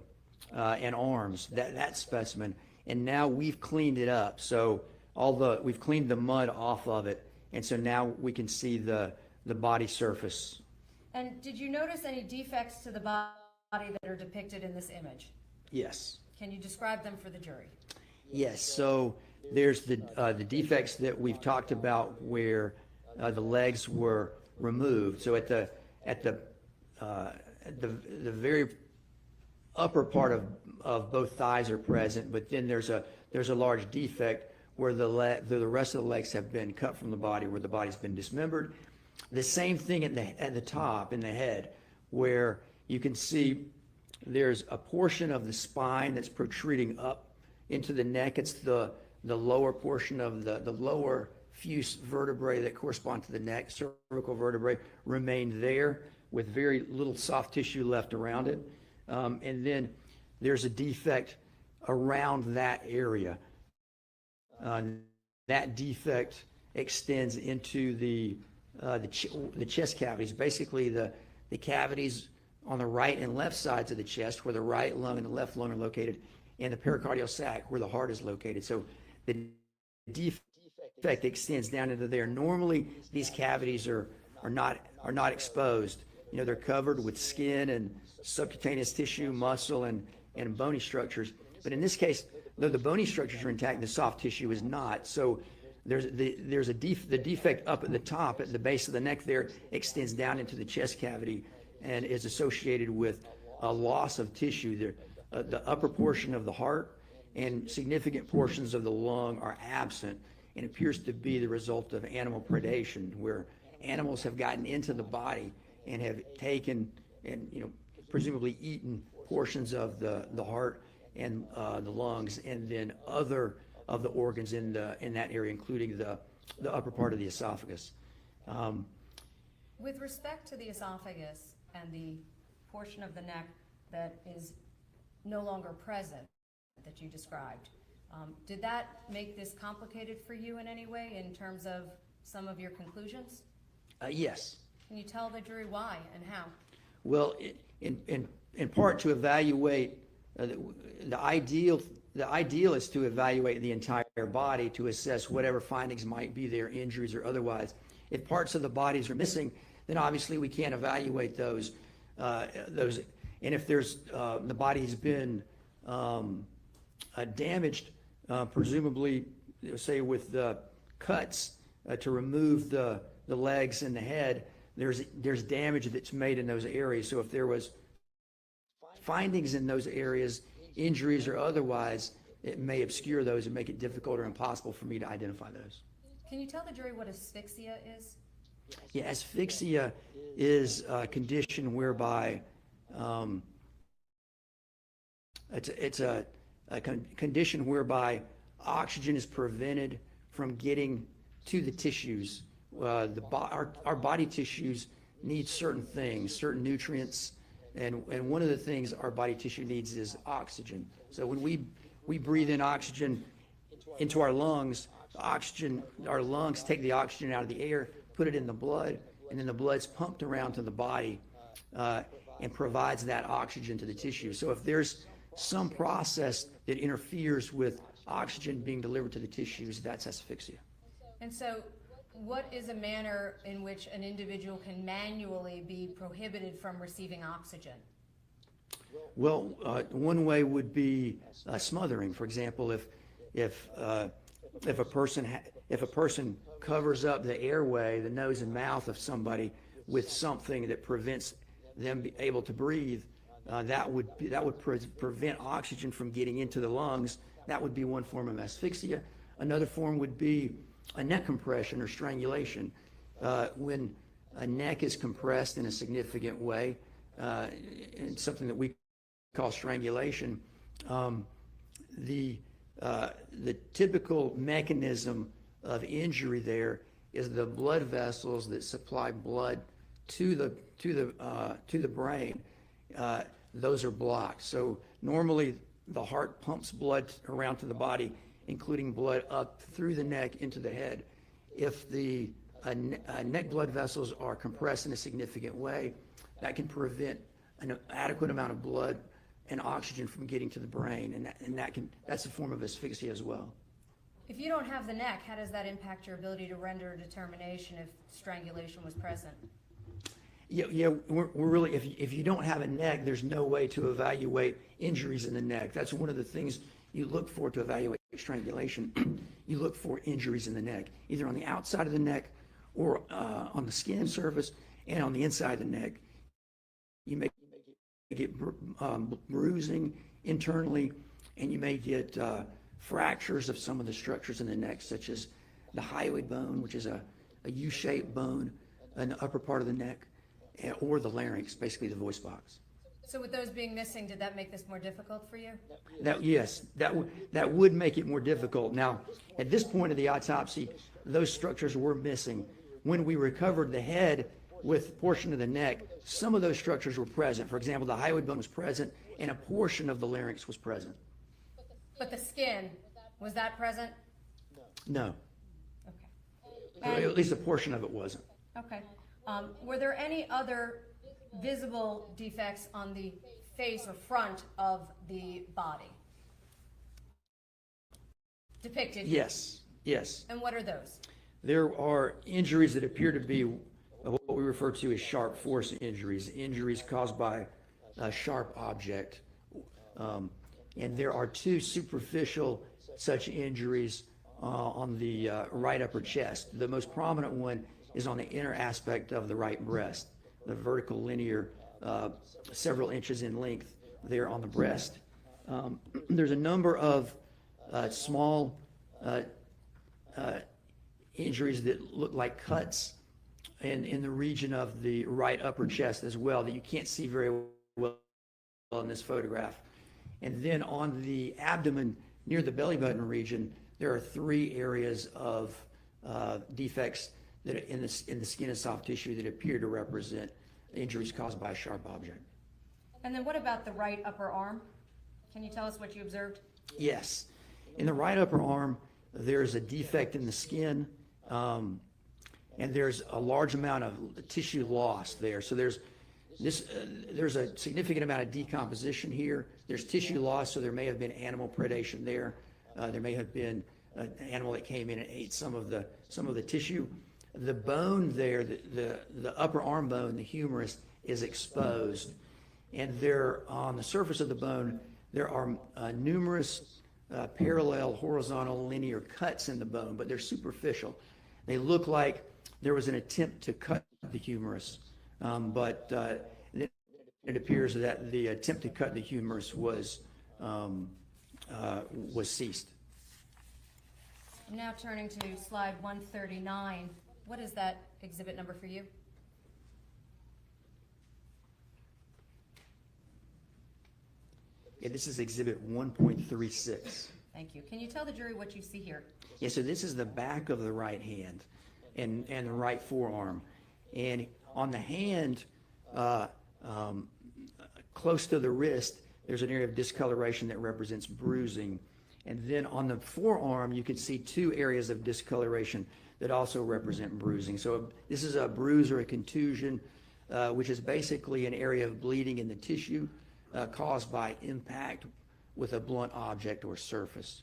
and arms. That specimen, and now we've cleaned it up. So we've cleaned the mud off of it, and so now we can see the body surface. And did you notice any defects to the body that are depicted in this image? Yes. Can you describe them for the jury? Yes, so there's the defects that we've talked about where the legs were removed. So at the very upper part of both thighs are present, but then there's a large defect where the rest of the legs have been cut from the body, where the body's been dismembered. The same thing at the top in the head, where you can see there's a portion of the spine that's protruding up into the neck. It's the lower portion of the lower few vertebrae that correspond to the neck, cervical vertebrae, remain there with very little soft tissue left around it. And then there's a defect around that area. That defect extends into the chest cavities, basically the cavities on the right and left sides of the chest, where the right lung and the left lung are located, and the pericardial sac, where the heart is located. So the defect extends down into there. Normally, these cavities are not exposed. You know, they're covered with skin and subcutaneous tissue, muscle, and bony structures. But in this case, though the bony structures are intact, the soft tissue is not. So the defect up at the top, at the base of the neck there, extends down into the chest cavity and is associated with a loss of tissue. The upper portion of the heart and significant portions of the lung are absent, and appears to be the result of animal predation, where animals have gotten into the body and have taken and, you know, presumably eaten portions of the heart and the lungs, and then other of the organs in that area, including the upper part of the esophagus. With respect to the esophagus and the portion of the neck that is no longer present that you described, did that make this complicated for you in any way in terms of some of your conclusions? Yes. Can you tell the jury why and how? Well, in part to evaluate the ideal is to evaluate the entire body to assess whatever findings might be there, injuries or otherwise. If parts of the bodies are missing, then obviously we can't evaluate those. And if there's the body's been damaged, presumably, say with the cuts to remove the legs and the head, there's damage that's made in those areas. So if there was findings in those areas, injuries or otherwise, it may obscure those and make it difficult or impossible for me to identify those. Can you tell the jury what asphyxia is? Yeah, asphyxia is a condition whereby it's a condition whereby oxygen is prevented from getting to the tissues. Our body tissues need certain things, certain nutrients, and one of the things our body tissue needs is oxygen. So when we breathe in oxygen into our lungs, our lungs take the oxygen out of the air, put it in the blood, and then the blood's pumped around to the body and provides that oxygen to the tissue. So if there's some process that interferes with oxygen being delivered to the tissues, that's asphyxia. And so what is a manner in which an individual can manually be prohibited from receiving oxygen? Well, one way would be smothering. For example, if a person covers up the airway, the nose and mouth of somebody with something that prevents them be able to breathe, that would prevent oxygen from getting into the lungs. That would be one form of asphyxia. Another form would be a neck compression or strangulation. When a neck is compressed in a significant way, and something that we call strangulation, the typical mechanism of injury there is the blood vessels that supply blood to the brain. Those are blocked. So normally the heart pumps blood around to the body, including blood up through the neck into the head. If the neck blood vessels are compressed in a significant way, that can prevent an adequate amount of blood and oxygen from getting to the brain, and that's a form of asphyxia as well. If you don't have the neck, how does that impact your ability to render a determination if strangulation was present? Yeah, we're really, if you don't have a neck, there's no way to evaluate injuries in the neck. That's one of the things you look for to evaluate strangulation. You look for injuries in the neck, either on the outside of the neck or on the skin surface and on the inside of the neck. You may get bruising internally, and you may get fractures of some of the structures in the neck, such as the hyoid bone, which is a U-shaped bone in the upper part of the neck, or the larynx, basically the voice box. So with those being missing, did that make this more difficult for you? Yes, that would make it more difficult. Now, at this point of the autopsy, those structures were missing. When we recovered the head with a portion of the neck, some of those structures were present. For example, the hyoid bone was present, and a portion of the larynx was present. But the skin, was that present? No, Okay. at least a portion of it wasn't. Okay. Were there any other visible defects on the face or front of the body depicted? Yes. And what are those? There are injuries that appear to be what we refer to as sharp force injuries, injuries caused by a sharp object. And there are two superficial such injuries on the right upper chest. The most prominent one is on the inner aspect of the right breast, the vertical linear, several inches in length there on the breast. There's a number of small injuries that look like cuts in the region of the right upper chest as well that you can't see very well in this photograph. And then on the abdomen near the belly button region, there are three areas of defects that in the skin and soft tissue that appear to represent injuries caused by a sharp object. And then what about the right upper arm? Can you tell us what you observed? Yes. In the right upper arm, there's a defect in the skin, and there's a large amount of tissue loss there. So there's a significant amount of decomposition here. There's tissue loss, so there may have been animal predation there. There may have been an animal that came in and ate some of the tissue. The bone there, the upper arm bone, the humerus, is exposed, and there on the surface of the bone there are numerous parallel, horizontal, linear cuts in the bone, but they're superficial. They look like there was an attempt to cut the humerus, but it appears that the attempt to cut the humerus was ceased. I'm now turning to slide 139. What is that exhibit number for you? Yeah, this is exhibit 1.36. Thank you. Can you tell the jury what you see here? Yeah, so this is the back of the right hand and the right forearm. And on the hand, close to the wrist, there's an area of discoloration that represents bruising. And then on the forearm, you can see two areas of discoloration that also represent bruising. So this is a bruise or a contusion, which is basically an area of bleeding in the tissue caused by impact with a blunt object or surface.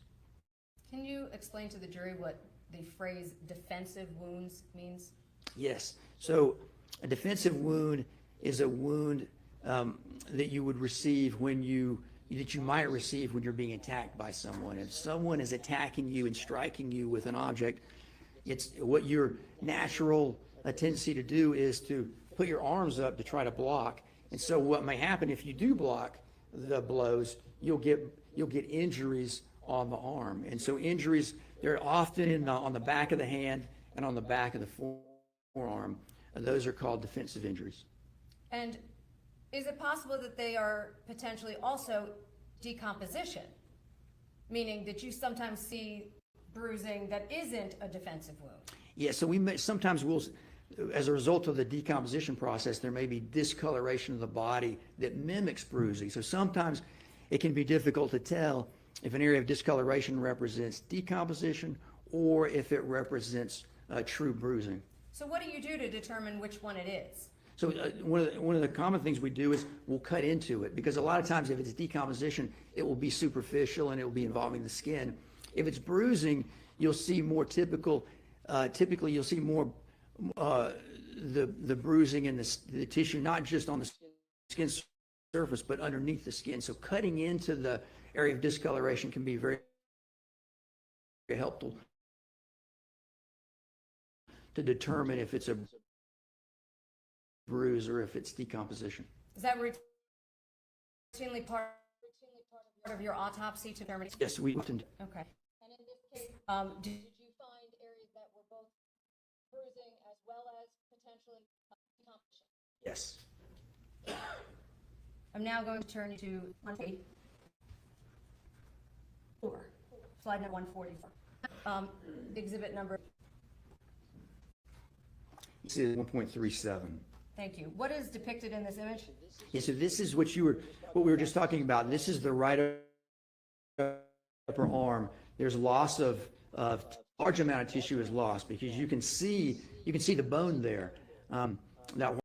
Can you explain to the jury what the phrase defensive wounds means? Yes. So a defensive wound is a wound that you would receive that you might receive when you're being attacked by someone. If someone is attacking you and striking you with an object, it's what your natural tendency to do is to put your arms up to try to block. And so what may happen if you do block the blows, you'll get injuries on the arm. And so injuries, they're often on the back of the hand and on the back of the forearm. And those are called defensive injuries. And is it possible that they are potentially also decomposition, meaning that you sometimes see bruising that isn't a defensive wound? Yeah, so sometimes we'll, as a result of the decomposition process, there may be discoloration of the body that mimics bruising. So sometimes it can be difficult to tell if an area of discoloration represents decomposition or if it represents true bruising. So what do you do to determine which one it is? So one of the common things we do is we'll cut into it, because a lot of times if it's decomposition, it will be superficial and it will be involving the skin. If it's bruising, you'll see more typically you'll see more the bruising and the tissue, not just on the skin surface, but underneath the skin. So cutting into the area of discoloration can be very, very helpful to determine if it's a bruise or if it's decomposition. Is that routinely part of your autopsy to determine? Yes, we often do. Okay. And in this case, did you find areas that were both bruising as well as potentially decomposition? Yes. I'm now going to turn you to 144. Slide number 144. Exhibit number. This is 1.37. Thank you. What is depicted in this image? Yeah, so this is what we were just talking about. This is the right upper arm. There's loss of large amount of tissue is lost because you can see the bone there. That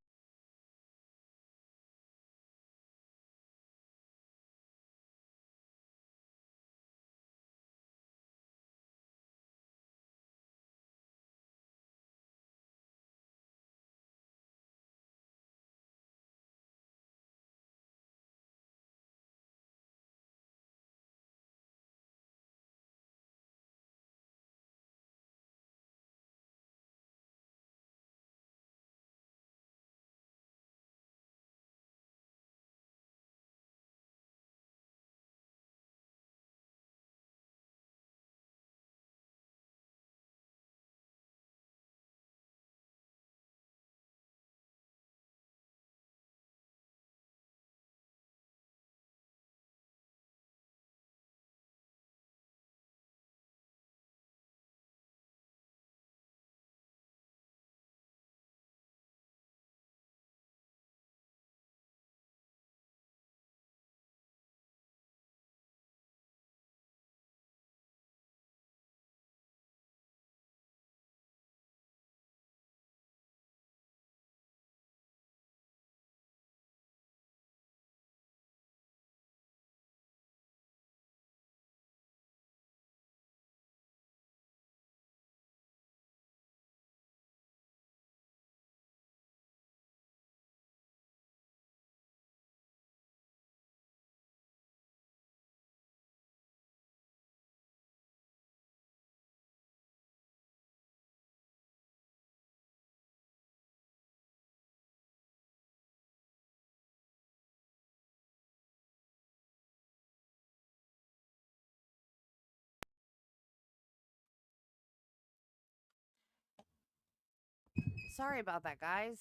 Sorry about that, guys.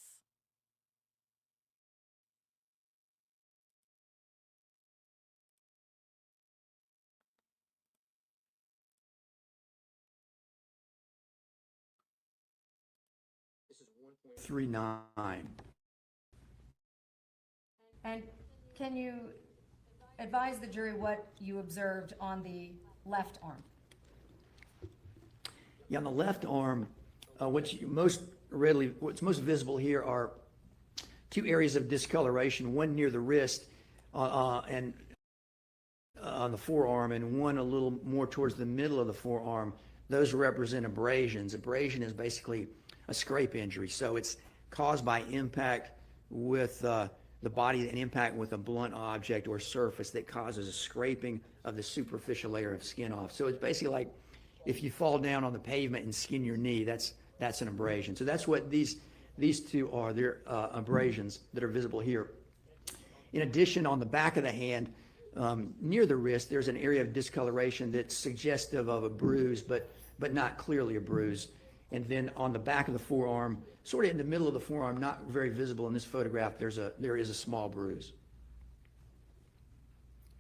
This is 1.39. And can you advise the jury what you observed on the left arm? Yeah, on the left arm, what's most visible here are two areas of discoloration, one near the wrist and on the forearm, and one a little more towards the middle of the forearm. Those represent abrasions. Abrasion is basically a scrape injury, so it's caused by impact with the body, an impact with a blunt object or surface that causes a scraping of the superficial layer of skin off. So it's basically like if you fall down on the pavement and skin your knee, that's an abrasion. So that's what these two are. They're abrasions that are visible here. In addition, on the back of the hand, near the wrist, there's an area of discoloration that's suggestive of a bruise, but not clearly a bruise. And then on the back of the forearm, sort of in the middle of the forearm, not very visible in this photograph, there is a small bruise.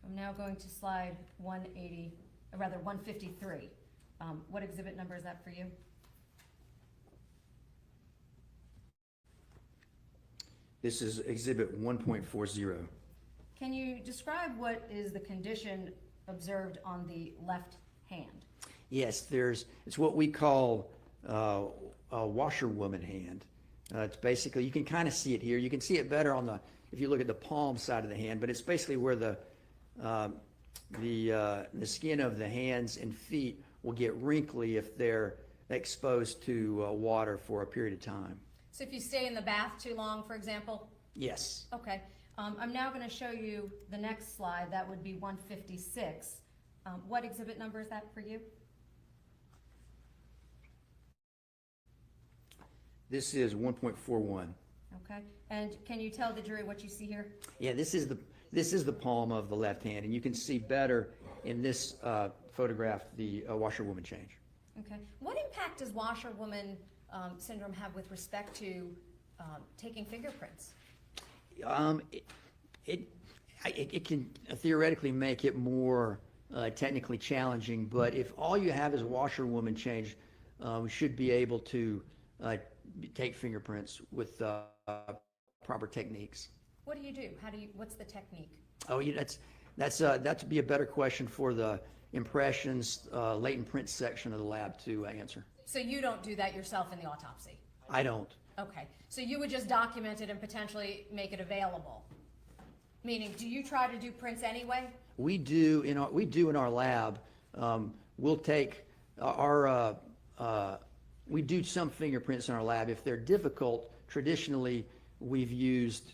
I'm now going to slide 153. What exhibit number is that for you? This is exhibit 1.40. Can you describe what is the condition observed on the left hand? Yes, it's what we call a washerwoman hand. It's basically, you can kind of see it here. You can see it better if you look at the palm side of the hand, but it's basically where the skin of the hands and feet will get wrinkly if they're exposed to water for a period of time. So if you stay in the bath too long, for example? Yes. Okay. I'm now going to show you the next slide. That would be 156. What exhibit number is that for you? This is 1.41. Okay. And can you tell the jury what you see here? Yeah, this is the palm of the left hand, and you can see better in this photograph the washerwoman change. Okay. What impact does washerwoman syndrome have with respect to taking fingerprints? It can theoretically make it more technically challenging, but if all you have is washerwoman change, we should be able to take fingerprints with proper techniques. What do you do? What's the technique? Oh, yeah, that'd be a better question for the impressions latent print section of the lab to answer. So you don't do that yourself in the autopsy? I don't. Okay, so you would just document it and potentially make it available? Meaning, do you try to do prints anyway? We do in our lab. We'll take we do some fingerprints in our lab. If they're difficult, traditionally we've used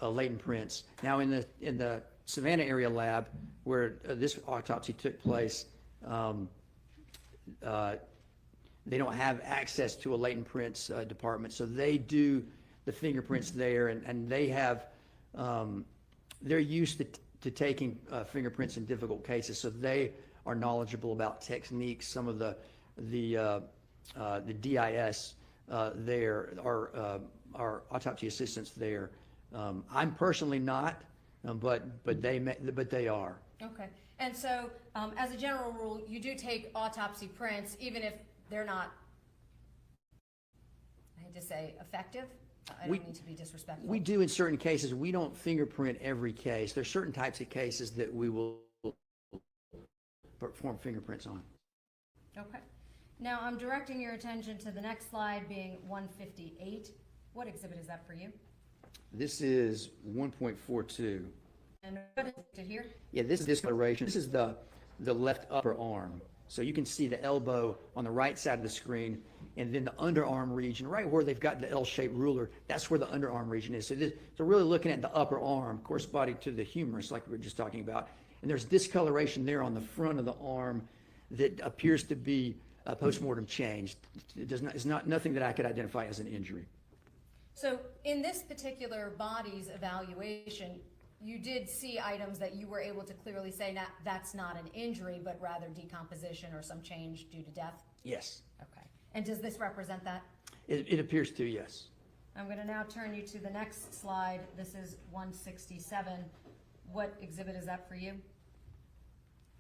latent prints. Now in the Savannah area lab where this autopsy took place, they don't have access to a latent prints department, so they do the fingerprints there, and they have they're used to taking fingerprints in difficult cases, so they are knowledgeable about techniques. Some of the DIS there, our autopsy assistants there. I'm personally not, but they are. Okay, and so as a general rule, you do take autopsy prints even if they're not, I hate to say, effective. I don't mean to be disrespectful. We do in certain cases. We don't fingerprint every case. There's certain types of cases that we will perform fingerprints on. Okay. Now I'm directing your attention to the next slide being 158. What exhibit is that for you? This is 1.42. And what is it here? Yeah, this is discoloration. This is the left upper arm. So you can see the elbow on the right side of the screen, and then the underarm region, right where they've got the L-shaped ruler, that's where the underarm region is. So really looking at the upper arm, corresponding to the humerus, like we were just talking about. And there's discoloration there on the front of the arm that appears to be post-mortem change. It's not nothing that I could identify as an injury. So in this particular body's evaluation, you did see items that you were able to clearly say that's not an injury, but rather decomposition or some change due to death? Yes. Okay. And does this represent that? It appears to, yes. I'm going to now turn you to the next slide. This is 167. What exhibit is that for you?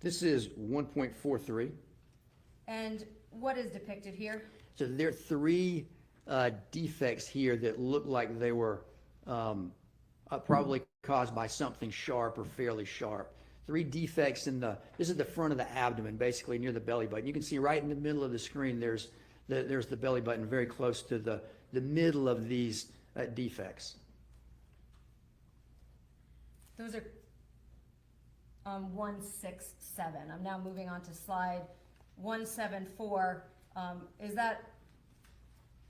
This is 1.43. And what is depicted here? So there are three defects here that look like they were probably caused by something sharp or fairly sharp. Three defects this is the front of the abdomen, basically near the belly button. You can see right in the middle of the screen there's the belly button, very close to the middle of these defects. Those are 167. I'm now moving on to slide 174. Is that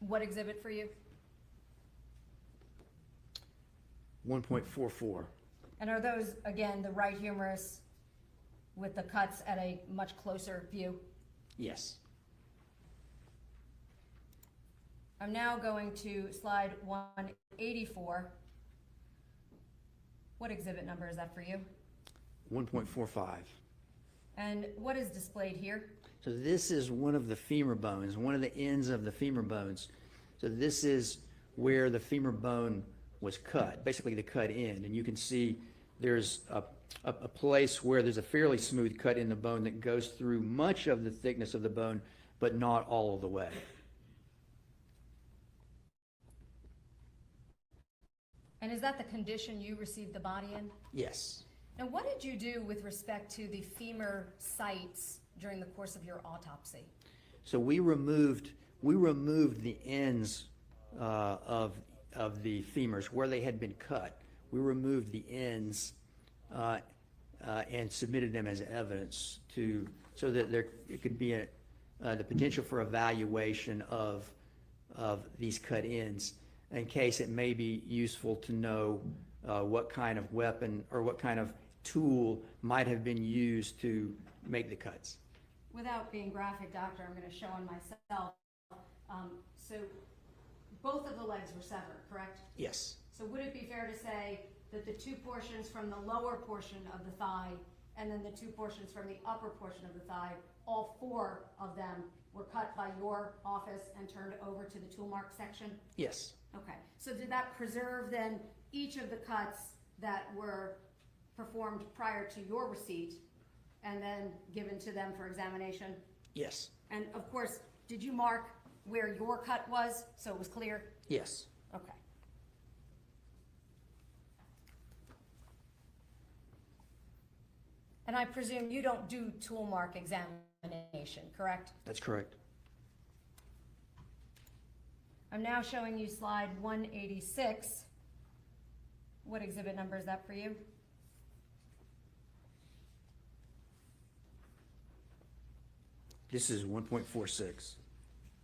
what exhibit for you? 1.44. And are those, again, the right humerus with the cuts at a much closer view? Yes. I'm now going to slide 184. What exhibit number is that for you? 1.45. And what is displayed here? So this is one of the femur bones, one of the ends of the femur bones. So this is where the femur bone was cut, basically the cut end. And you can see there's a place where there's a fairly smooth cut in the bone that goes through much of the thickness of the bone, but not all of the way. And is that the condition you received the body in? Yes. Now, what did you do with respect to the femur sites during the course of your autopsy? So we removed the ends of the femurs where they had been cut. We removed the ends and submitted them as evidence so that it could be the potential for evaluation of these cut ends in case it may be useful to know what kind of weapon or what kind of tool might have been used to make the cuts. Without being graphic, doctor, I'm going to show on myself. So both of the legs were severed, correct? Yes. So would it be fair to say that the two portions from the lower portion of the thigh and then the two portions from the upper portion of the thigh, all four of them were cut by your office and turned over to the tool mark section? Yes. Okay, so did that preserve then each of the cuts that were performed prior to your receipt and then given to them for examination? Yes. And of course, did you mark where your cut was so it was clear? Yes. Okay. And I presume you don't do tool mark examination, correct? That's correct. I'm now showing you slide 186. What exhibit number is that for you? This is 1.46.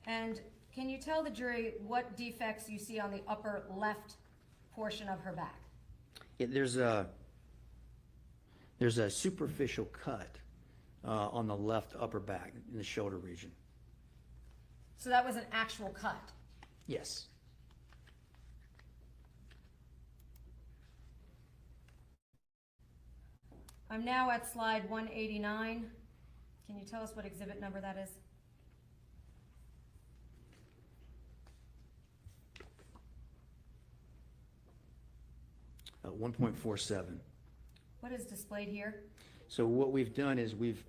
And can you tell the jury what defects you see on the upper left portion of her back? Yeah, there's a superficial cut on the left upper back in the shoulder region. So that was an actual cut. Yes. I'm now at slide 189. Can you tell us what exhibit number that is? Uh, 1.47. What is displayed here? So what we've done is we've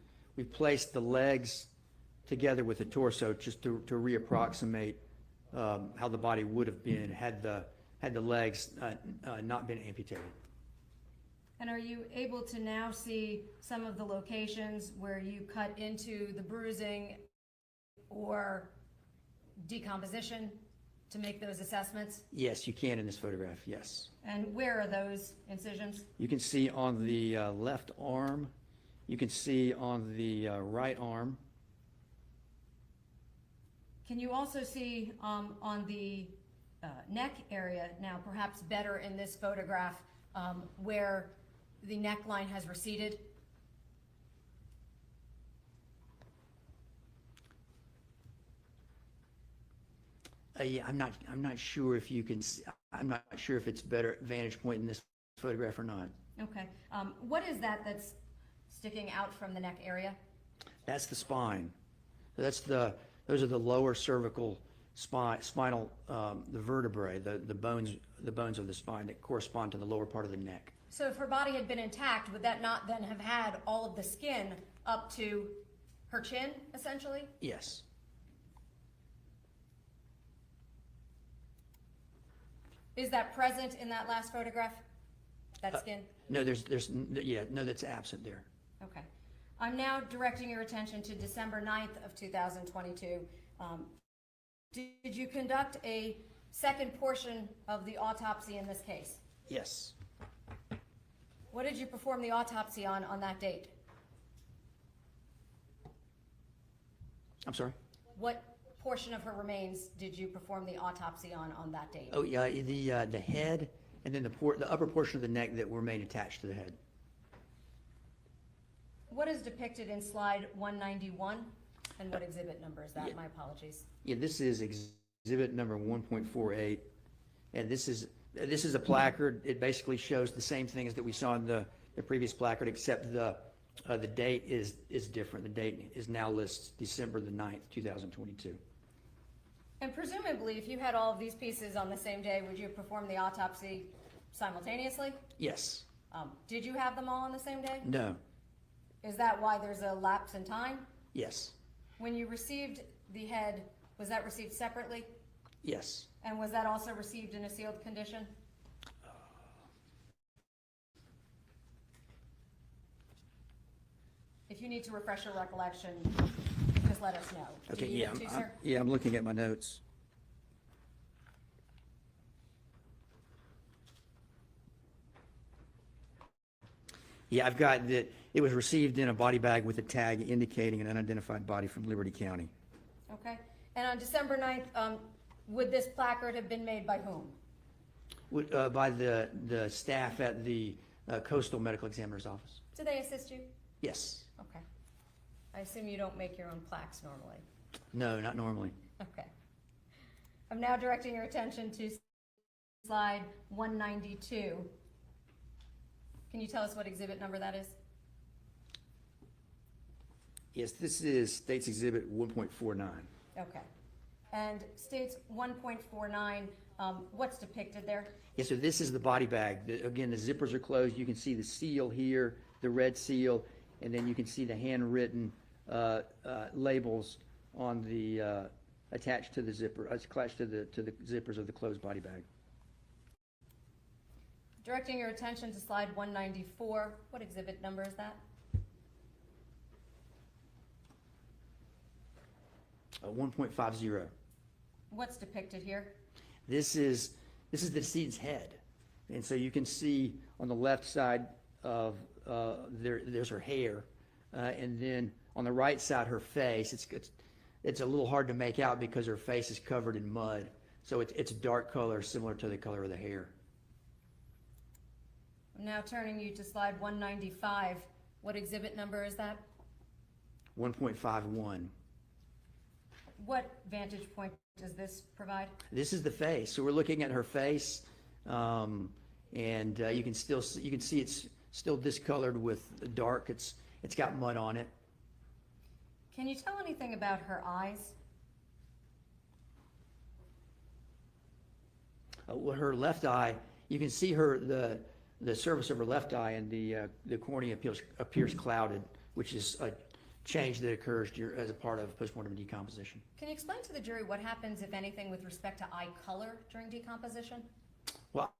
placed the legs together with the torso just to reapproximate how the body would have been had the legs not been amputated. And are you able to now see some of the locations where you cut into the bruising or decomposition to make those assessments? Yes, you can in this photograph, yes. And where are those incisions? You can see on the left arm, you can see on the right arm. Can you also see on the neck area now, perhaps better in this photograph, where the neckline has receded? Yeah, I'm not sure if you can. I'm not sure if it's better vantage point in this photograph or not. Okay. What is that that's sticking out from the neck area? That's the spine. So those are the lower cervical spinal, the vertebrae, the bones of the spine that correspond to the lower part of the neck. So if her body had been intact, would that not then have had all of the skin up to her chin, essentially? Yes. Is that present in that last photograph? That skin? No, that's absent there. Okay. I'm now directing your attention to December 9th of 2022. Did you conduct a second portion of the autopsy in this case? Yes. What did you perform the autopsy on that date? I'm sorry? What portion of her remains did you perform the autopsy on that date? Oh, yeah, the head and then the upper portion of the neck that remain attached to the head. What is depicted in slide 191? And what exhibit number is that? Yeah. My apologies. Yeah, this is exhibit number 1.48, and this is a placard. It basically shows the same things that we saw in the previous placard, except the date is different. The date is now lists December the 9th, 2022. And presumably, if you had all of these pieces on the same day, would you perform the autopsy simultaneously? Yes. Did you have them all on the same day? No. Is that why there's a lapse in time? Yes. When you received the head, was that received separately? Yes. And was that also received in a sealed condition? If you need to refresh your recollection, just let us know. Okay, Do you yeah, need to, sir? I'm looking at my notes. Yeah, I've got that, it was received in a body bag with a tag indicating an unidentified body from Liberty County. Okay. And on December 9th, would this placard have been made by whom? By the staff at the Coastal Medical Examiner's Office. Do they assist you? Yes. Okay. I assume you don't make your own plaques normally. No, not normally. Okay. I'm now directing your attention to slide 192. Can you tell us what exhibit number that is? Yes, this is State's Exhibit 1.49. Okay. And states 1.49, what's depicted there? Yeah, so this is the body bag. Again, the zippers are closed. You can see the seal here, the red seal, and then you can see the handwritten labels on the attached to the zipper, attached to the zippers of the closed body bag. Directing your attention to slide 194, what exhibit number is that? 1.50. What's depicted here? This is the decedent's head, and so you can see on the left side of there's her hair, and then on the right side her face. It's a little hard to make out because her face is covered in mud, so it's a dark color similar to the color of the hair. I'm now turning you to slide 195. What exhibit number is that? 1.51. What vantage point does this provide? This is the face. So we're looking at her face, and you can see it's still discolored with dark. It's got mud on it. Can you tell anything about her eyes? Well, her left eye, you can see the surface of her left eye, and the cornea appears clouded, which is a change that occurs as a part of postmortem decomposition. Can you explain to the jury what happens, if anything, with respect to eye color during decomposition? Well,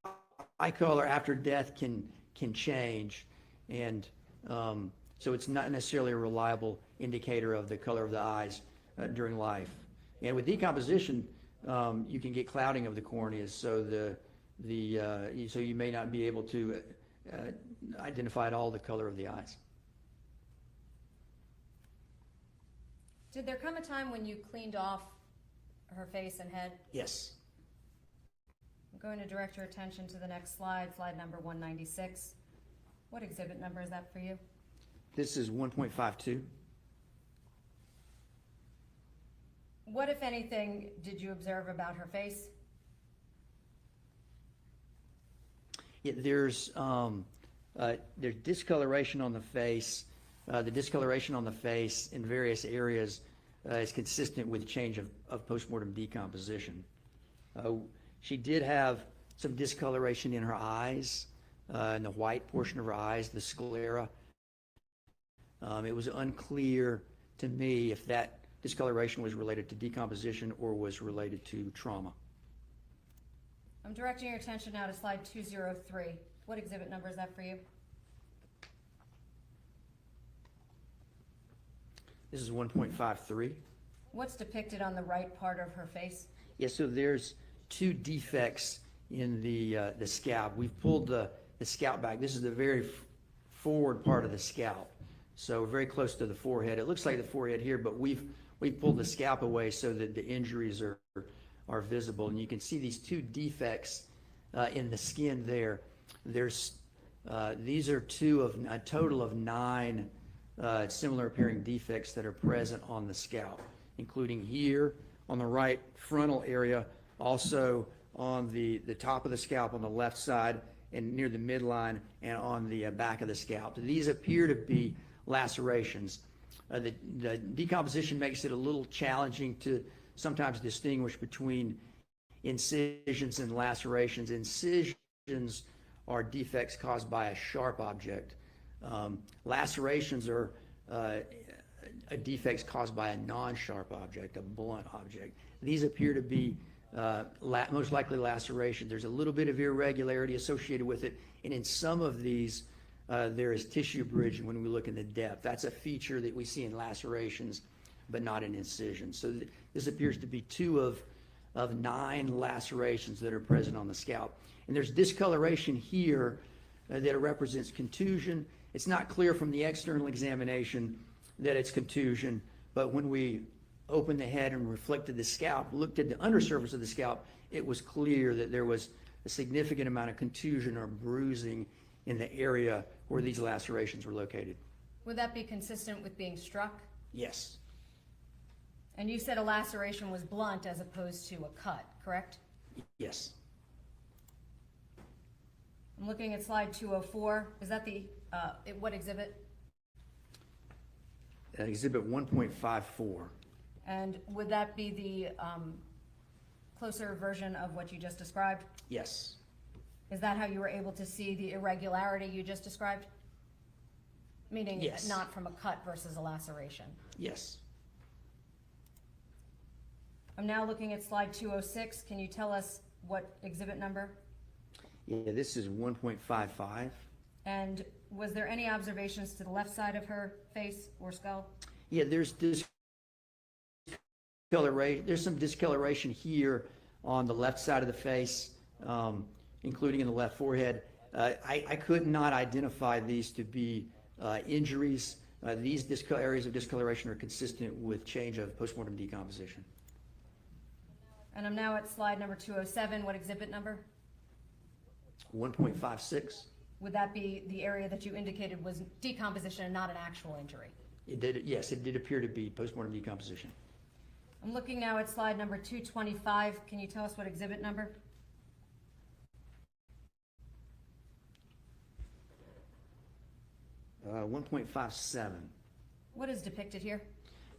eye color after death can change, and so it's not necessarily a reliable indicator of the color of the eyes during life. And with decomposition, you can get clouding of the corneas, so so you may not be able to identify at all the color of the eyes. Did there come a time when you cleaned off her face and head? Yes. I'm going to direct your attention to the next slide, slide number 196. What exhibit number is that for you? This is 1.52. What, if anything, did you observe about her face? Yeah, there's discoloration on the face. The discoloration on the face in various areas is consistent with change of postmortem decomposition. She did have some discoloration in her eyes, in the white portion of her eyes, the sclera. It was unclear to me if that discoloration was related to decomposition or was related to trauma. I'm directing your attention now to slide 203. What exhibit number is that for you? This is 1.53. What's depicted on the right part of her face? Yeah, so there's two defects in the scalp. We've pulled the scalp back. This is the very forward part of the scalp, so very close to the forehead. It looks like the forehead here, but we've pulled the scalp away so that the injuries are visible, and you can see these two defects in the skin there. These are two of a total of 9 similar appearing defects that are present on the scalp, including here on the right frontal area, also on the top of the scalp on the left side and near the midline, and on the back of the scalp. These appear to be lacerations. The decomposition makes it a little challenging to sometimes distinguish between incisions and lacerations. Incisions are defects caused by a sharp object. Lacerations are defects caused by a non-sharp object, a blunt object. These appear to be most likely laceration. There's a little bit of irregularity associated with it, and in some of these, there is tissue bridging when we look in the depth. That's a feature that we see in lacerations, but not in incisions. So this appears to be 2 of 9 lacerations that are present on the scalp. And there's discoloration here that represents contusion, It's not clear from the external examination that it's contusion, but when we opened the head and reflected the scalp, looked at the undersurface of the scalp, it was clear that there was a significant amount of contusion or bruising in the area where these lacerations were located. Would that be consistent with being struck? Yes, And you said a laceration was blunt as opposed to a cut, correct? yes. I'm looking at slide 204. Is that the, what exhibit? Exhibit 1.54. And would that be the closer version of what you just described? Yes, Is that how you were able to see the irregularity you just described? Meaning Yes. not from a cut versus a laceration. yes. I'm now looking at slide 206. Can you tell us what exhibit number? Yeah, this is 1.55. And was there any observations to the left side of her face or skull? Yeah, there's discoloration. There's some discoloration here on the left side of the face, including in the left forehead. I could not identify these to be injuries. These areas of discoloration are consistent with change of postmortem decomposition. And I'm now at slide number 207. What exhibit number? 1.56. Would that be the area that you indicated was decomposition and not an actual injury? It did, yes, it did appear to be postmortem decomposition. I'm looking now at slide number 225. Can you tell us what exhibit number? Uh, 1.57. What is depicted here?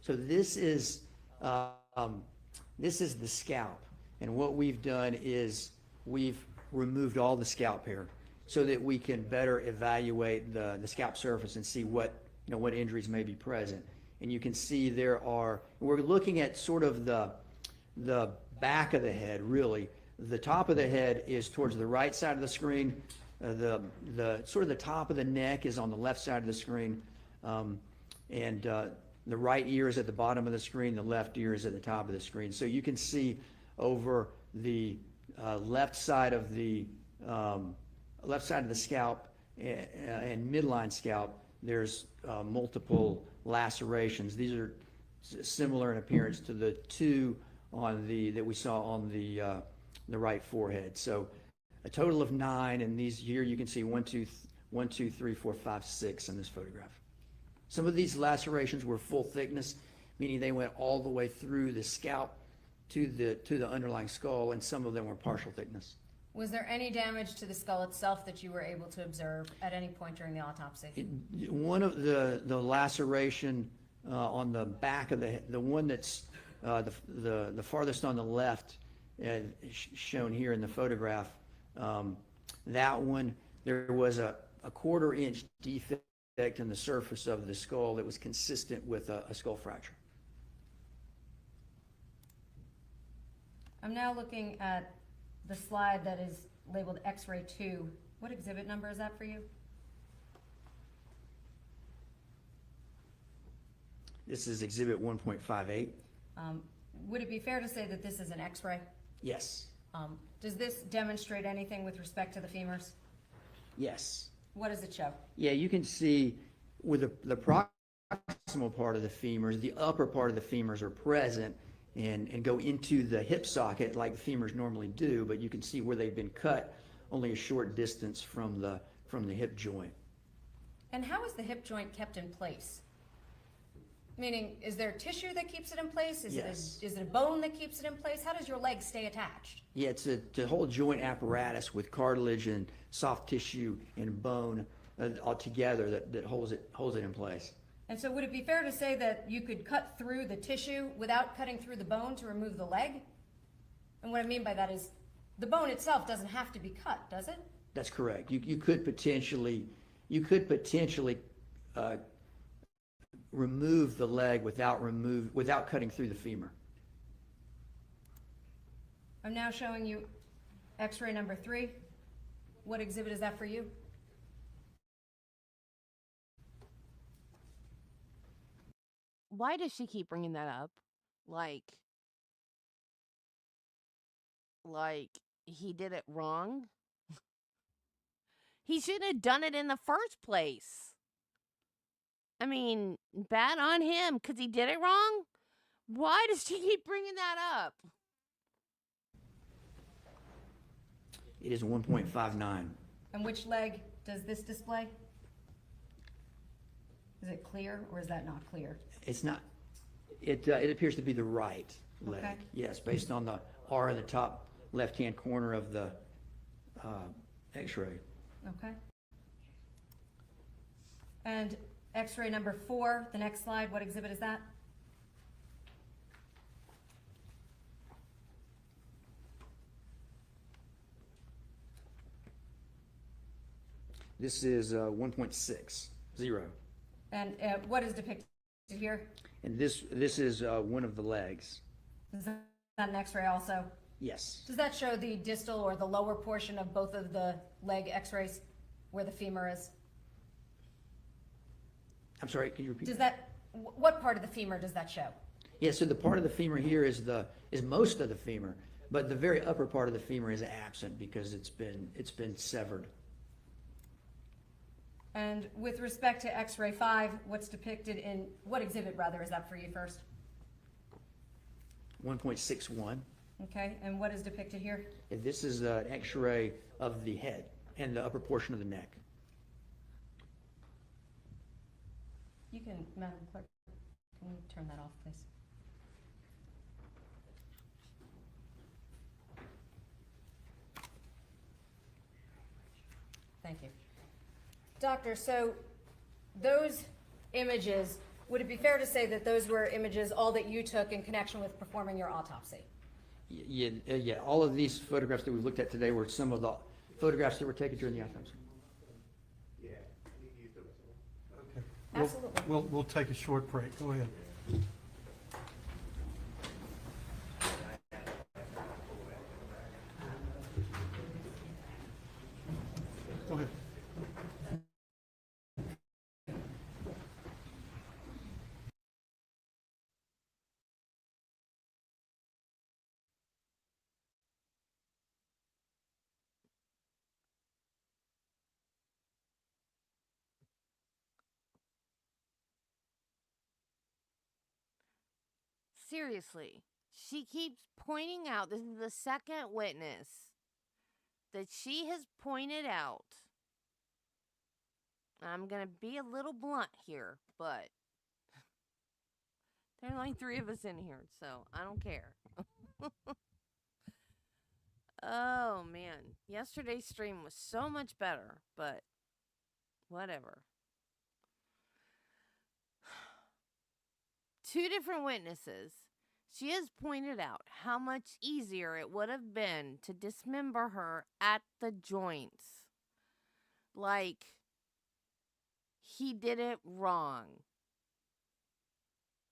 So this is the scalp, and what we've done is we've removed all the scalp hair so that we can better evaluate the scalp surface and see what injuries may be present. And you can see we're looking at sort of the back of the head, really. The top of the head is towards the right side of the screen. The sort of the top of the neck is on the left side of the screen, and the right ear is at the bottom of the screen. The left ear is at the top of the screen. So you can see over the left side of the scalp and midline scalp, there's multiple lacerations. These are similar in appearance to the two that we saw on the right forehead. So a total of 9, and these here you can see 1, 2, 3, 4, 5, 6 in this photograph. Some of these lacerations were full thickness, meaning they went all the way through the scalp to the underlying skull, and some of them were partial thickness. Was there any damage to the skull itself that you were able to observe at any point during the autopsy? One of the laceration on the back of the one that's the farthest on the left, shown here in the photograph, that one, there was a 1/4 inch defect in the surface of the skull that was consistent with a skull fracture. I'm now looking at the slide that is labeled X-ray 2. What exhibit number is that for you? This is exhibit 1.58. Would it be fair to say that this is an X-ray? Yes. Does this demonstrate anything with respect to the femurs? Yes. What does it show? Yeah, you can see with the proximal part of the femurs, the upper part of the femurs are present and go into the hip socket like the femurs normally do, but you can see where they've been cut only a short distance from the hip joint. And how is the hip joint kept in place? Meaning, is there tissue that keeps it in place? Yes. Is it a bone that keeps it in place? How does your leg stay attached? Yeah, it's a whole joint apparatus with cartilage and soft tissue and bone all together that holds it in place. And so would it be fair to say that you could cut through the tissue without cutting through the bone to remove the leg? And what I mean by that is the bone itself doesn't have to be cut, does it? That's correct. You could potentially remove the leg without cutting through the femur. I'm now showing you X-ray number 3. What exhibit is that for you? Why does she keep bringing that up? Like he did it wrong? He shouldn't have done it in the first place. I mean, bad on him because he did it wrong. Why does she keep bringing that up? It is 1.59. And which leg does this display? Is it clear or is that not clear? It's not, it appears to be the right leg. Okay. Yes, based on the R in the top left-hand corner of the x-ray. Okay. And X-ray number 4, the next slide, what exhibit is that? This is 1.60. And what is depicted here? And this is one of the legs. Is that an X-ray also? Yes. Does that show the distal or the lower portion of both of the leg X-rays where the femur is? I'm sorry, can you repeat? Does that, what part of the femur does that show? Yeah, so the part of the femur here is most of the femur, but the very upper part of the femur is absent because it's been severed. And with respect to X-ray 5, what's depicted in, what exhibit rather is that for you first? 1.61. Okay, and what is depicted here? And this is an X-ray of the head and the upper portion of the neck. You can, Madam Clerk, can you turn that off, please? Thank you. Doctor, so those images, would it be fair to say that those were images, all that you took in connection with performing your autopsy? Yeah, all of these photographs that we've looked at today were some of the photographs that were taken during the autopsy. Yeah, you use those. Okay. Absolutely. We'll take a short break. Go ahead. Go ahead. Seriously, she keeps pointing out, this is the second witness that she has pointed out. I'm going to be a little blunt here, but there are only 3 of us in here, so I don't care. Oh, man. Yesterday's stream was so much better, but whatever. 2 different witnesses. She has pointed out how much easier it would have been to dismember her at the joints. Like, he did it wrong.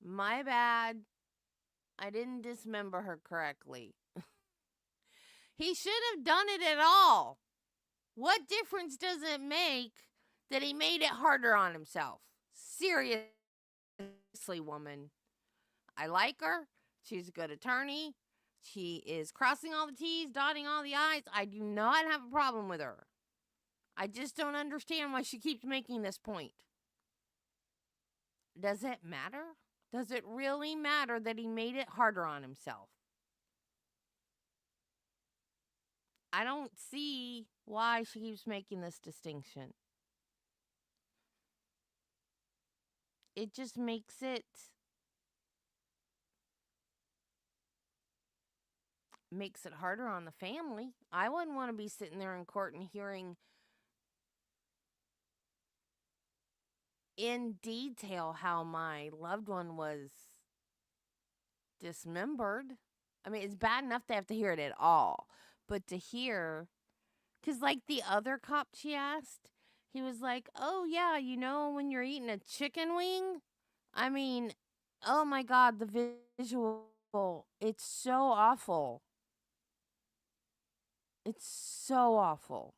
My bad. I didn't dismember her correctly. He should have done it at all. What difference does it make that he made it harder on himself? Seriously, woman. I like her. She's a good attorney. She is crossing all the T's, dotting all the I's. I do not have a problem with her. I just don't understand why she keeps making this point. Does it matter? Does it really matter that he made it harder on himself? I don't see why she keeps making this distinction. It just makes it harder on the family. I wouldn't want to be sitting there in court and hearing in detail how my loved one was dismembered. I mean, it's bad enough to have to hear it at all. But to hear, because like the other cop she asked, he was like, oh yeah, you know when you're eating a chicken wing? I mean, oh my God, the visual, it's so awful. It's so awful.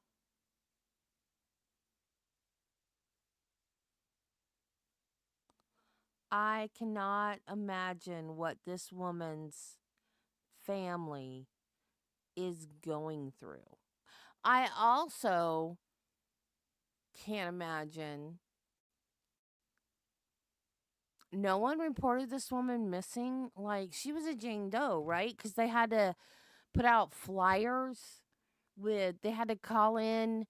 I cannot imagine what this woman's family is going through. I also can't imagine No one reported this woman missing. Like, she was a Jane Doe, right? Because they had to put out flyers they had to call in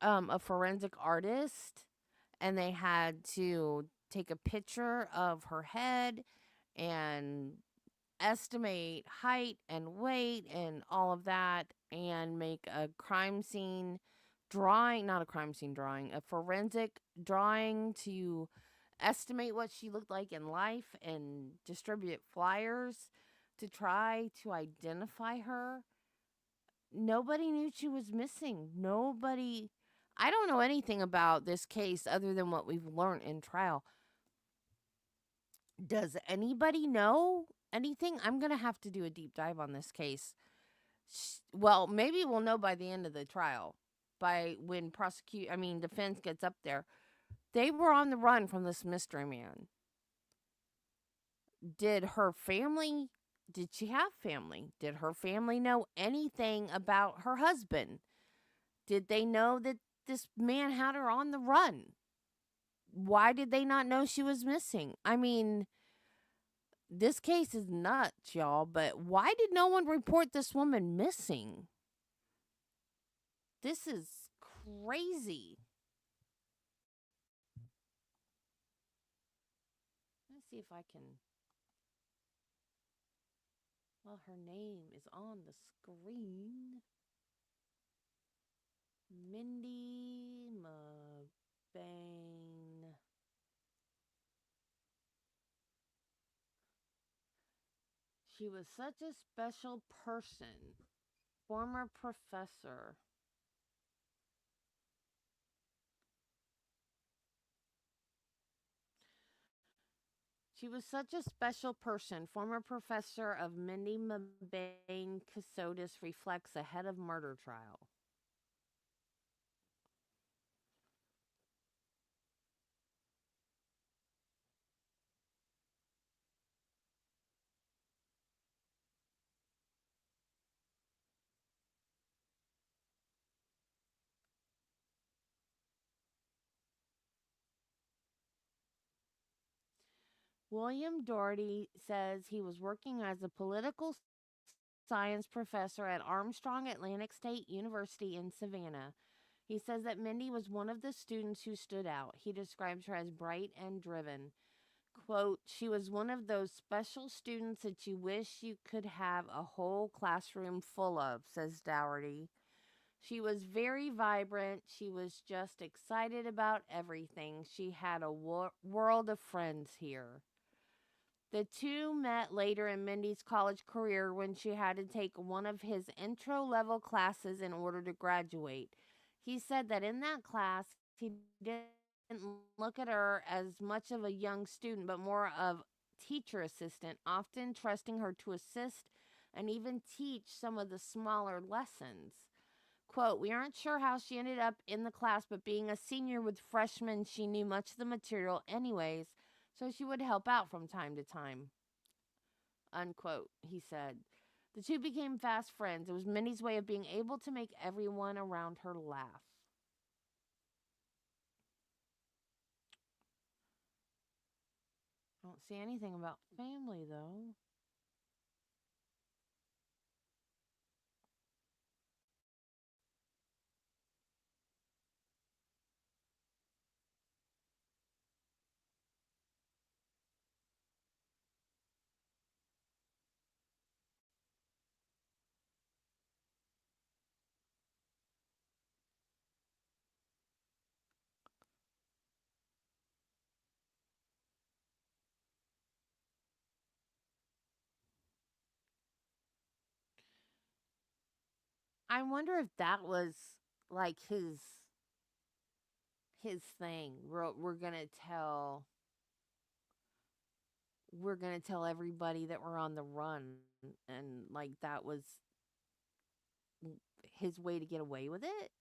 a forensic artist, and they had to take a picture of her head and estimate height and weight and all of that, and make a crime scene drawing, not a crime scene drawing, a forensic drawing to estimate what she looked like in life and distribute flyers to try to identify her. Nobody knew she was missing. Nobody. I don't know anything about this case other than what we've learned in trial. Does anybody know anything? I'm going to have to do a deep dive on this case. Well, maybe we'll know by the end of the trial. By when defense gets up there. They were on the run from this mystery man. Did her family, did she have family? Did her family know anything about her husband? Did they know that this man had her on the run? Why did they not know she was missing? I mean, this case is nuts, y'all, but why did no one report this woman missing? This is crazy. Let's see if I can. Well, her name is on the screen. Mindi Mabane. She was such a special person. Former professor. She was such a special person. Former professor of Mindi Mabane Kassotis reflects ahead of murder trial. William Doherty says he was working as a political science professor at Armstrong Atlantic State University in Savannah. He says that Mindi was one of the students who stood out. He describes her as bright and driven. Quote, she was one of those special students that you wish you could have a whole classroom full of, says Dougherty. She was very vibrant. She was just excited about everything. She had a world of friends here. The two met later in Mindy's college career when she had to take one of his intro level classes in order to graduate. He said that in that class, he didn't look at her as much of a young student, but more of teacher assistant, often trusting her to assist and even teach some of the smaller lessons. Quote, we aren't sure how she ended up in the class, but being a senior with freshmen, she knew much of the material anyways, so she would help out from time to time. Unquote, he said. The two became fast friends. It was Minnie's way of being able to make everyone around her laugh. I don't see anything about family, though. I wonder if that was like his thing. We're gonna tell everybody that we're on the run, and like that was his way to get away with it.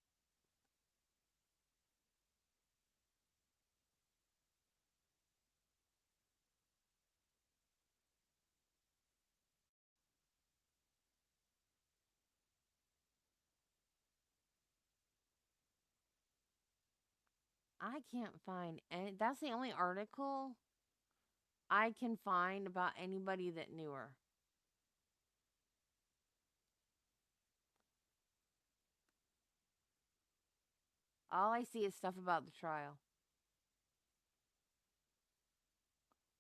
I can't find, and that's the only article I can find about anybody that knew her. All I see is stuff about the trial.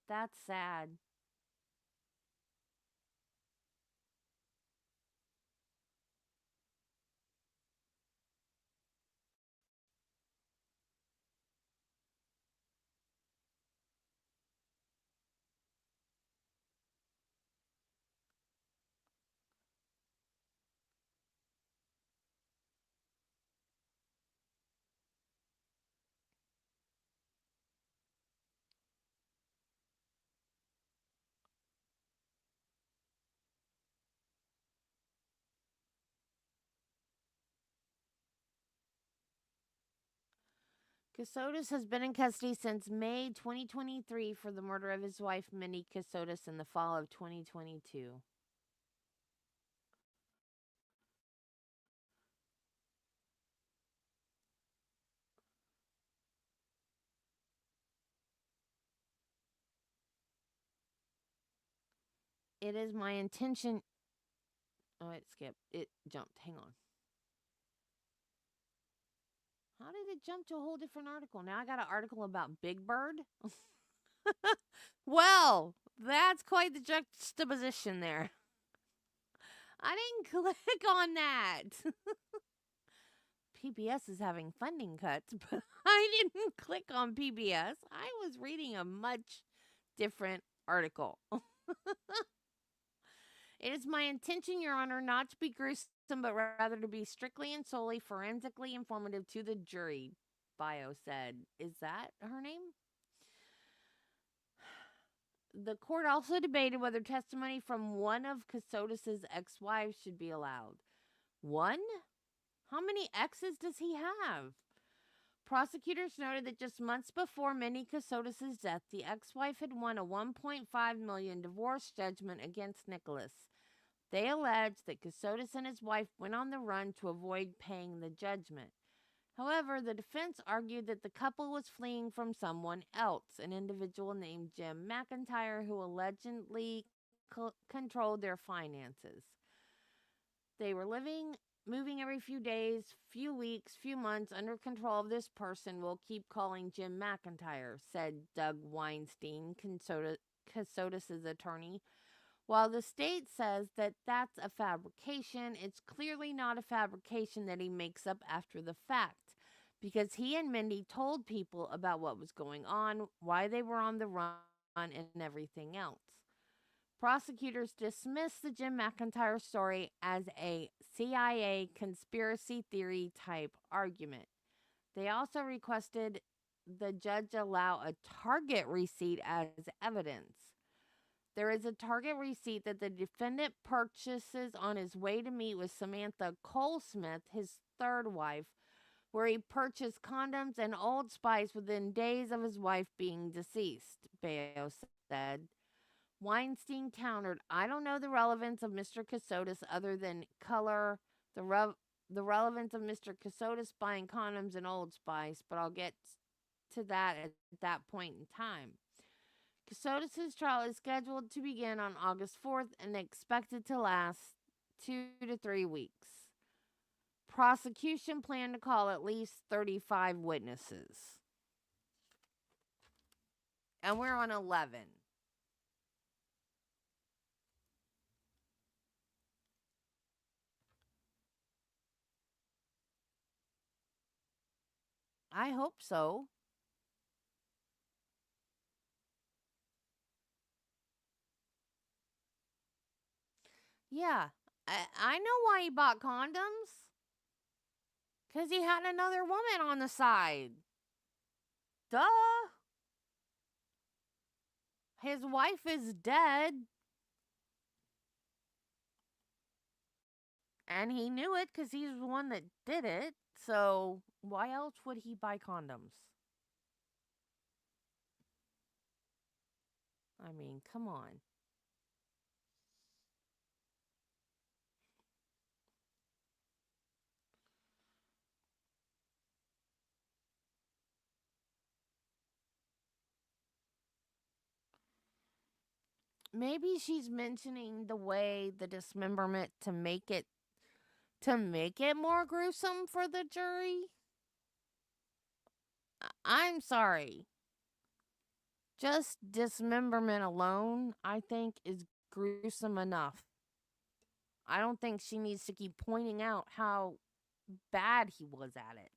That's sad. Kassotis has been in custody since May 2023 for the murder of his wife, Mindi Kassotis, in the fall of 2022. It is my intention. Oh, it skipped. It jumped. Hang on. How did it jump to a whole different article? Now I got an article about Big Bird. Well, that's quite the juxtaposition there. I didn't click on that. PBS is having funding cuts, but I didn't click on PBS. I was reading a much different article. It is my intention, Your Honor, not to be gruesome, but rather to be strictly and solely forensically informative to the jury, Bio said. Is that her name? The court also debated whether testimony from one of Kassotis' ex-wives should be allowed. One? How many exes does he have? Prosecutors noted that just months before Mindi Kassotis' death, the ex-wife had won a $1.5 million divorce judgment against Nicholas. They alleged that Kassotis and his wife went on the run to avoid paying the judgment. However, the defense argued that the couple was fleeing from someone else, an individual named Jim McIntyre, who allegedly controlled their finances. They were moving every few days, few weeks, few months under control of this person. We'll keep calling Jim McIntyre, said Doug Weinstein, Kassotis' attorney. While the state says that that's a fabrication, it's clearly not a fabrication that he makes up after the fact, because he and Mindi told people about what was going on, why they were on the run, and everything else. Prosecutors dismissed the Jim McIntyre story as a CIA conspiracy theory type argument. They also requested the judge allow a Target receipt as evidence. There is a Target receipt that the defendant purchases on his way to meet with Samantha Colesmith, his third wife, where he purchased condoms and Old Spice within days of his wife being deceased, Bayo said. Weinstein countered, I don't know the relevance of Mr. Kassotis other than color, the relevance of Mr. Kassotis buying condoms and Old Spice, but I'll get to that at that point in time. Kassotis' trial is scheduled to begin on August 4th and expected to last 2 to 3 weeks. Prosecution planned to call at least 35 witnesses. And we're on 11. I hope so. Yeah, I know why he bought condoms. Because he had another woman on the side. Duh. His wife is dead. And he knew it because he's the one that did it. So why else would he buy condoms? I mean, come on. maybe she's mentioning the way the dismemberment to make it more gruesome for the jury. I'm sorry. Just dismemberment alone, I think, is gruesome enough. I don't think she needs to keep pointing out how bad he was at it.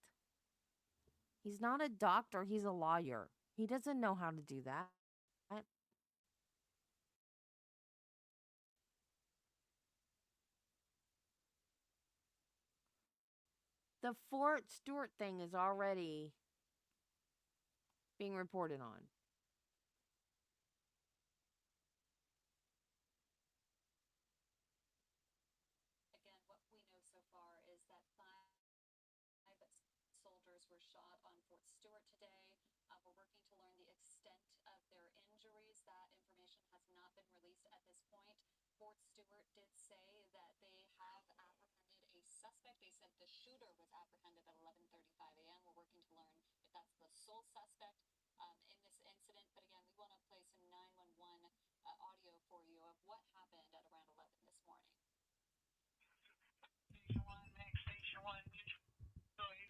He's not a doctor, he's a lawyer. He doesn't know how to do that. The Fort Stewart thing is already being reported on. Again, what we know so far is that 5 soldiers were shot on Fort Stewart today. We're working to learn the extent of their injuries. That information has not been released at this point. Fort Stewart did say that they have apprehended a suspect. They said the shooter was apprehended at 11:35 a.m. We're working to learn if that's the sole suspect in this incident. But again, we want to play some 911 audio for you of what happened at around 11 this morning. Station 1, Max Station 1,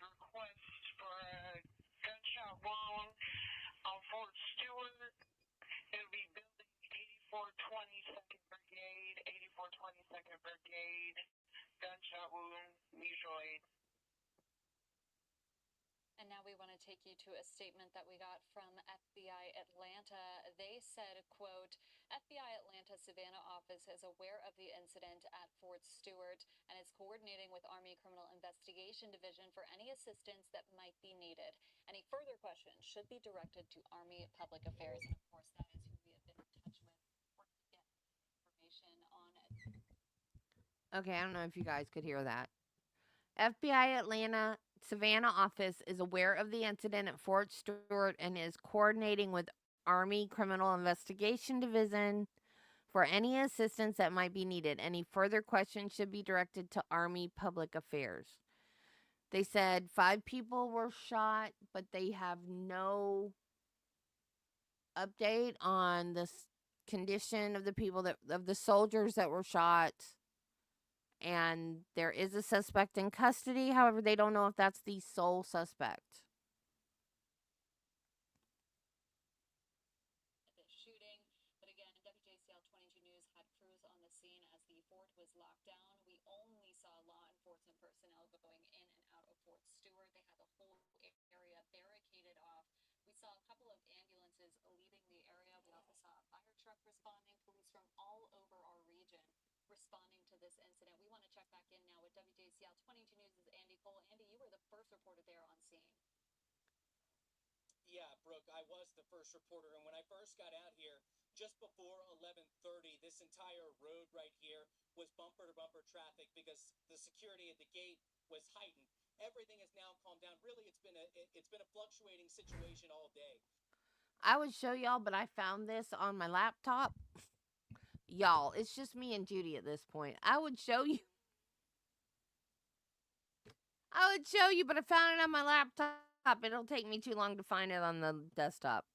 request for a gunshot wound on Fort Stewart. It'll be building 8422nd Brigade, 8422nd Brigade, gunshot wound, mutual aid. And now we want to take you to a statement that we got from FBI Atlanta. They said, quote, FBI Atlanta Savannah office is aware of the incident at Fort Stewart and is coordinating with Army Criminal Investigation Division for any assistance that might be needed. Any further questions should be directed to Army Public Affairs. And of course, that is who we have been in touch with for get information on it. Okay, I don't know if you guys could hear that. FBI Atlanta Savannah office is aware of the incident at Fort Stewart and is coordinating with Army Criminal Investigation Division for any assistance that might be needed. Any further questions should be directed to Army Public Affairs. They said 5 people were shot, but they have no update on the condition of the people of the soldiers that were shot. And there is a suspect in custody. However, they don't know if that's the sole suspect. The shooting, but again, WJCL 22 News had crews on the scene as the fort was locked down. We only saw law enforcement personnel going in and out of Fort Stewart. They had the whole area barricaded off. We saw a couple of ambulances leaving the area. We also saw a fire truck responding, police from all over our region responding to this incident. We want to check back in now with WJCL 22 News' Andy Cole. Andy, you were the first reporter there on scene. Yeah, Brooke, I was the first reporter, and when I first got out here, just before 11:30, this entire road right here was bumper-to-bumper traffic because the security at the gate was heightened. Everything has now calmed down. Really, it's been a fluctuating situation all day. I would show y'all, but I found this on my laptop. Y'all, it's just me and Judy at this point. I would show you, but I found it on my laptop. It'll take me too long to find it on the desktop.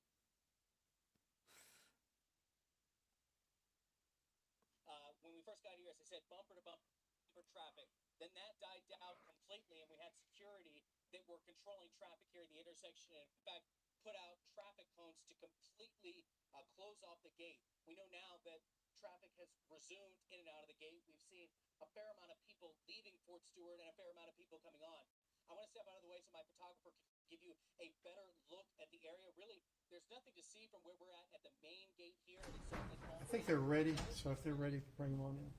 When we first got here, as I said, bumper-to-bumper traffic. Then that died down completely, and we had security that were controlling traffic here at the intersection, and in fact, put out traffic cones to completely close off the gate. We know now that traffic has resumed in and out of the gate. We've seen a fair amount of people leaving Fort Stewart and a fair amount of people coming on. I want to step out of the way so my photographer can give you a better look at the area. Really, there's nothing to see from where we're at the main gate here. I think they're ready, so if they're ready, bring them on in.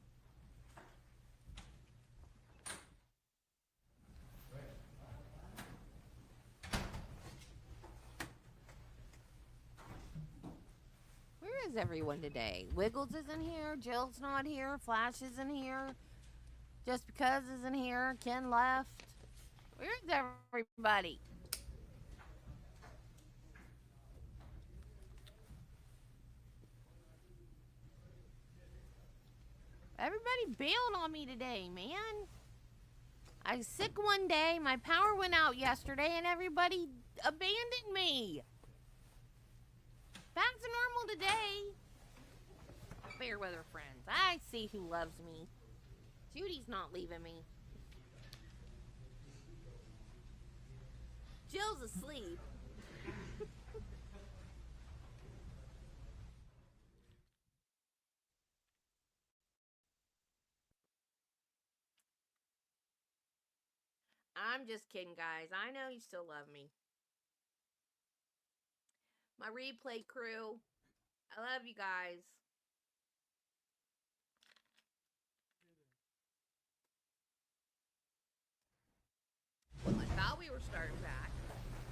Where is everyone today? Wiggles isn't here. Jill's not here. Flash isn't here. Just Because isn't here. Ken left. Where's everybody? Everybody bailed on me today, man. I was sick one day, my power went out yesterday, and everybody abandoned me. Back to normal today. fair weather friends. I see who loves me. Judy's not leaving me. Jill's asleep. I'm just kidding, guys. I know you still love me. My replay crew, I love you guys. I thought we were starting back.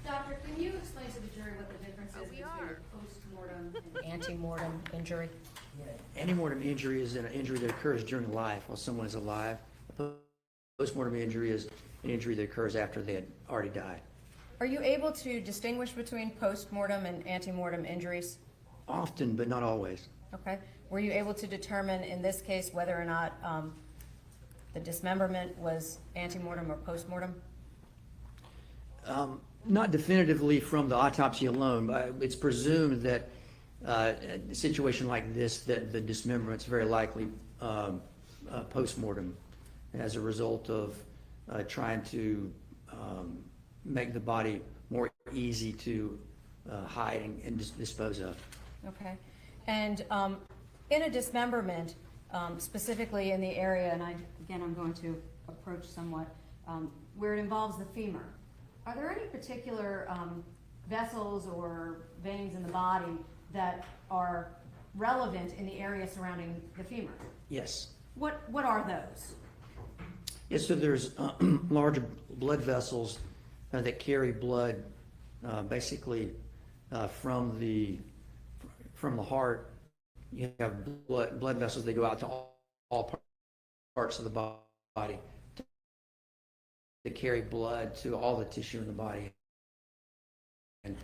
Doctor, can you explain to the jury what the difference is we between are. post-mortem and ante-mortem injury? Antemortem injury is an injury that occurs during life while someone is alive. Postmortem injury is an injury that occurs after they had already died. Are you able to distinguish between post-mortem and ante-mortem injuries? Often, but not always. Okay. Were you able to determine in this case whether or not the dismemberment was ante-mortem or post-mortem? Not definitively from the autopsy alone, but it's presumed that a situation like this, that the dismemberment is very likely post-mortem as a result of trying to make the body more easy to hide and dispose of. Okay. And in a dismemberment, specifically in the area, and I'm going to approach somewhat, where it involves the femur, are there any particular vessels or veins in the body that are relevant in the area surrounding the femur? Yes. What are those? Yes, so there's large blood vessels that carry blood basically from the heart. You have blood vessels that go out to all parts of the body to carry blood to all the tissue in the body. And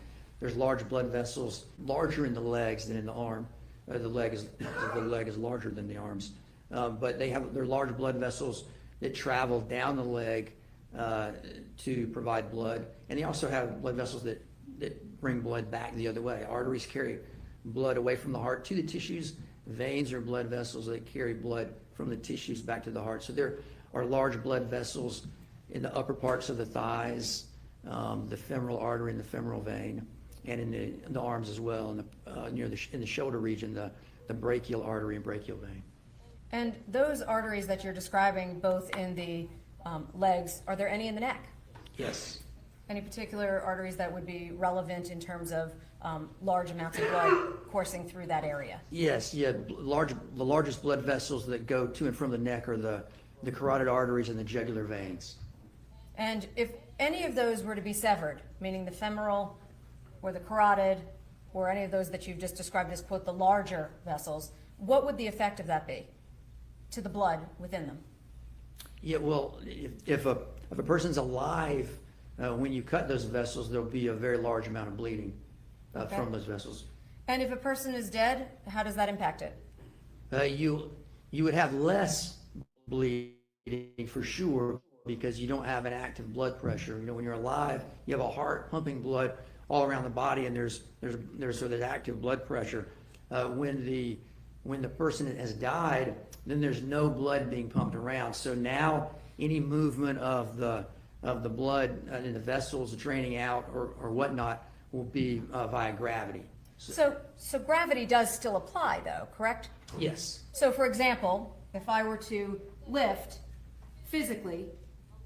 there's large blood vessels, larger in the legs than in the arm. The leg is larger than the arms, but they're large blood vessels that travel down the leg to provide blood, and they also have blood vessels that bring blood back the other way. Arteries carry blood away from the heart to the tissues. Veins are blood vessels that carry blood from the tissues back to the heart. So there are large blood vessels in the upper parts of the thighs, the femoral artery and the femoral vein, and in the arms as well, in the shoulder region, the brachial artery and brachial vein. And those arteries that you're describing, both in the legs, are there any in the neck? Yes. Any particular arteries that would be relevant in terms of large amounts of blood coursing through that area? Yes, yeah. The largest blood vessels that go to and from the neck are the carotid arteries and the jugular veins. And if any of those were to be severed, meaning the femoral or the carotid or any of those that you've just described as, quote, the larger vessels, what would the effect of that be to the blood within them? Yeah, well, if a person's alive, when you cut those vessels, there'll be a very large amount of bleeding from those vessels. And if a person is dead, how does that impact it? You would have less bleeding for sure, because you don't have an active blood pressure. When you're alive, you have a heart pumping blood all around the body, and there's sort of active blood pressure. When the person has died, then there's no blood being pumped around. So now any movement of the blood in the vessels draining out or whatnot will be via gravity. So gravity does still apply, though, correct? Yes. So, for example, if I were to lift physically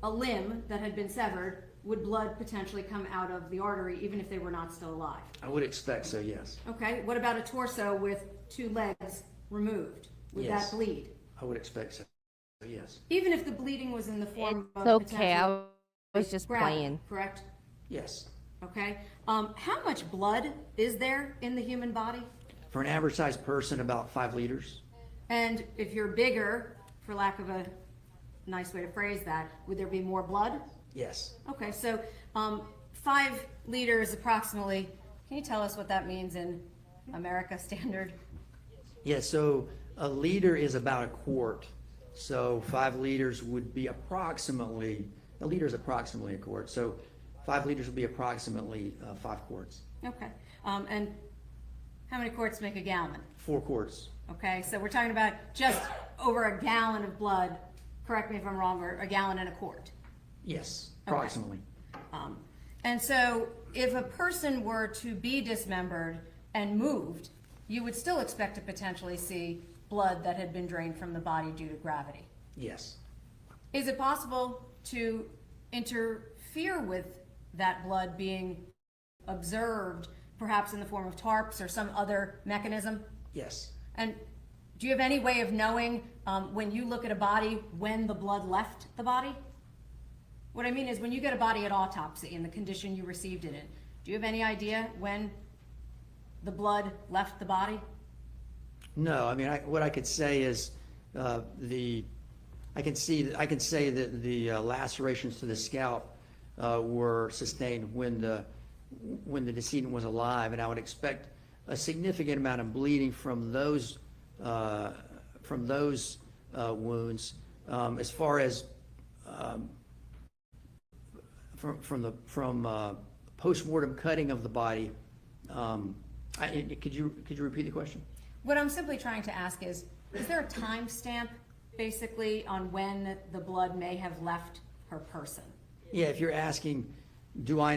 a limb that had been severed, would blood potentially come out of the artery even if they were not still alive? I would expect so, yes. Okay, what about a torso with 2 legs removed? Would Yes. that bleed? I would expect so, yes. Even if the bleeding was in the form It's of okay. I was just gravity, playing. correct? Yes. Okay. How much blood is there in the human body? For an average sized person, about 5 liters. And if you're bigger, for lack of a nice way to phrase that, would there be more blood? Yes. Okay, so 5 liters approximately. Can you tell us what that means in America standard? Yeah, so a liter is about a quart. So 5 liters would be approximately, a liter is approximately a quart. So 5 liters would be approximately 5 quarts. Okay. And how many quarts make a gallon? 4 quarts. Okay, so we're talking about just over a gallon of blood, correct me if I'm wrong, or a gallon and a quart. Yes, Okay. approximately. And so if a person were to be dismembered and moved, you would still expect to potentially see blood that had been drained from the body due to gravity. Yes. Is it possible to interfere with that blood being observed, perhaps in the form of tarps or some other mechanism? Yes. And do you have any way of knowing, when you look at a body, when the blood left the body? What I mean is, when you get a body at autopsy in the condition you received it in, do you have any idea when the blood left the body? No, I mean, what I could say is, I can say that the lacerations to the scalp were sustained when the decedent was alive, and I would expect a significant amount of bleeding from those wounds. As far as from post-mortem cutting of the body, could you repeat the question? What I'm simply trying to ask is there a time stamp basically on when the blood may have left her person? Yeah, if you're asking, do I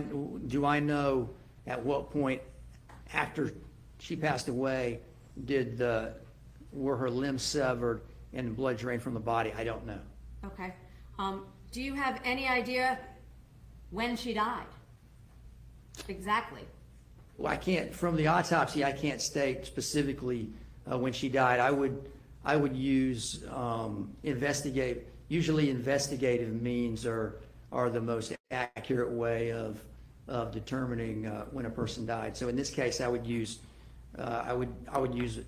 know at what point after she passed away were her limbs severed and blood drained from the body? I don't know. Okay. Do you have any idea when she died? Exactly. Well, I can't, from the autopsy, I can't state specifically when she died. I would use usually investigative means are the most accurate way of determining when a person died. So in this case, I would use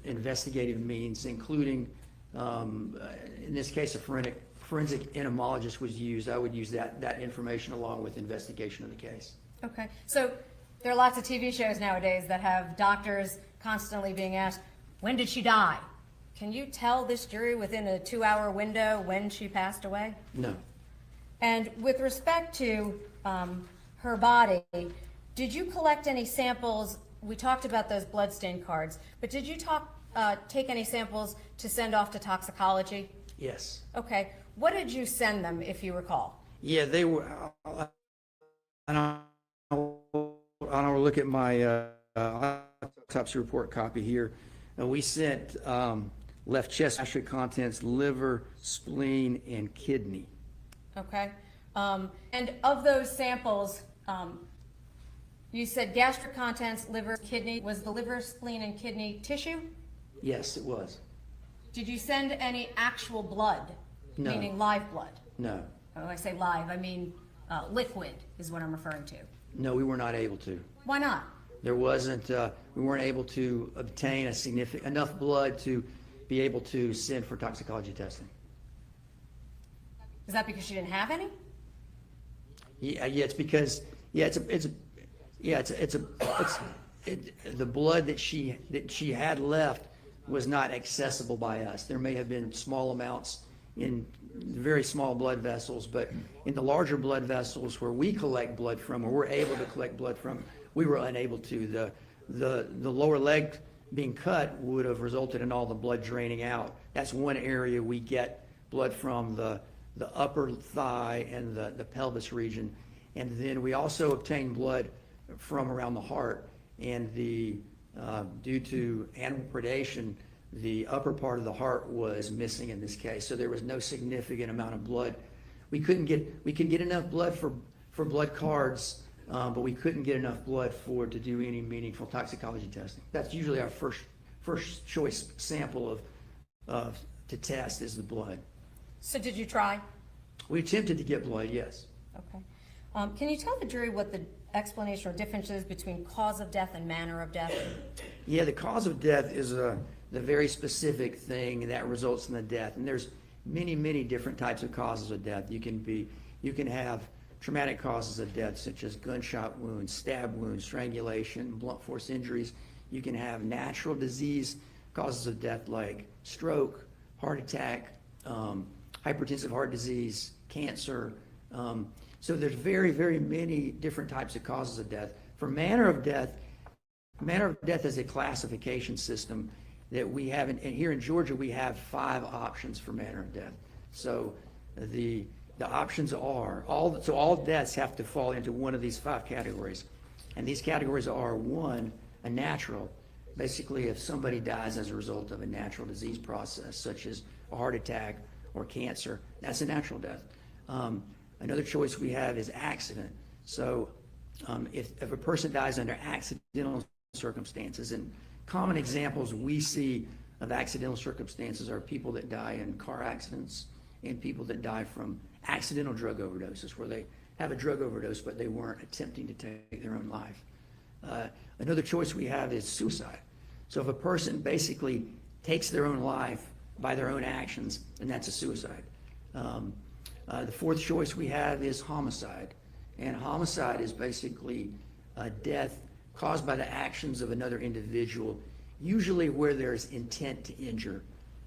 investigative means, including in this case a forensic entomologist was used. I would use that information along with investigation of the case. Okay. So there are lots of TV shows nowadays that have doctors constantly being asked, when did she die? Can you tell this jury within a 2-hour window when she passed away? No. And with respect to her body, did you collect any samples? We talked about those bloodstain cards, but did you take any samples to send off to toxicology? Yes. Okay. What did you send them, if you recall? Yeah, they were. I don't look at my autopsy report copy here. We sent left chest, gastric contents, liver, spleen, and kidney. Okay. And of those samples, you said gastric contents, liver, kidney. Was the liver, spleen, and kidney tissue? Yes, it was. Did you send any actual blood? No. Meaning live blood? No. When I say live, I mean liquid is what I'm referring to. No, we were not able to. Why not? There wasn't, we weren't able to obtain enough blood to be able to send for toxicology testing. Is that because she didn't have any? Yeah, it's because, the blood that she had left was not accessible by us. There may have been small amounts in very small blood vessels, but in the larger blood vessels where we collect blood from, or we're able to collect blood from, we were unable to. The lower leg being cut would have resulted in all the blood draining out. That's one area we get blood from, the upper thigh and the pelvis region. And then we also obtain blood from around the heart. And due to animal predation, the upper part of the heart was missing in this case. So there was no significant amount of blood. We could get enough blood for blood cards, but we couldn't get enough blood to do any meaningful toxicology testing. That's usually our first choice sample to test is the blood. So did you try? We attempted to get blood, yes. Okay. Can you tell the jury what the explanation or difference is between cause of death and manner of death? Yeah, the cause of death is the very specific thing that results in the death. And there's many, many different types of causes of death. You can have traumatic causes of death, such as gunshot wounds, stab wounds, strangulation, blunt force injuries. You can have natural disease causes of death like stroke, heart attack, hypertensive heart disease, cancer. So there's very, very many different types of causes of death. For manner of death is a classification system that we have, and here in Georgia, we have 5 options for manner of death. So the options are, all deaths have to fall into one of these 5 categories. And these categories are: 1, a natural. Basically, if somebody dies as a result of a natural disease process, such as a heart attack or cancer, that's a natural death. Another choice we have is accident. So if a person dies under accidental circumstances, and common examples we see of accidental circumstances are people that die in car accidents and people that die from accidental drug overdoses, where they have a drug overdose but they weren't attempting to take their own life. Another choice we have is suicide. So if a person basically takes their own life by their own actions, then that's a suicide. The 4th choice we have is homicide. And homicide is basically a death caused by the actions of another individual, usually where there's intent to injure.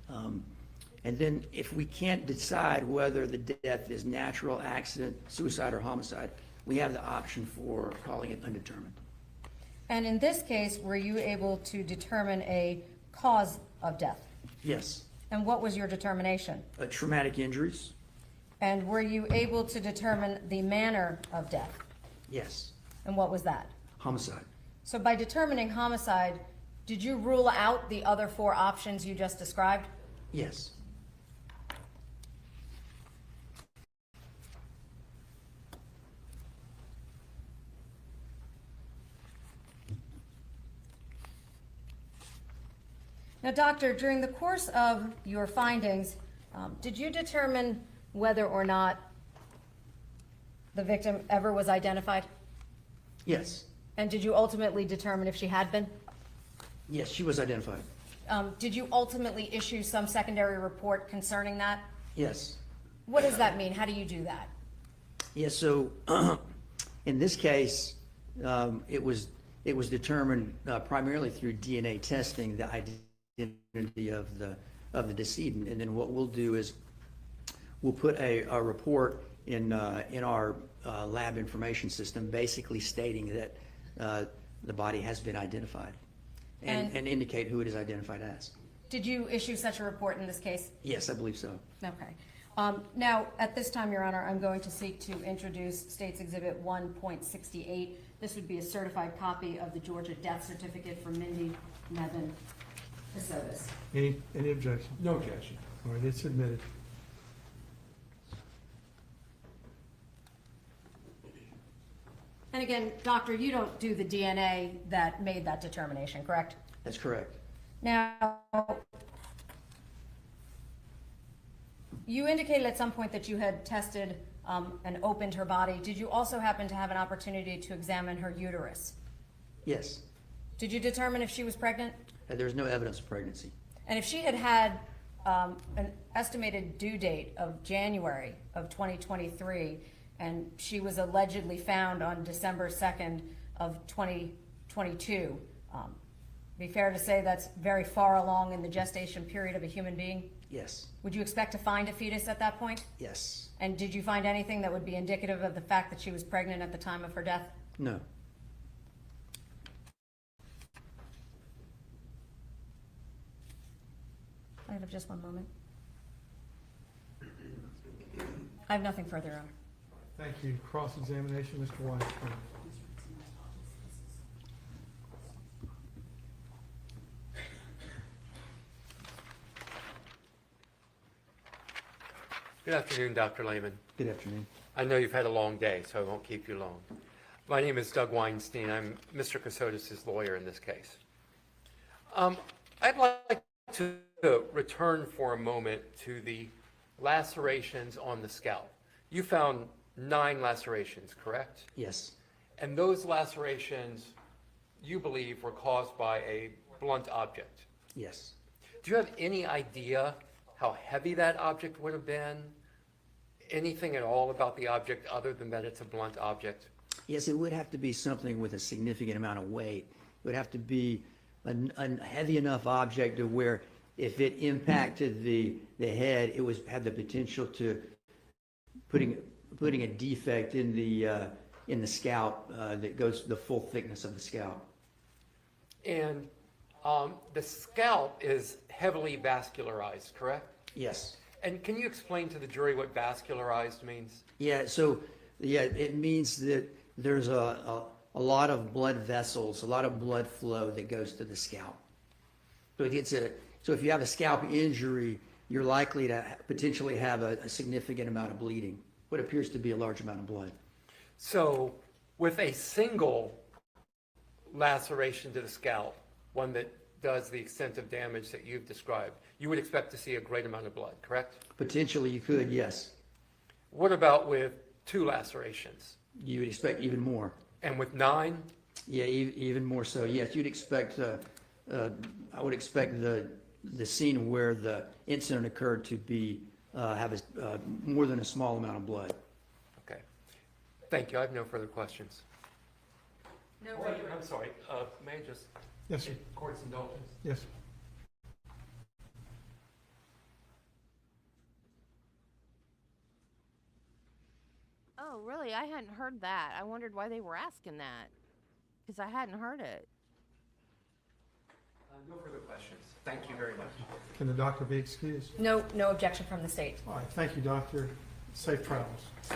And then if we can't decide whether the death is natural, accident, suicide, or homicide, we have the option for calling it undetermined. And in this case, were you able to determine a cause of death? Yes. And what was your determination? Traumatic injuries? And were you able to determine the manner of death? Yes. And what was that? Homicide? So by determining homicide, did you rule out the other 4 options you just described? Yes. Now, doctor, during the course of your findings, did you determine whether or not the victim ever was identified? Yes. And did you ultimately determine if she had been? Yes, she was identified. Did you ultimately issue some secondary report concerning that? Yes. What does that mean? How do you do that? Yes, so in this case, it was determined primarily through DNA testing, the identity of the decedent. And then what we'll do is we'll put a report in our lab information system, basically stating that the body has been identified and indicate who it is identified as. Did you issue such a report in this case? Yes, I believe so. Okay. Now, at this time, Your Honor, I'm going to seek to introduce State's Exhibit 1.68. This would be a certified copy of the Georgia death certificate for Mindi Nevin Kassotis. Any objection? No objection. All right, it's admitted. And again, doctor, you don't do the DNA that made that determination, correct? That's correct. Now, you indicated at some point that you had tested and opened her body. Did you also happen to have an opportunity to examine her uterus? Yes. Did you determine if she was pregnant? There's no evidence of pregnancy. And if she had had an estimated due date of January of 2023, and she was allegedly found on December 2nd of 2022, be fair to say that's very far along in the gestation period of a human being? Yes. Would you expect to find a fetus at that point? Yes. And did you find anything that would be indicative of the fact that she was pregnant at the time of her death? No. I have just one moment. I have nothing further, Your Honor. Thank you. Cross-examination, Mr. Weiss. Good afternoon, Dr. Lehman. Good afternoon. I know you've had a long day, so I won't keep you long. My name is Doug Weinstein. I'm Mr. Kassotis' lawyer in this case. I'd like to return for a moment to the lacerations on the scalp. You found 9 lacerations, correct? Yes. And those lacerations, you believe, were caused by a blunt object. Yes. Do you have any idea how heavy that object would have been? Anything at all about the object other than that it's a blunt object? Yes, it would have to be something with a significant amount of weight. It would have to be a heavy enough object to where if it impacted the head, it had the potential to putting a defect in the scalp that goes the full thickness of the scalp. And The scalp is heavily vascularized, correct? Yes. And can you explain to the jury what vascularized means? Yeah, so, yeah, it means that there's a lot of blood vessels, a lot of blood flow that goes to the scalp. So if you have a scalp injury, you're likely to potentially have a significant amount of bleeding, what appears to be a large amount of blood. So with a single laceration to the scalp, one that does the extent of damage that you've described, you would expect to see a great amount of blood, correct? Potentially you could, yes. What about with 2 lacerations? You would expect even more. And with 9? Yeah, even more so. Yes, you'd expect, I would expect the scene where the incident occurred to be, have more than a small amount of blood. Okay. Thank you. I have no further questions. No Oh, further. I'm sorry. May I just Yes, sir. get court's indulgence? Yes. Oh, really? I hadn't heard that. I wondered why they were asking that. Because I hadn't heard it. No further questions. Thank you very much. Can the doctor be excused? No objection from the state. All right, thank you, doctor. Safe travels. Is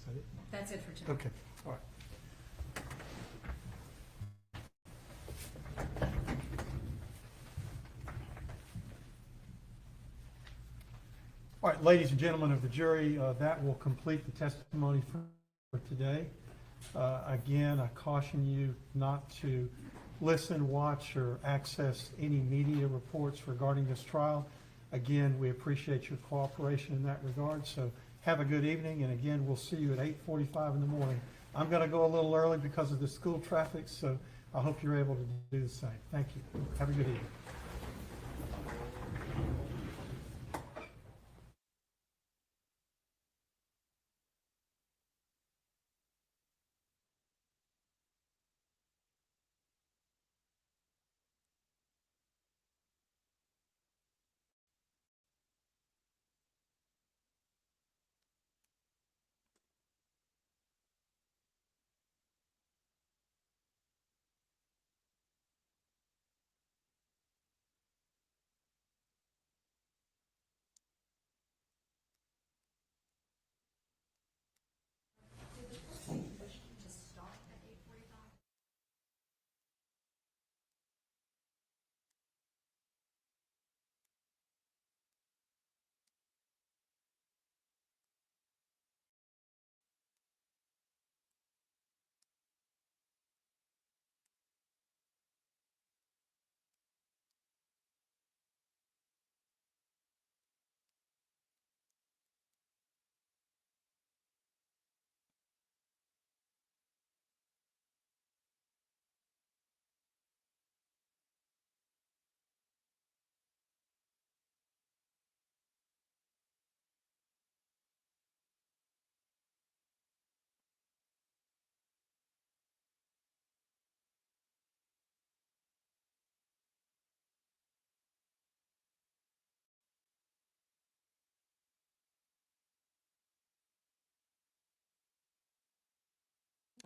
that it? That's it for tonight. Okay, all right. All right, ladies and gentlemen of the jury, that will complete the testimony for today. Again, I caution you not to listen, watch, or access any media reports regarding this trial. Again, we appreciate your cooperation in that regard, so have a good evening, and again, we'll see you at 8:45 in the morning. I'm going to go a little early because of the school traffic, so I hope you're able to do the same. Thank you. Have a good evening.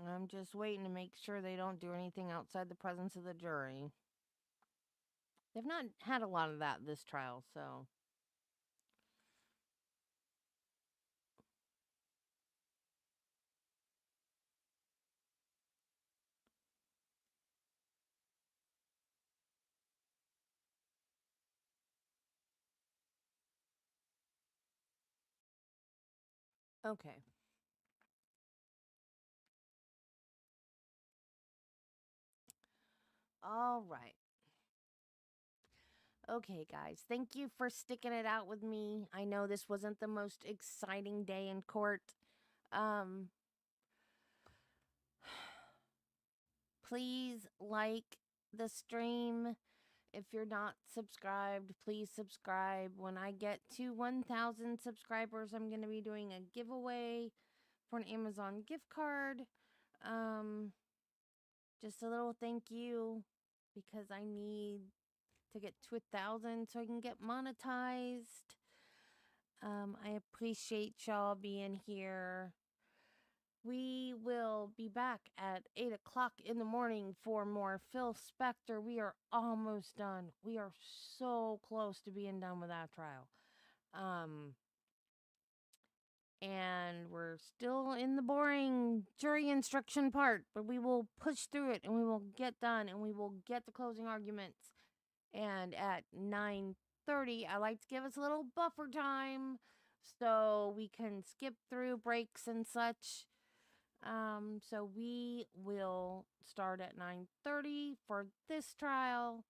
I'm just waiting to make sure they don't do anything outside the presence of the jury. They've not had a lot of that this trial, so. Okay. All right. Okay, guys. Thank you for sticking it out with me. I know this wasn't the most exciting day in court. Um Please like the stream. If you're not subscribed, please subscribe. When I get to 1,000 subscribers, I'm going to be doing a giveaway for an Amazon gift card. Just a little thank you because I need to get to 1,000 so I can get monetized. I appreciate y'all being here. We will be back at 8 o'clock in the morning for more Phil Spector. We are almost done. We are so close to being done with that trial. And we're still in the boring jury instruction part, but we will push through it and we will get done and we will get the closing arguments. And at 9:30, I like to give us a little buffer time so we can skip through breaks and such. So we will start at 9:30 for this trial,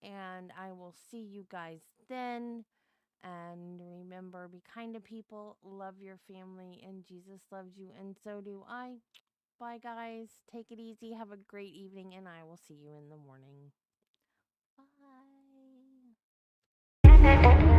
and I will see you guys then. And remember, be kind to people, love your family, and Jesus loves you, and so do I. Bye, guys. Take it easy. Have a great evening, and I will see you in the morning. Bye.